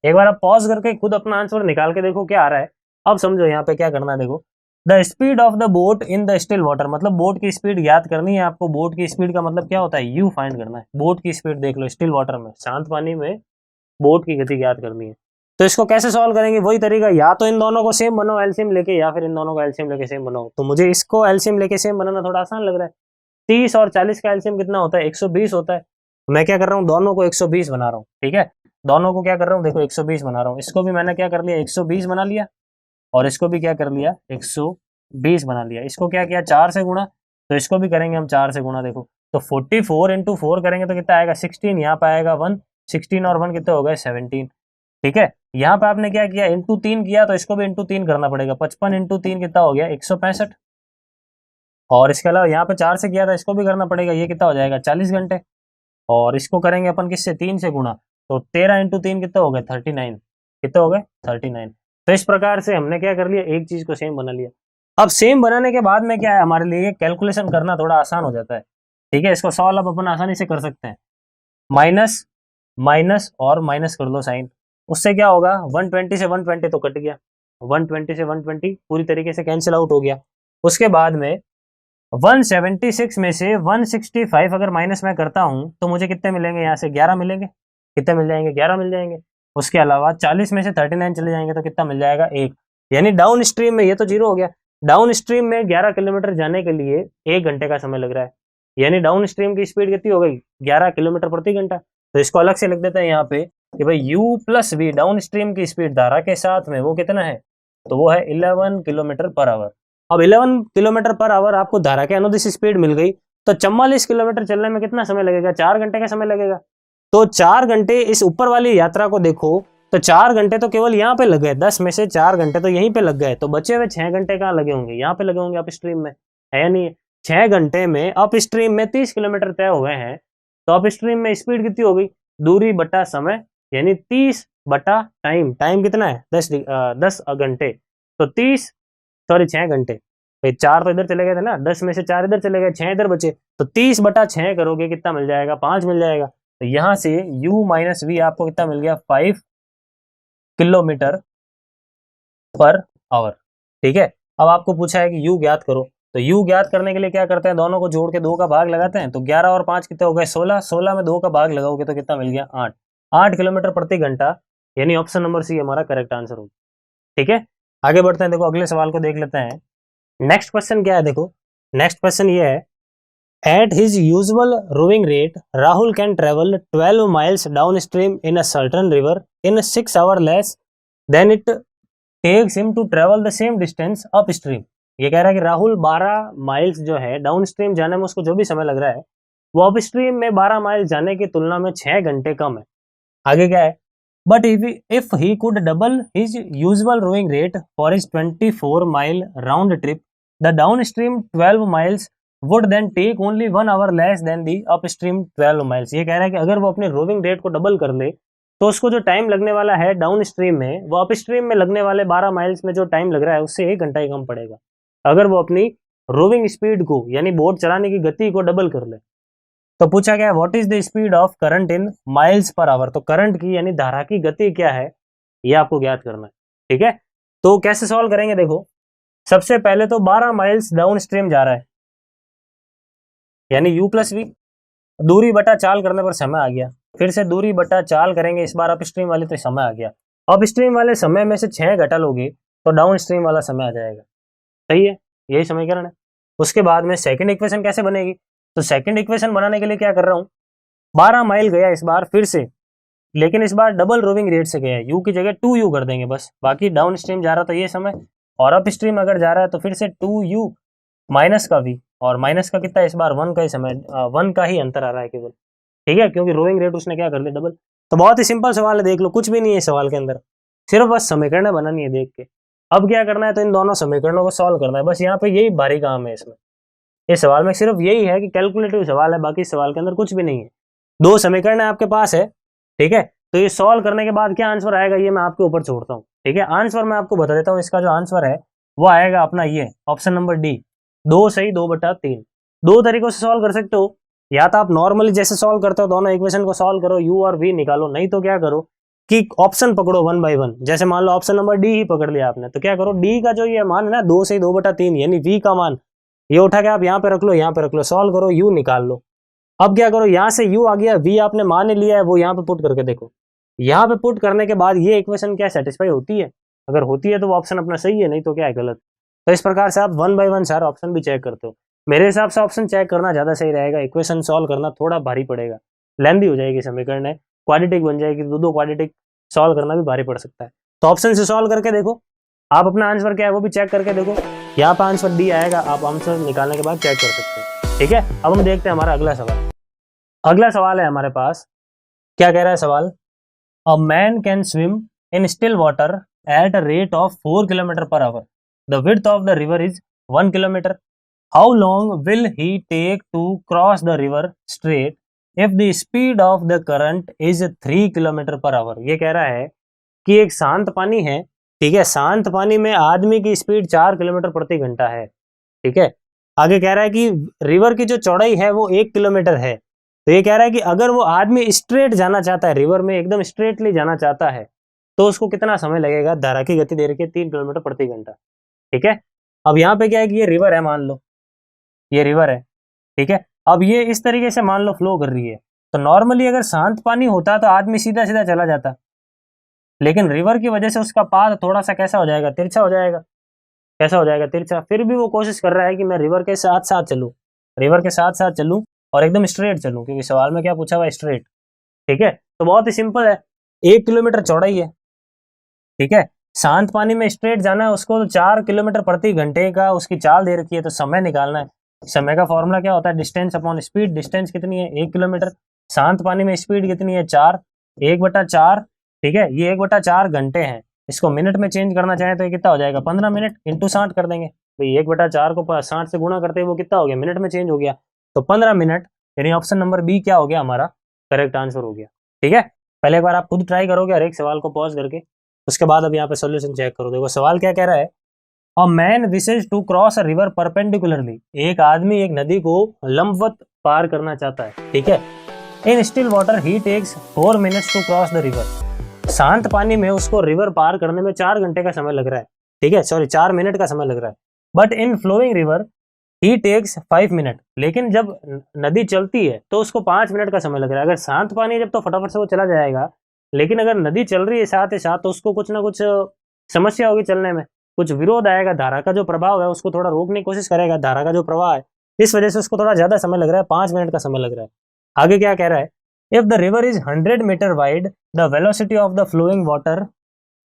एक बार आप पॉज करके खुद अपना आंसर निकाल के देखो क्या आ रहा है। अब समझो यहाँ पे क्या करना है, देखो the speed of the boat in the still water, मतलब बोट की स्पीड ज्ञात करनी है आपको। बोट की स्पीड का मतलब क्या होता है, यू फाइंड करना है। बोट की स्पीड देख लो, स्टिल वाटर में, शांत पानी में बोट की गति ज्ञात करनी है। तो इसको कैसे सॉल्व करेंगे, वही तरीका, या तो इन दोनों को सेम बनाओ एलसीएम लेके, या फिर इन दोनों को एलसीएम लेके सेम बनाओ। तो मुझे इसको एलसीएम लेके सेम बनाना थोड़ा आसान लग रहा है। 30 और 40 का एलसीएम कितना होता है, 120 होता है। मैं क्या कर रहा हूँ, दोनों को 120 बना रहा हूँ। ठीक है, दोनों को क्या कर रहा हूँ, देखो 120 बना रहा हूँ। इसको भी मैंने क्या कर लिया, 120 बना लिया, और इसको भी क्या कर लिया, 120 बना लिया। इसको क्या किया, 4 से गुणा, तो इसको भी करेंगे हम 4 से गुणा। देखो तो 44 इंटू 4 करेंगे तो कितना आएगा, 16, यहाँ पे आएगा 1, 16 और 1 कितने हो गए, 17। ठीक है, यहाँ पे आपने क्या किया, इंटू 3 किया, तो इसको भी इंटू 3 करना पड़ेगा। 55 इंटू 3 कितना हो गया, 165। और इसके अलावा यहाँ पे 4 से किया था, इसको भी करना पड़ेगा, ये कितना हो जाएगा, 40 घंटे। और इसको करेंगे अपन किससे, 3 से गुणा, तो 13 इंटू 3 कितने हो गए, 39। कितने हो गए, 39। तो इस प्रकार से हमने क्या कर लिया, एक चीज को सेम बना लिया। अब सेम बनाने के बाद में क्या है, हमारे लिए कैलकुलेशन करना थोड़ा आसान हो जाता है। ठीक है, इसको सॉल्व अब अपन आसानी से कर सकते हैं। माइनस माइनस और माइनस कर लो साइन, उससे क्या होगा, 120 से 120 तो कट गया, 120 से 120 पूरी तरीके से कैंसिल आउट हो गया। उसके बाद में 176 में से 165 अगर माइनस मैं करता हूं तो मुझे कितने मिलेंगे, यहाँ से 11 मिलेंगे। कितने मिल जाएंगे, 11 मिल जाएंगे। उसके अलावा 40 में से 39 चले जाएंगे तो कितना मिल जाएगा, 1। यानी डाउन स्ट्रीम में, ये तो 0 हो गया, डाउन स्ट्रीम में 11 किलोमीटर जाने के लिए 1 घंटे का समय लग रहा है। यानी डाउन स्ट्रीम की स्पीड कितनी हो गई 11 किलोमीटर प्रति घंटा। तो इसको अलग से लिख देते हैं यहाँ पे कि भाई u plus V downstream की स्पीड धारा के साथ में वो कितना है, तो वो है 11 किलोमीटर पर आवर। अब 11 किलोमीटर पर आवर आपको धारा के अनुदिश स्पीड मिल गई, तो 44 किलोमीटर चलने में कितना समय लगेगा, 4 घंटे का समय लगेगा। तो 4 घंटे इस ऊपर वाली यात्रा को देखो तो 4 घंटे तो केवल यहाँ पे लग गए, 10 में से 4 घंटे तो यहीं पे लग गए, तो बचे हुए 6 घंटे कहाँ लगे होंगे, यहाँ पे लगे होंगे अप स्ट्रीम में, है या नहीं। 6 घंटे में अप स्ट्रीम में 30 किलोमीटर तय हुए हैं, तो अप स्ट्रीम में स्पीड कितनी हो गई, दूरी बटा समय, यानी 30 बटा टाइम, टाइम कितना है 10 घंटे, तो 6 घंटे, भाई 4 तो इधर चले गए थे ना, 10 में से 4 इधर चले गए, 6 इधर बचे, तो 30 बटा 6 करोगे कितना मिल जाएगा, 5 मिल जाएगा। तो यहाँ से u माइनस वी आपको कितना मिल गया, 5 किलोमीटर पर आवर। ठीक है, अब आपको पूछा है कि u ज्ञात करो, तो u ज्ञात करने के लिए क्या करते हैं, दोनों को जोड़ के 2 का भाग लगाते हैं, तो 11 और 5 कितने हो गए 16, 16 में 2 का भाग लगाओगे तो कितना मिल गया 8 किलोमीटर प्रति घंटा, यानी ऑप्शन नंबर सी हमारा करेक्ट आंसर होगा। ठीक है, आगे बढ़ते हैं, देखो अगले सवाल को देख लेते हैं। नेक्स्ट क्वेश्चन क्या है, देखो नेक्स्ट क्वेश्चन ये है, at his usual rowing rate Rahul can travel 12 miles down stream in a certain river in 6 hours less than it takes him to travel the same distance up stream. ये कह रहा है कि राहुल 12 माइल्स जो है down stream जाने में उसको जो भी समय लग रहा है वो अप स्ट्रीम में 12 माइल जाने की तुलना में 6 घंटे कम है। आगे क्या है, but if he could double his usual rowing rate for his 24 mile round trip the downstream 12 miles would then take only 1 hour less than the upstream 12 miles। ये कह रहा है कि अगर वो अपने रोविंग रेट को double कर ले तो उसको जो टाइम लगने वाला है डाउन स्ट्रीम में, वो अप स्ट्रीम में लगने वाले 12 माइल्स में जो टाइम लग रहा है उससे 1 घंटा ही कम पड़ेगा, अगर वो अपनी रोविंग स्पीड को यानी बोट चलाने की गति को डबल कर ले। तो पूछा गया what is the speed of current in miles per hour, तो करंट की यानी धारा की गति क्या है ये आपको ज्ञात करना है। ठीक है, तो कैसे सॉल्व करेंगे, देखो सबसे पहले तो 12 माइल्स डाउन स्ट्रीम जा रहा है, यानी u प्लस वी, दूरी बटा चाल करने पर समय आ गया, फिर से दूरी बटा चाल करेंगे इस बार अप स्ट्रीम वाले, तो समय आ गया, अप स्ट्रीम वाले समय में से 6 घटा लोगे तो डाउन स्ट्रीम वाला समय आ जाएगा। सही है, यही समीकरण है। उसके बाद में सेकंड इक्वेशन कैसे बनेगी, तो सेकंड इक्वेशन बनाने के लिए क्या कर रहा हूँ, 12 माइल गया इस बार फिर से, लेकिन इस बार डबल रोविंग रेट से गया, u की जगह 2u कर देंगे बस, बाकी डाउन स्ट्रीम जा रहा था ये समय, और अप स्ट्रीम अगर जा रहा है तो फिर से 2u माइनस का v, और माइनस का कितना इस बार 1 का ही समय, 1 का ही अंतर आ रहा है केवल। ठीक है, क्योंकि रोइंग रेट उसने क्या कर दिया डबल। तो बहुत ही सिंपल सवाल है, देख लो कुछ भी नहीं है सवाल के अंदर, सिर्फ बस समीकरण बनानी है देख के। अब क्या करना है, तो इन दोनों समीकरणों को सॉल्व करना है, बस यहाँ पे यही भारी काम है इसमें, इस सवाल में सिर्फ यही है कि कैलकुलेटिव सवाल है, बाकी सवाल के अंदर कुछ भी नहीं है। 2 समीकरण आपके पास है, ठीक है, तो ये सॉल्व करने के बाद क्या आंसर आएगा ये मैं आपके ऊपर छोड़ता हूँ। ठीक है, आंसर मैं आपको बता देता हूँ, इसका जो आंसर है वो आएगा अपना ये ऑप्शन नंबर डी, 2 सही 2/3। 2 तरीकों से सॉल्व कर सकते हो, या तो आप नॉर्मली जैसे सॉल्व करते हो दोनों इक्वेशन को सॉल्व करो, u और v निकालो, नहीं तो क्या करो कि ऑप्शन पकड़ो 1 by 1, जैसे मान लो ऑप्शन नंबर डी ही पकड़ लिया आपने, तो क्या करो d का जो ये मान है ना 2 सही 2/3 यानी v का मान, ये उठा के आप यहाँ पे रख लो, यहाँ पे रख लो, सॉल्व करो, u निकाल लो। अब क्या करो, यहाँ से u आ गया, v आपने मान लिया है, वो यहाँ पे पुट करके देखो, यहाँ पे पुट करने के बाद ये इक्वेशन क्या सेटिस्फाई होती है, अगर होती है तो वो ऑप्शन अपना सही है, नहीं तो क्या है गलत। तो इस प्रकार से आप 1 by 1 सारे ऑप्शन भी चेक करते हो। मेरे हिसाब से ऑप्शन चेक करना ज्यादा सही रहेगा, इक्वेशन सॉल्व करना थोड़ा भारी पड़ेगा, लेंदी हो जाएगी समीकरण है, क्वाड्रेटिक बन जाएगी, दो क्वाड्रेटिक सॉल्व करना भी भारी पड़ सकता है। तो ऑप्शन से सॉल्व करके देखो, आप अपना आंसर क्या है वो भी चेक करके देखो, यहाँ पे आंसर डी आएगा, आप आंसर निकालने के बाद चेक कर सकते हो। ठीक है, अब हम देखते हैं हमारा अगला सवाल। अगला सवाल है हमारे पास, क्या कह रहा है सवाल, a man can swim in still water at a rate of 4 kilometre per hour, the width of the river is 1 kilometre, how long will he take to cross the river straight if the speed of the current is 3 kilometre per hour. ये कह रहा है कि एक शांत पानी है, ठीक है, शांत पानी में आदमी की स्पीड 4 किलोमीटर प्रति घंटा है। ठीक है, आगे कह रहा है कि रिवर की जो चौड़ाई है वो 1 किलोमीटर है, तो ये कह रहा है कि अगर वो आदमी स्ट्रेट जाना चाहता है, रिवर में एकदम स्ट्रेटली जाना चाहता है, तो उसको कितना समय लगेगा, धारा की गति दे रखी है 3 किलोमीटर प्रति घंटा। ठीक है, अब यहाँ पे क्या है कि ये रिवर है, मान लो ये रिवर है, ठीक है, अब ये इस तरीके से मान लो फ्लो कर रही है, तो नॉर्मली अगर शांत पानी होता तो आदमी सीधा सीधा चला जाता, लेकिन रिवर की वजह से उसका पाथ थोड़ा सा कैसा हो जाएगा, तिरछा हो जाएगा। कैसा हो जाएगा, तिरछा। फिर भी वो कोशिश कर रहा है कि मैं रिवर के साथ साथ चलूं, रिवर के साथ साथ चलूं और एकदम स्ट्रेट चलूं, क्योंकि सवाल में क्या पूछा हुआ है, स्ट्रेट। ठीक है, तो बहुत ही सिंपल है, 1 किलोमीटर चौड़ाई है। ठीक है, शांत पानी में स्ट्रेट जाना है उसको, तो 4 किलोमीटर प्रति घंटे का उसकी चाल दे रखी है, तो समय निकालना है। समय का फॉर्मूला क्या होता है, डिस्टेंस अपॉन स्पीड। डिस्टेंस कितनी है, 1 किलोमीटर। शांत पानी में स्पीड कितनी है, 4, 1/4। ठीक है, ये 1/4 घंटे हैं। इसको मिनट में चेंज करना चाहे तो ये कितना हो जाएगा, 15 मिनट इंटू 60 कर देंगे। भाई 1/4 को 60 से गुणा करते हैं, वो कितना हो गया, मिनट में चेंज हो गया, तो 15 मिनट। यानी ऑप्शन नंबर बी क्या हो गया हमारा, करेक्ट आंसर हो गया। ठीक है, पहले एक बार आप खुद ट्राई करोगे हर एक सवाल को पॉज करके, उसके बाद अब यहाँ पे सोल्यूशन चेक करो। देखो सवाल क्या कह रहा है, a man wishes to cross a river perpendicularly. एक आदमी एक नदी को लंबवत पार करना चाहता है। ठीक है, in still water he takes 4 minutes to cross the river. शांत पानी में उसको रिवर पार करने में 4 घंटे का समय लग रहा है। ठीक है, सॉरी 4 मिनट का समय लग रहा है। But in flowing river he takes 5 minute. लेकिन जब नदी चलती है तो उसको 5 मिनट का समय लग रहा है। अगर शांत पानी है जब तो फटाफट से वो चला जाएगा, लेकिन अगर नदी चल रही है साथ ही साथ तो उसको कुछ ना कुछ समस्या होगी चलने में, कुछ विरोध आएगा, धारा का जो प्रभाव है उसको थोड़ा रोकने की कोशिश करेगा, धारा का जो प्रवाह है, इस वजह से उसको थोड़ा ज्यादा समय लग रहा है, 5 मिनट का समय लग रहा है। आगे क्या कह रहा है, if the river is 100 metre wide the velocity of the flowing water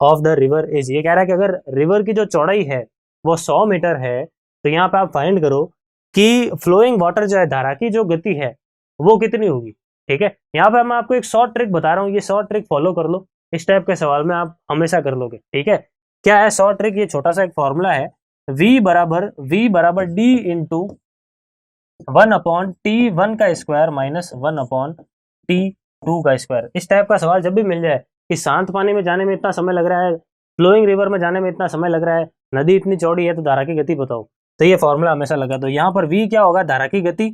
of the river is. ये कह रहा है कि अगर रिवर की जो चौड़ाई है वो 100 मीटर है, तो यहाँ पे आप फाइंड करो कि फ्लोइंग वाटर जो है, धारा की जो गति है वो कितनी होगी। ठीक है, यहाँ पे मैं आपको एक शॉर्ट ट्रिक बता रहा हूँ, ये शॉर्ट ट्रिक फॉलो कर लो, इस टाइप के सवाल में आप हमेशा कर लोगे। ठीक है, क्या है शॉर्ट ट्रिक, ये छोटा सा एक फॉर्मूला है, v बराबर d इंटू 1/t1 का स्क्वायर माइनस 1/t2 का स्क्वायर। इस टाइप का सवाल जब भी मिल जाए कि शांत पानी में जाने में इतना समय लग रहा है, फ्लोइंग रिवर में जाने में इतना समय लग रहा है, नदी इतनी चौड़ी है, तो धारा की गति बताओ, तो ये फॉर्मूला हमेशा लगा दो। यहाँ पर v क्या होगा, धारा की गति,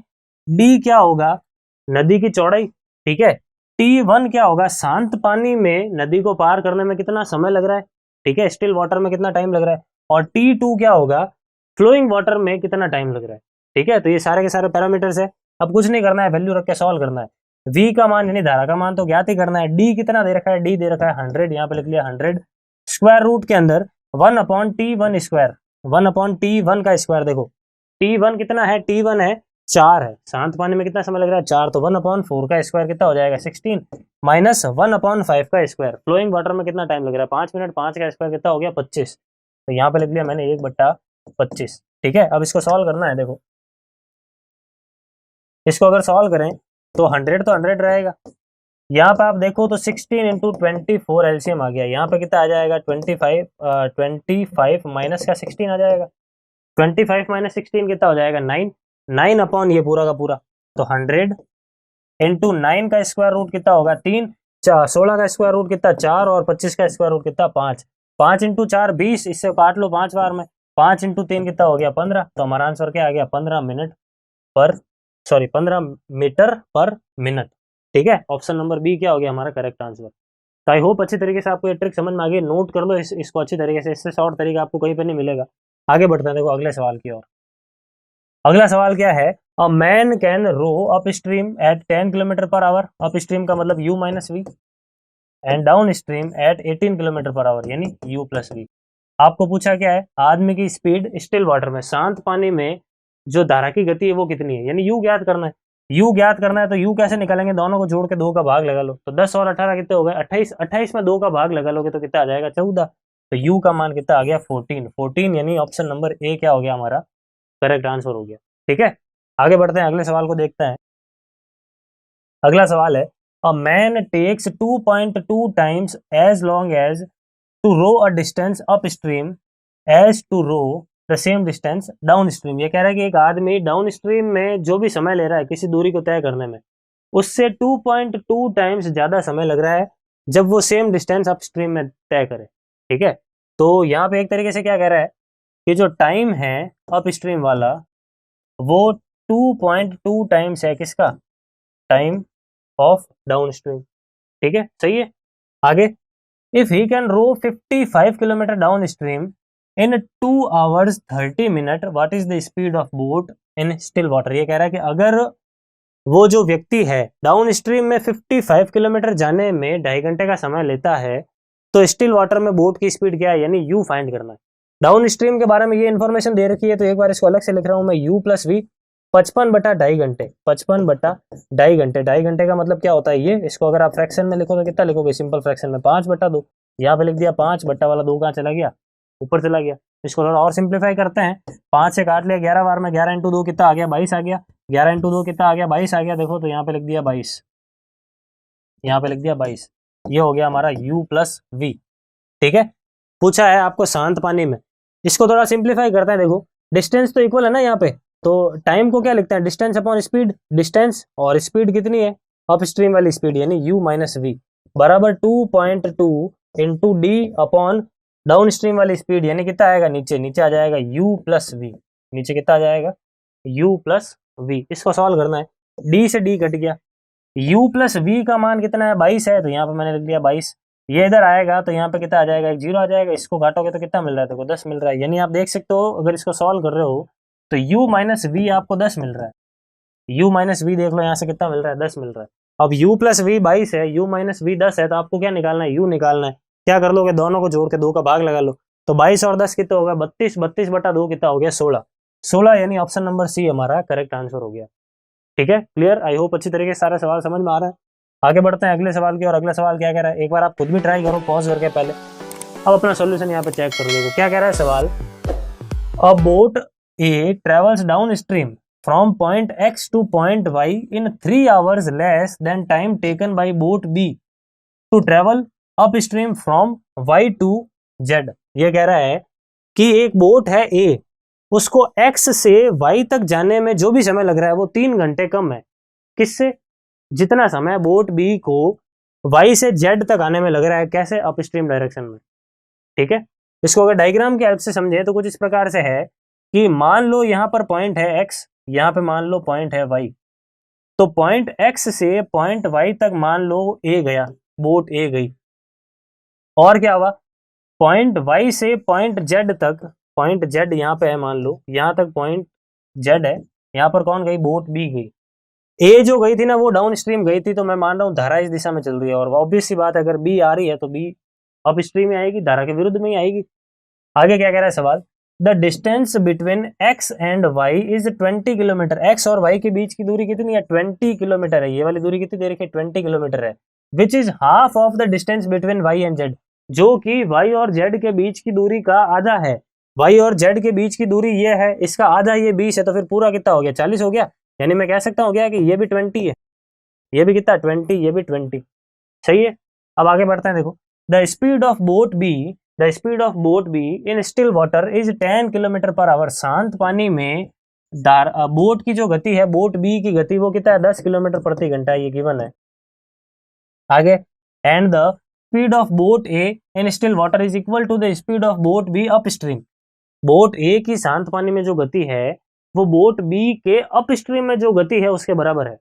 d क्या होगा, नदी की चौड़ाई। ठीक है, t1 क्या होगा, शांत पानी में नदी को पार करने में कितना समय लग रहा है। ठीक है, स्टिल वाटर में कितना टाइम लग रहा है, और t2 क्या होगा, फ्लोइंग वाटर में कितना टाइम लग रहा है। ठीक है, तो ये सारे के सारे पैरामीटर्स है। अब कुछ नहीं करना है, वैल्यू रख के सॉल्व करना है। v का मान यानी धारा का मान तो ज्ञात ही करना है। d कितना दे रखा है, d दे रखा है 100, यहाँ पे लिख लिया 100, स्क्वायर रूट के अंदर 1/t1 स्क्वायर, 1/t1 का स्क्वायर। देखो t1 कितना है, t1 है 4 है, शांत पानी में कितना समय लग रहा है 4, तो 1/4 का स्क्वायर कितना हो जाएगा 16, माइनस 1/5 का स्क्वायर, फ्लोइंग वाटर में कितना टाइम लग रहा है 5 मिनट, 5 का स्क्वायर कितना हो गया 25, तो यहाँ पे लिख लिया मैंने 1/25। ठीक है, अब इसको सॉल्व करना है। देखो इसको अगर सॉल्व करें तो 100 तो 100 रहेगा, यहाँ पे आप देखो तो 16 इंटू 24 एलसीएम आ गया, यहाँ पे कितना आ जाएगा 25 माइनस का 16 आ जाएगा, 25 माइनस 16 कितना हो जाएगा 9, 9 अपॉन ये पूरा का पूरा, तो 100 इंटू 9 का स्क्वायर रूट कितना होगा 3, 16 का स्क्वायर रूट कितना 4, और 25 का स्क्वायर रूट कितना 5, 5 इंटू 4 20, इससे काट लो 5 बार में, 5 इंटू 3 कितना हो गया 15, तो हमारा आंसर क्या आ गया 15 मीटर पर मिनट। ठीक है, ऑप्शन नंबर बी क्या हो गया हमारा करेक्ट आंसर। तो आई होप अच्छी तरीके से आपको ये ट्रिक समझ में आ गई, नोट कर लो इसको अच्छी तरीके से, इससे शॉर्ट तरीका आपको कहीं पर नहीं मिलेगा। आगे बढ़ते हैं, देखो अगले सवाल की ओर। अगला सवाल क्या है, a man can row upstream at 10 kilometre per hour, upstream का मतलब u minus V, and downstream at 18 kilometre per hour यानी u प्लस वी। आपको पूछा क्या है, आदमी की स्पीड स्टिल वाटर में, शांत पानी में जो धारा की गति है वो कितनी है, यानी u ज्ञात करना है। u ज्ञात करना है तो u कैसे निकालेंगे, दोनों को जोड़ के 2 का भाग लगा लो, तो 10 और 18 कितने हो गए 28, 28 में 2 का भाग लगा लोगे तो कितना आ जाएगा 14, तो u का मान कितना आ गया 14 यानी ऑप्शन नंबर ए क्या हो गया हमारा करेक्ट आंसर हो गया। ठीक है, आगे बढ़ते हैं, अगले सवाल को देखते हैं। अगला सवाल है, a man takes 2.2 times as long as to row a distance up stream as to row the same distance down stream. ये कह रहा है कि एक आदमी डाउन स्ट्रीम में जो भी समय ले रहा है किसी दूरी को तय करने में, उससे 2.2 टाइम्स ज्यादा समय लग रहा है जब वो सेम डिस्टेंस अप स्ट्रीम में तय करे। ठीक है, तो यहाँ पे एक तरीके से क्या कह रहा है कि जो टाइम है अप स्ट्रीम वाला वो 2.2 टाइम्स है किसका, टाइम ऑफ डाउन स्ट्रीम। ठीक है, सही है। आगे, if he can row 55 kilometre down stream in 2 hours 30 minute, what is the speed of boat in still water. ये कह रहा है कि अगर वो जो व्यक्ति है डाउन स्ट्रीम में 55 किलोमीटर जाने में 2.5 घंटे का समय लेता है, तो स्टिल वाटर में बोट की स्पीड क्या है, यानी यू फाइंड करना है। डाउन स्ट्रीम के बारे में ये इन्फॉर्मेशन दे रखी है, तो एक बार इसको अलग से लिख रहा हूं मैं u प्लस वी, 55 बटा 2.5 घंटे, 55 बटा 2.5 घंटे, 2.5 घंटे का मतलब क्या होता है ये, इसको अगर आप फ्रैक्शन में लिखो तो कितना लिखोगे, सिंपल फ्रैक्शन में 5 बटा 2, यहाँ पे लिख दिया 5 बटा वाला 2 कहाँ चला गया, ऊपर चला गया। इसको थोड़ा और सिंप्लीफाई करते हैं, 5 से काट लिया 11 बार में, 11 इंटू 2 कितना आ गया, 22 आ गया, 11 इंटू 2 कितना आ गया, 22 आ गया। देखो तो यहाँ पे लिख दिया 22, यहाँ पे लिख दिया 22, ये हो गया हमारा u प्लस वी। ठीक है, पूछा है आपको शांत पानी में, इसको थोड़ा सिंप्लीफाई करते हैं। देखो डिस्टेंस तो इक्वल है ना यहाँ पे, तो टाइम को क्या लिखते हैं, डिस्टेंस अपॉन स्पीड, डिस्टेंस और स्पीड कितनी है, अप स्ट्रीम वाली स्पीड यानी u माइनस वी बराबर 2.2 into D upon down stream वाली स्पीड यानी कितना आएगा, नीचे नीचे आ जाएगा u प्लस वी, नीचे कितना आ जाएगा u प्लस वी। इसको सॉल्व करना है, d से d कट गया, u प्लस वी का मान कितना है 22 है, तो यहाँ पे मैंने लिख दिया 22, ये इधर आएगा तो यहाँ पे कितना आ जाएगा, एक जीरो आ जाएगा, इसको काटोगे तो कितना मिल रहा है, देखो 10 मिल रहा है। यानी आप देख सकते हो अगर इसको सॉल्व कर रहे हो तो u माइनस वी आपको 10 मिल रहा है, u माइनस वी देख लो यहाँ से कितना मिल रहा है, 10 मिल रहा है। अब u प्लस वी 22 है, u माइनस वी 10 है, तो आपको क्या निकालना है, u निकालना है। क्या कर लोगे, दोनों को जोड़ के 2 का भाग लगा लो, तो 22 और 10 कितना होगा 32, 32 बटा 2 कितना हो गया 16, 16 यानी ऑप्शन नंबर सी हमारा करेक्ट आंसर हो गया। ठीक है, क्लियर, आई होप अच्छी तरीके से सारे सवाल समझ में आ रहे हैं। आगे बढ़ते हैं अगले सवाल की, और अगला सवाल क्या कह रहा है, एक बार आप खुद भी ट्राई करो पॉज करके पहले, अब अपना सॉल्यूशन यहाँ पे चेक कर लो। क्या कह रहा है सवाल, a boat A travels downstream from point X to point Y in 3 hours less than time taken by boat B to travel upstream from Y to Z. ये कह रहा है कि एक बोट है ए, उसको एक्स से Y तक जाने में जो भी समय लग रहा है वो 3 घंटे कम है, किससे, जितना समय बोट बी को वाई से जेड तक आने में लग रहा है, कैसे, अप स्ट्रीम डायरेक्शन में। ठीक है, इसको अगर डायग्राम की हेल्प से समझे तो कुछ इस प्रकार से है कि मान लो यहाँ पर पॉइंट है एक्स, यहाँ पे मान लो पॉइंट है वाई, तो पॉइंट एक्स से पॉइंट वाई तक मान लो ए गया, बोट ए गई, और क्या हुआ, पॉइंट वाई से पॉइंट जेड तक, पॉइंट जेड यहाँ पे है मान लो, यहाँ तक पॉइंट जेड है, यहाँ पर कौन गई, बोट बी गई। ए जो गई थी ना वो डाउन स्ट्रीम गई थी, तो मैं मान रहा हूँ धारा इस दिशा में चल रही है, और ऑब्वियस सी बात है अगर बी आ रही है तो बी अप स्ट्रीम में आएगी, धारा के विरुद्ध में ही आएगी। आगे क्या कह रहा है सवाल, the distance between X and Y is 20 kilometre, X और वाई के बीच की दूरी कितनी है, 20 किलोमीटर है, ये वाली दूरी कितनी दे रखी है, 20 किलोमीटर है, which is half of the distance between Y and Z, जो कि वाई और जेड के बीच की दूरी का आधा है। वाई और जेड के बीच की दूरी ये है, इसका आधा ये 20 है, तो फिर पूरा कितना हो गया, 40 हो गया। यानी मैं कह सकता हूँ क्या कि ये भी 20 है, ये भी कितना 20, ये भी 20, सही है। अब आगे बढ़ते हैं, देखो the speed of boat B, the speed of boat B in still water is 10 kilometre per hour, शांत पानी में बोट की जो गति है, बोट बी की गति वो कितना है, 10 किलोमीटर प्रति घंटा, ये गिवन है। आगे, and the speed of boat A in still water is equal to the speed of boat B upstream, boat A की शांत पानी में जो गति है वो बोट बी के अप स्ट्रीम में जो गति है उसके बराबर है।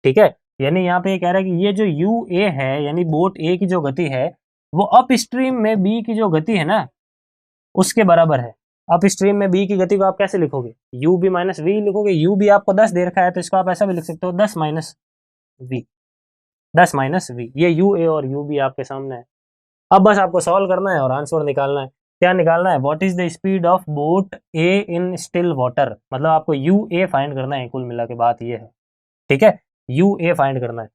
ठीक है, यानी यहाँ पे ये कह रहा है कि ये जो यू ए है यानी बोट ए की जो गति है वो अप स्ट्रीम में बी की जो गति है ना उसके बराबर है। अप स्ट्रीम में बी की गति को आप कैसे लिखोगे, यू बी माइनस वी लिखोगे, यू बी आपको 10 दे रखा है तो इसको आप ऐसा भी लिख सकते हो 10 माइनस वी, 10 माइनस वी, ये यू ए और यू बी आपके सामने है। अब बस आपको सॉल्व करना है और आंसर निकालना है। क्या निकालना है, what is the speed of boat A in still water, मतलब आपको यू ए फाइंड करना है, कुल मिला के बात ये है। ठीक है, यू ए फाइंड करना है।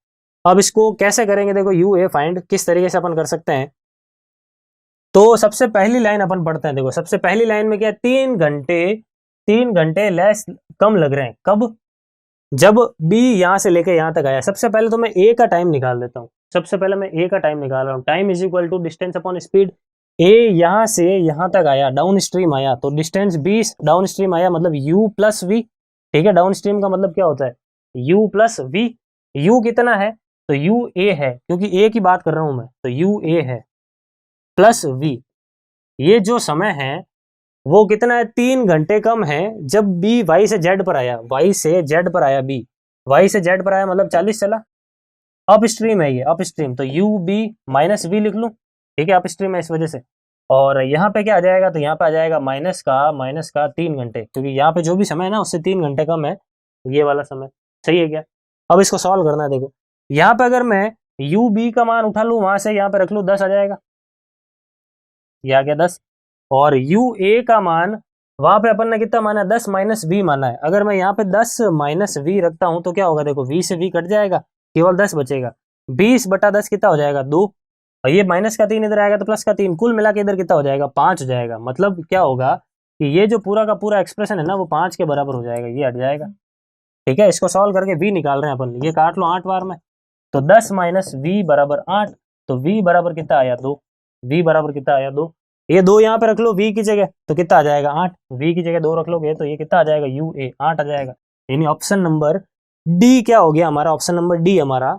अब इसको कैसे करेंगे, देखो यू ए फाइंड किस तरीके से अपन कर सकते हैं, तो सबसे पहली लाइन अपन पढ़ते हैं। देखो सबसे पहली लाइन में क्या है, 3 घंटे लेस कम लग रहे हैं, कब, जब बी यहां से लेके यहां तक आया। सबसे पहले तो मैं ए का टाइम निकाल देता हूं, सबसे पहले मैं ए का टाइम निकाल रहा हूं, time is equal to distance upon speed. ए यहां से यहां तक आया, डाउन स्ट्रीम आया, तो डिस्टेंस 20 डाउन स्ट्रीम आया, मतलब u प्लस वी। ठीक है, डाउन स्ट्रीम का मतलब क्या होता है, u प्लस वी। u कितना है, तो u a है, क्योंकि a की बात कर रहा हूं मैं, तो u a है प्लस v। ये जो समय है वो कितना है, 3 घंटे कम है, जब बी वाई से जेड पर आया, वाई से जेड पर आया, बी वाई से जेड पर आया मतलब 40 चला, अप स्ट्रीम है ये, अप स्ट्रीम, तो यू बी माइनस वी लिख लूं। ठीक है, अप स्ट्रीम है इस वजह से, और यहाँ पे क्या आ जाएगा, तो यहाँ पे आ जाएगा माइनस का 3 घंटे, क्योंकि यहाँ पे जो भी समय है ना उससे 3 घंटे कम है ये वाला समय। सही है क्या, अब इसको सॉल्व करना है। देखो यहाँ पे अगर मैं यू बी का मान उठा लूँ, वहां से यहाँ पे रख लूँ, 10 आ जाएगा, ये आ गया 10, और यू ए का मान वहां पे अपन ने कितना माना, 10 माइनस वी माना है। अगर मैं यहाँ पे 10 माइनस वी रखता हूं तो क्या होगा, देखो वी से वी कट जाएगा, केवल 10 बचेगा। 20/10 कितना हो जाएगा, 2। और ये माइनस का 3 इधर आएगा तो प्लस का 3, कुल मिला के इधर कितना हो जाएगा, 5 हो जाएगा। मतलब क्या होगा कि ये जो पूरा का पूरा एक्सप्रेशन है ना वो 5 के बराबर हो जाएगा, ये हट जाएगा। ठीक है, इसको सॉल्व करके वी निकाल रहे हैं अपन, ये काट लो 8 बार में। तो 10 माइनस वी बराबर 8, तो वी बराबर कितना आया, 2। वी बराबर कितना आया, 2। ये 2 यहाँ पे रख लो वी की जगह, तो कितना आ जाएगा, 8। वी की जगह 2 रख लोगे तो ये कितना आ जाएगा, यू ए 8 आ जाएगा। यानी ऑप्शन नंबर डी क्या हो गया हमारा, ऑप्शन नंबर डी हमारा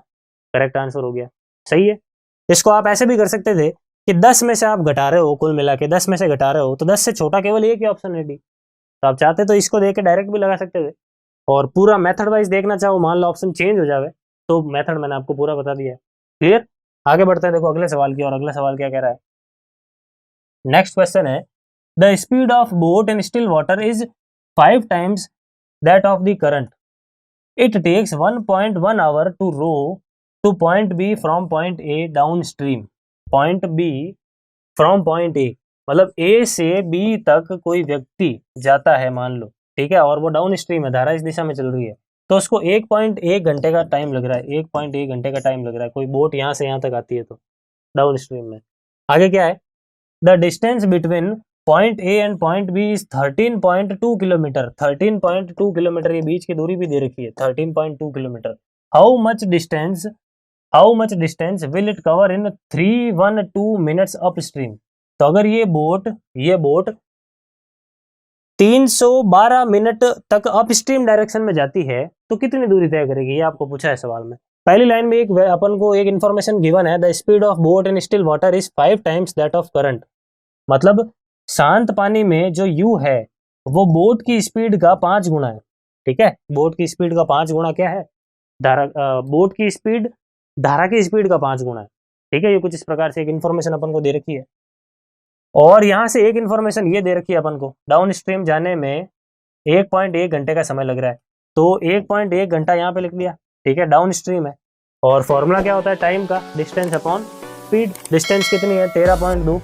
करेक्ट आंसर हो गया। सही है। इसको आप ऐसे भी कर सकते थे कि 10 में से आप घटा रहे हो, कुल मिला के 10 में से घटा रहे हो तो 10 से छोटा केवल एक ही ऑप्शन है डी। तो आप चाहते तो इसको देख के डायरेक्ट भी लगा सकते थे, और पूरा मेथड वाइज देखना चाहो, मान लो ऑप्शन चेंज हो जावे तो मेथड मैंने आपको पूरा बता दिया है। क्लियर। आगे बढ़ते हैं, देखो अगले सवाल की, और अगला सवाल क्या कह रहा है। नेक्स्ट क्वेश्चन है, the speed of boat in still water is 5 times that of the current. It takes 1.1 hour to row to point B from point A downstream. Point B from point A, मतलब A से B तक कोई व्यक्ति जाता है मान लो, ठीक है, और वो डाउन स्ट्रीम है, धारा इस दिशा में चल रही है, तो उसको 1.1 घंटे का टाइम लग रहा है, 1.1 घंटे का टाइम लग रहा है। कोई बोट यहाँ से यहाँ तक आती है तो डाउन स्ट्रीम में। आगे क्या है, the distance between point A and point B is 13.2 kilometre. 13.2 kilometre ये बीच की दूरी भी दे रखी है, 13.2 kilometre. How much distance, how much distance will it cover in 312 minutes upstream. तो अगर ये बोट 312 मिनट तक अप स्ट्रीम डायरेक्शन में जाती है तो कितनी दूरी तय करेगी, ये आपको पूछा है सवाल में। पहली लाइन में एक अपन को एक इन्फॉर्मेशन गिवन है, the speed of boat in still water is 5 times that of current. मतलब शांत पानी में जो यू है वो बोट की स्पीड का 5 गुना है। ठीक है, बोट की स्पीड का 5 गुना क्या है, धारा, बोट की स्पीड धारा की स्पीड का 5 गुना है। ठीक है, ये कुछ इस प्रकार से एक इन्फॉर्मेशन अपन को दे रखी है। और यहाँ से एक इन्फॉर्मेशन ये दे रखी है अपन को, डाउन स्ट्रीम जाने में 1.1 घंटे का समय लग रहा है, तो 1.1 घंटा यहाँ पे लिख लिया। ठीक है, डाउन स्ट्रीम है, और फॉर्मूला क्या होता है, टाइम का, डिस्टेंस अपॉन स्पीड। डिस्टेंस कितनी है, 13.2।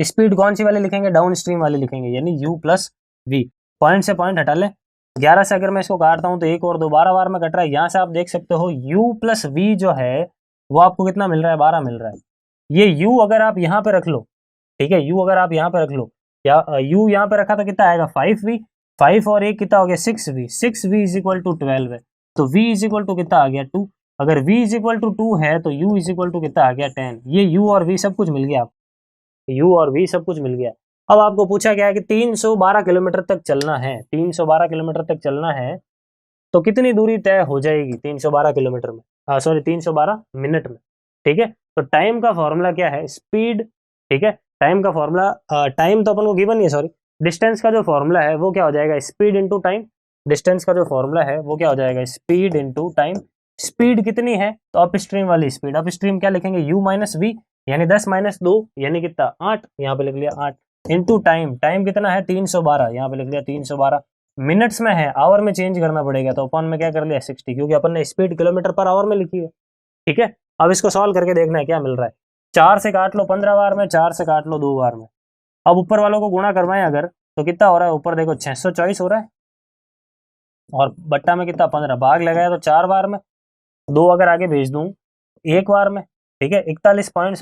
स्पीड कौन सी वाली लिखेंगे, डाउन स्ट्रीम वाली लिखेंगे, यानी u प्लस वी। पॉइंट से पॉइंट हटा लें, 11 से अगर मैं इसको काटता हूँ तो 1 और 2 12 बार में कट रहा है। यहाँ से आप देख सकते हो u प्लस वी जो है वो आपको कितना मिल रहा है, 12 मिल रहा है। ये u अगर आप यहाँ पे रख लो, ठीक है, u अगर आप यहाँ पे रख लो, या u यहाँ पे रखा तो कितना आएगा, 5v। 5 और 1 कितना हो गया, 6v। 6v is equal to 12 है, तो v इज इक्वल टू कितना आ गया, 2। अगर v इज इक्वल टू 2 है तो u इज इक्वल टू कितना आ गया, 10। ये u और v सब कुछ मिल गया आपको, u और v सब कुछ मिल गया। अब आपको पूछा गया है कि 312 किलोमीटर तक चलना है, 312 किलोमीटर तक चलना है तो कितनी दूरी तय हो जाएगी 312 किलोमीटर में, सॉरी 312 मिनट में। ठीक है, तो टाइम का फॉर्मूला क्या है, स्पीड। ठीक है, टाइम का फॉर्मूला, टाइम तो अपन को गिवन ही है, सॉरी, डिस्टेंस का जो फॉर्मूला है वो क्या हो जाएगा, स्पीड इंटू टाइम। डिस्टेंस का जो फॉर्मूला है वो क्या हो जाएगा, स्पीड इंटू टाइम। स्पीड कितनी है, तो अप स्ट्रीम वाली स्पीड, अप स्ट्रीम क्या लिखेंगे, u माइनस वी, यानी 10 माइनस 2 यानी कितना, 8, यहाँ पे लिख लिया 8, इंटू टाइम। टाइम कितना है, 312, यहाँ पे लिख लिया 312। मिनट्स में है, आवर में चेंज करना पड़ेगा, तो अपन में क्या कर लिया 60, क्योंकि अपन ने स्पीड किलोमीटर पर आवर में लिखी है। ठीक है, अब इसको सॉल्व करके देखना है क्या मिल रहा है। 4 से काट लो 15 बार में, 4 से काट लो 2 बार में। अब ऊपर वालों को गुणा करवाएं अगर, तो कितना हो रहा है, ऊपर देखो 624 हो रहा है, और बट्टा में कितना 15, भाग लगाया तो 4 बार में, 2 अगर आगे भेज दूं 1 बार में। ठीक है, 41 पॉइंट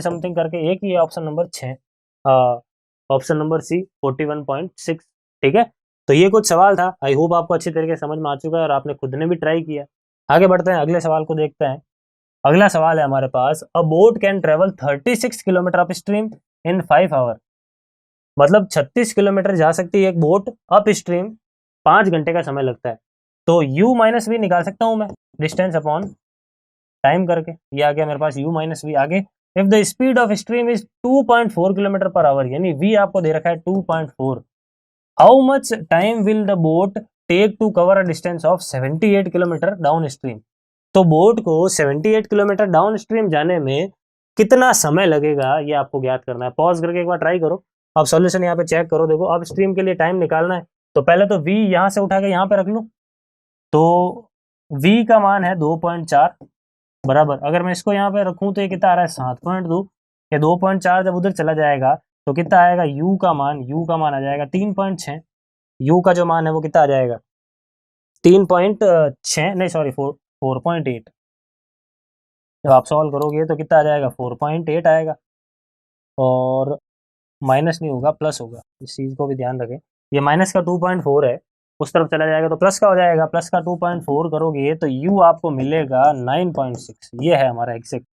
समथिंग करके एक ही है, option number 6, option number C 41.6। ठीक है, तो ये कुछ सवाल था, आई होप आपको अच्छी तरीके से समझ में आ चुका है और आपने खुद ने भी ट्राई किया। आगे बढ़ते हैं, अगले सवाल को देखते हैं। अगला सवाल है हमारे पास, a boat can travel 36 kilometre up stream in 5 hour. मतलब 36 किलोमीटर जा सकती है एक बोट अप स्ट्रीम, 5 घंटे का समय लगता है। तो u माइनस वी निकाल सकता हूं मैं, डिस्टेंस अपॉन टाइम करके, ये आ गया मेरे पास u माइनस वी। आगे, if the speed of stream is 2.4 kilometre per hour, यानी v आपको दे रखा है 2.4, how much time will the boat take to cover a distance of 78 kilometre down stream. तो बोट को 78 किलोमीटर डाउन स्ट्रीम जाने में कितना समय लगेगा ये आपको ज्ञात करना है। पॉज करके एक बार ट्राई करो, अब सॉल्यूशन यहाँ पे चेक करो। देखो अब स्ट्रीम के लिए टाइम निकालना है, तो पहले तो v यहाँ से उठा के यहाँ पे रख लूँ, तो v का मान है 2.4 बराबर, अगर मैं इसको यहाँ पे रखूँ तो ये कितना आ रहा है 7.2, ये 2.4 जब उधर चला जाएगा तो कितना आएगा u का मान आ जाएगा 3.6। u का जो मान है वो कितना आ जाएगा 3.6 नहीं सॉरी 4.8। जब आप सॉल्व करोगे तो कितना आ जाएगा 4.8 आएगा, और माइनस नहीं होगा प्लस होगा, इस चीज़ को भी ध्यान रखें। ये माइनस का 2.4 है, उस तरफ चला जाएगा तो प्लस का हो जाएगा, प्लस का 2.4 करोगे तो u आपको मिलेगा 9.6। ये है हमारा एग्जैक्ट।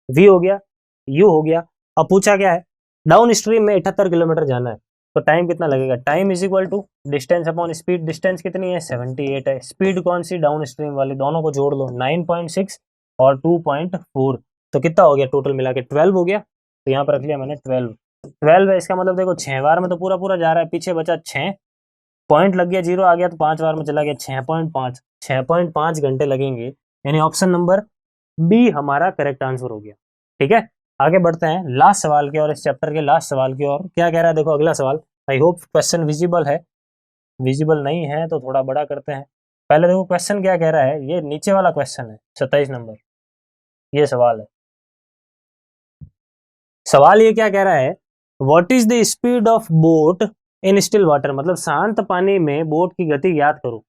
v हो गया, u हो गया। अब पूछा क्या है, डाउन स्ट्रीम में 78 किलोमीटर जाना है, तो टाइम कितना लगेगा, time is equal to distance upon speed. Distance कितनी है 78 है, स्पीड कौन सी डाउन स्ट्रीम वाली, दोनों को जोड़ लो 9.6 और 2.4, तो कितना हो गया टोटल मिला के 12 हो गया। तो यहाँ पर रख लिया मैंने 12 है, इसका मतलब देखो 6 बार में तो पूरा पूरा जा रहा है, पीछे बचा 6 पॉइंट लग गया, 0 आ गया तो 5 बार में चला गया 6.5 घंटे लगेंगे, यानी ऑप्शन नंबर बी हमारा करेक्ट आंसर हो गया। ठीक है, आगे बढ़ते हैं लास्ट सवाल की और, इस चैप्टर के लास्ट सवाल की और। क्या कह रहा है देखो अगला सवाल, आई होप क्वेश्चन विजिबल है, विजिबल नहीं है तो थोड़ा बड़ा करते हैं। पहले देखो क्वेश्चन क्या कह रहा है, ये नीचे वाला क्वेश्चन है 27 नंबर, ये सवाल है। सवाल ये क्या कह रहा है, what is the speed of boat in still water, मतलब शांत पानी में बोट की गति ज्ञात करो।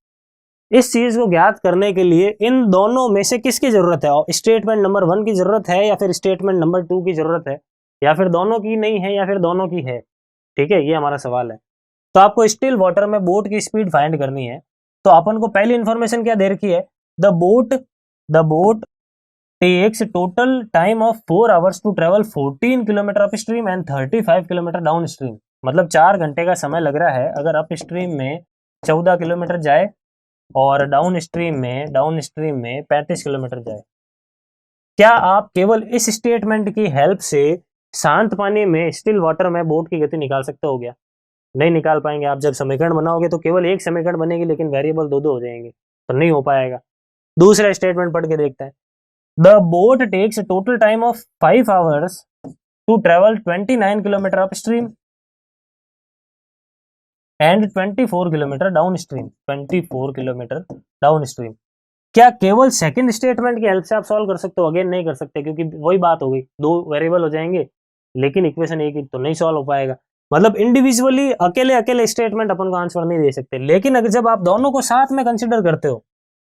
इस चीज को ज्ञात करने के लिए इन दोनों में से किसकी जरूरत है, स्टेटमेंट नंबर 1 की जरूरत है या फिर स्टेटमेंट नंबर 2 की जरूरत है, या फिर दोनों की नहीं है या फिर दोनों की है। ठीक है, ये हमारा सवाल है। तो आपको स्टिल वाटर में बोट की स्पीड फाइंड करनी है, तो अपन को पहली इंफॉर्मेशन क्या दे रखी है, the boat takes total time of 4 hours to travel 14 kilometre up stream and 35 kilometre down stream. मतलब 4 घंटे का समय लग रहा है अगर अप स्ट्रीम में 14 किलोमीटर जाए और डाउन स्ट्रीम में 35 किलोमीटर जाए। क्या आप केवल इस स्टेटमेंट की हेल्प से शांत पानी में स्टिल वाटर में बोट की गति निकाल सकते हो क्या? नहीं निकाल पाएंगे। आप जब समीकरण बनाओगे तो केवल एक समीकरण बनेगी, लेकिन वेरिएबल दो हो जाएंगे, तो नहीं हो पाएगा। दूसरा स्टेटमेंट पढ़ के देखते हैं। The boat takes a total time of 5 hours to travel 29 kilometer upstream and 24 kilometer downstream। 24 kilometre downstream. क्या केवल सेकंड स्टेटमेंट की हेल्प से आप सॉल्व कर सकते हो? अगेन नहीं कर सकते, क्योंकि वही बात हो गई, दो वेरिएबल हो जाएंगे लेकिन इक्वेशन एक ही, तो नहीं सॉल्व हो पाएगा। मतलब इंडिविजुअली अकेले स्टेटमेंट अपन को आंसर नहीं दे सकते, लेकिन अगर जब आप दोनों को साथ में कंसिडर करते हो,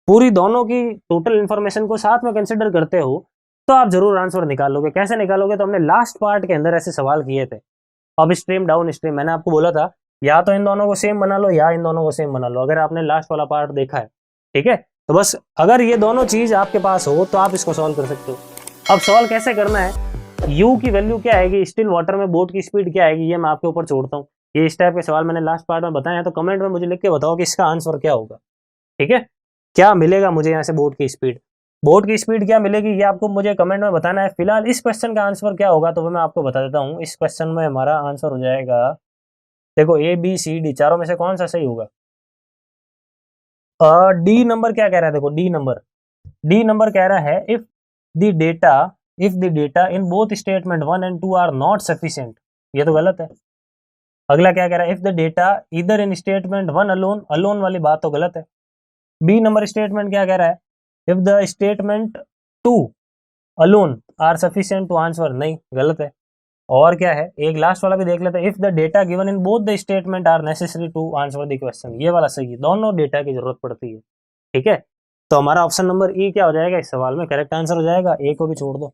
पूरी दोनों की टोटल इन्फॉर्मेशन को साथ में कंसिडर करते हो, तो आप जरूर आंसर निकालोगे। कैसे निकालोगे, तो हमने लास्ट पार्ट के अंदर ऐसे सवाल किए थे, अप स्ट्रीम डाउन स्ट्रीम। मैंने आपको बोला था या तो इन दोनों को सेम बना लो या इन दोनों को सेम बना लो, अगर आपने लास्ट वाला पार्ट देखा है। ठीक है, तो बस अगर ये दोनों चीज आपके पास हो तो आप इसको सॉल्व कर सकते हो। अब सॉल्व कैसे करना है, u की वैल्यू क्या आएगी, स्टिल वाटर में बोट की स्पीड क्या आएगी, ये मैं आपके ऊपर छोड़ता हूँ। ये इस टाइप के सवाल मैंने लास्ट पार्ट में बताया है, तो कमेंट में मुझे लिख के बताओ कि इसका आंसर क्या होगा। ठीक है, क्या मिलेगा मुझे यहाँ से बोट की स्पीड क्या मिलेगी, ये आपको मुझे कमेंट में बताना है। फिलहाल इस क्वेश्चन का आंसर क्या होगा तो मैं आपको बता देता हूँ। इस क्वेश्चन में हमारा आंसर हो जाएगा, देखो ए बी सी डी चारों में से कौन सा सही होगा। डी नंबर क्या कह रहा है, देखो डी नंबर कह रहा है if the data in both statement 1 and 2 are not sufficient. ये तो गलत है। अगला क्या कह रहा है, इफ द डेटा इधर इन स्टेटमेंट 1 अलोन वाली बात तो गलत है। बी नंबर स्टेटमेंट क्या कह रहा है, if the statement 2 alone are sufficient to answer, नहीं गलत है। और क्या है, एक लास्ट वाला भी देख लेते हैं, if the data given in both the statement are necessary to answer the question, ये वाला सही है, दोनों डेटा की जरूरत पड़ती है। ठीक है, तो हमारा ऑप्शन नंबर ई क्या हो जाएगा, इस सवाल में करेक्ट आंसर हो जाएगा। ए को भी छोड़ दो।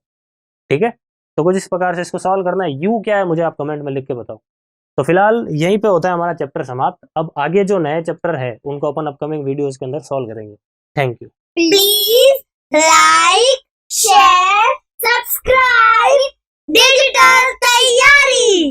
ठीक है, तो कुछ इस प्रकार से इसको सॉल्व करना है। यू क्या है मुझे आप कमेंट में लिख के बताओ। तो फिलहाल यहीं पे होता है हमारा चैप्टर समाप्त। अब आगे जो नए चैप्टर है उनको अपन अपकमिंग वीडियोस के अंदर सॉल्व करेंगे। Thank you. Please like, share, subscribe digital तैयारी।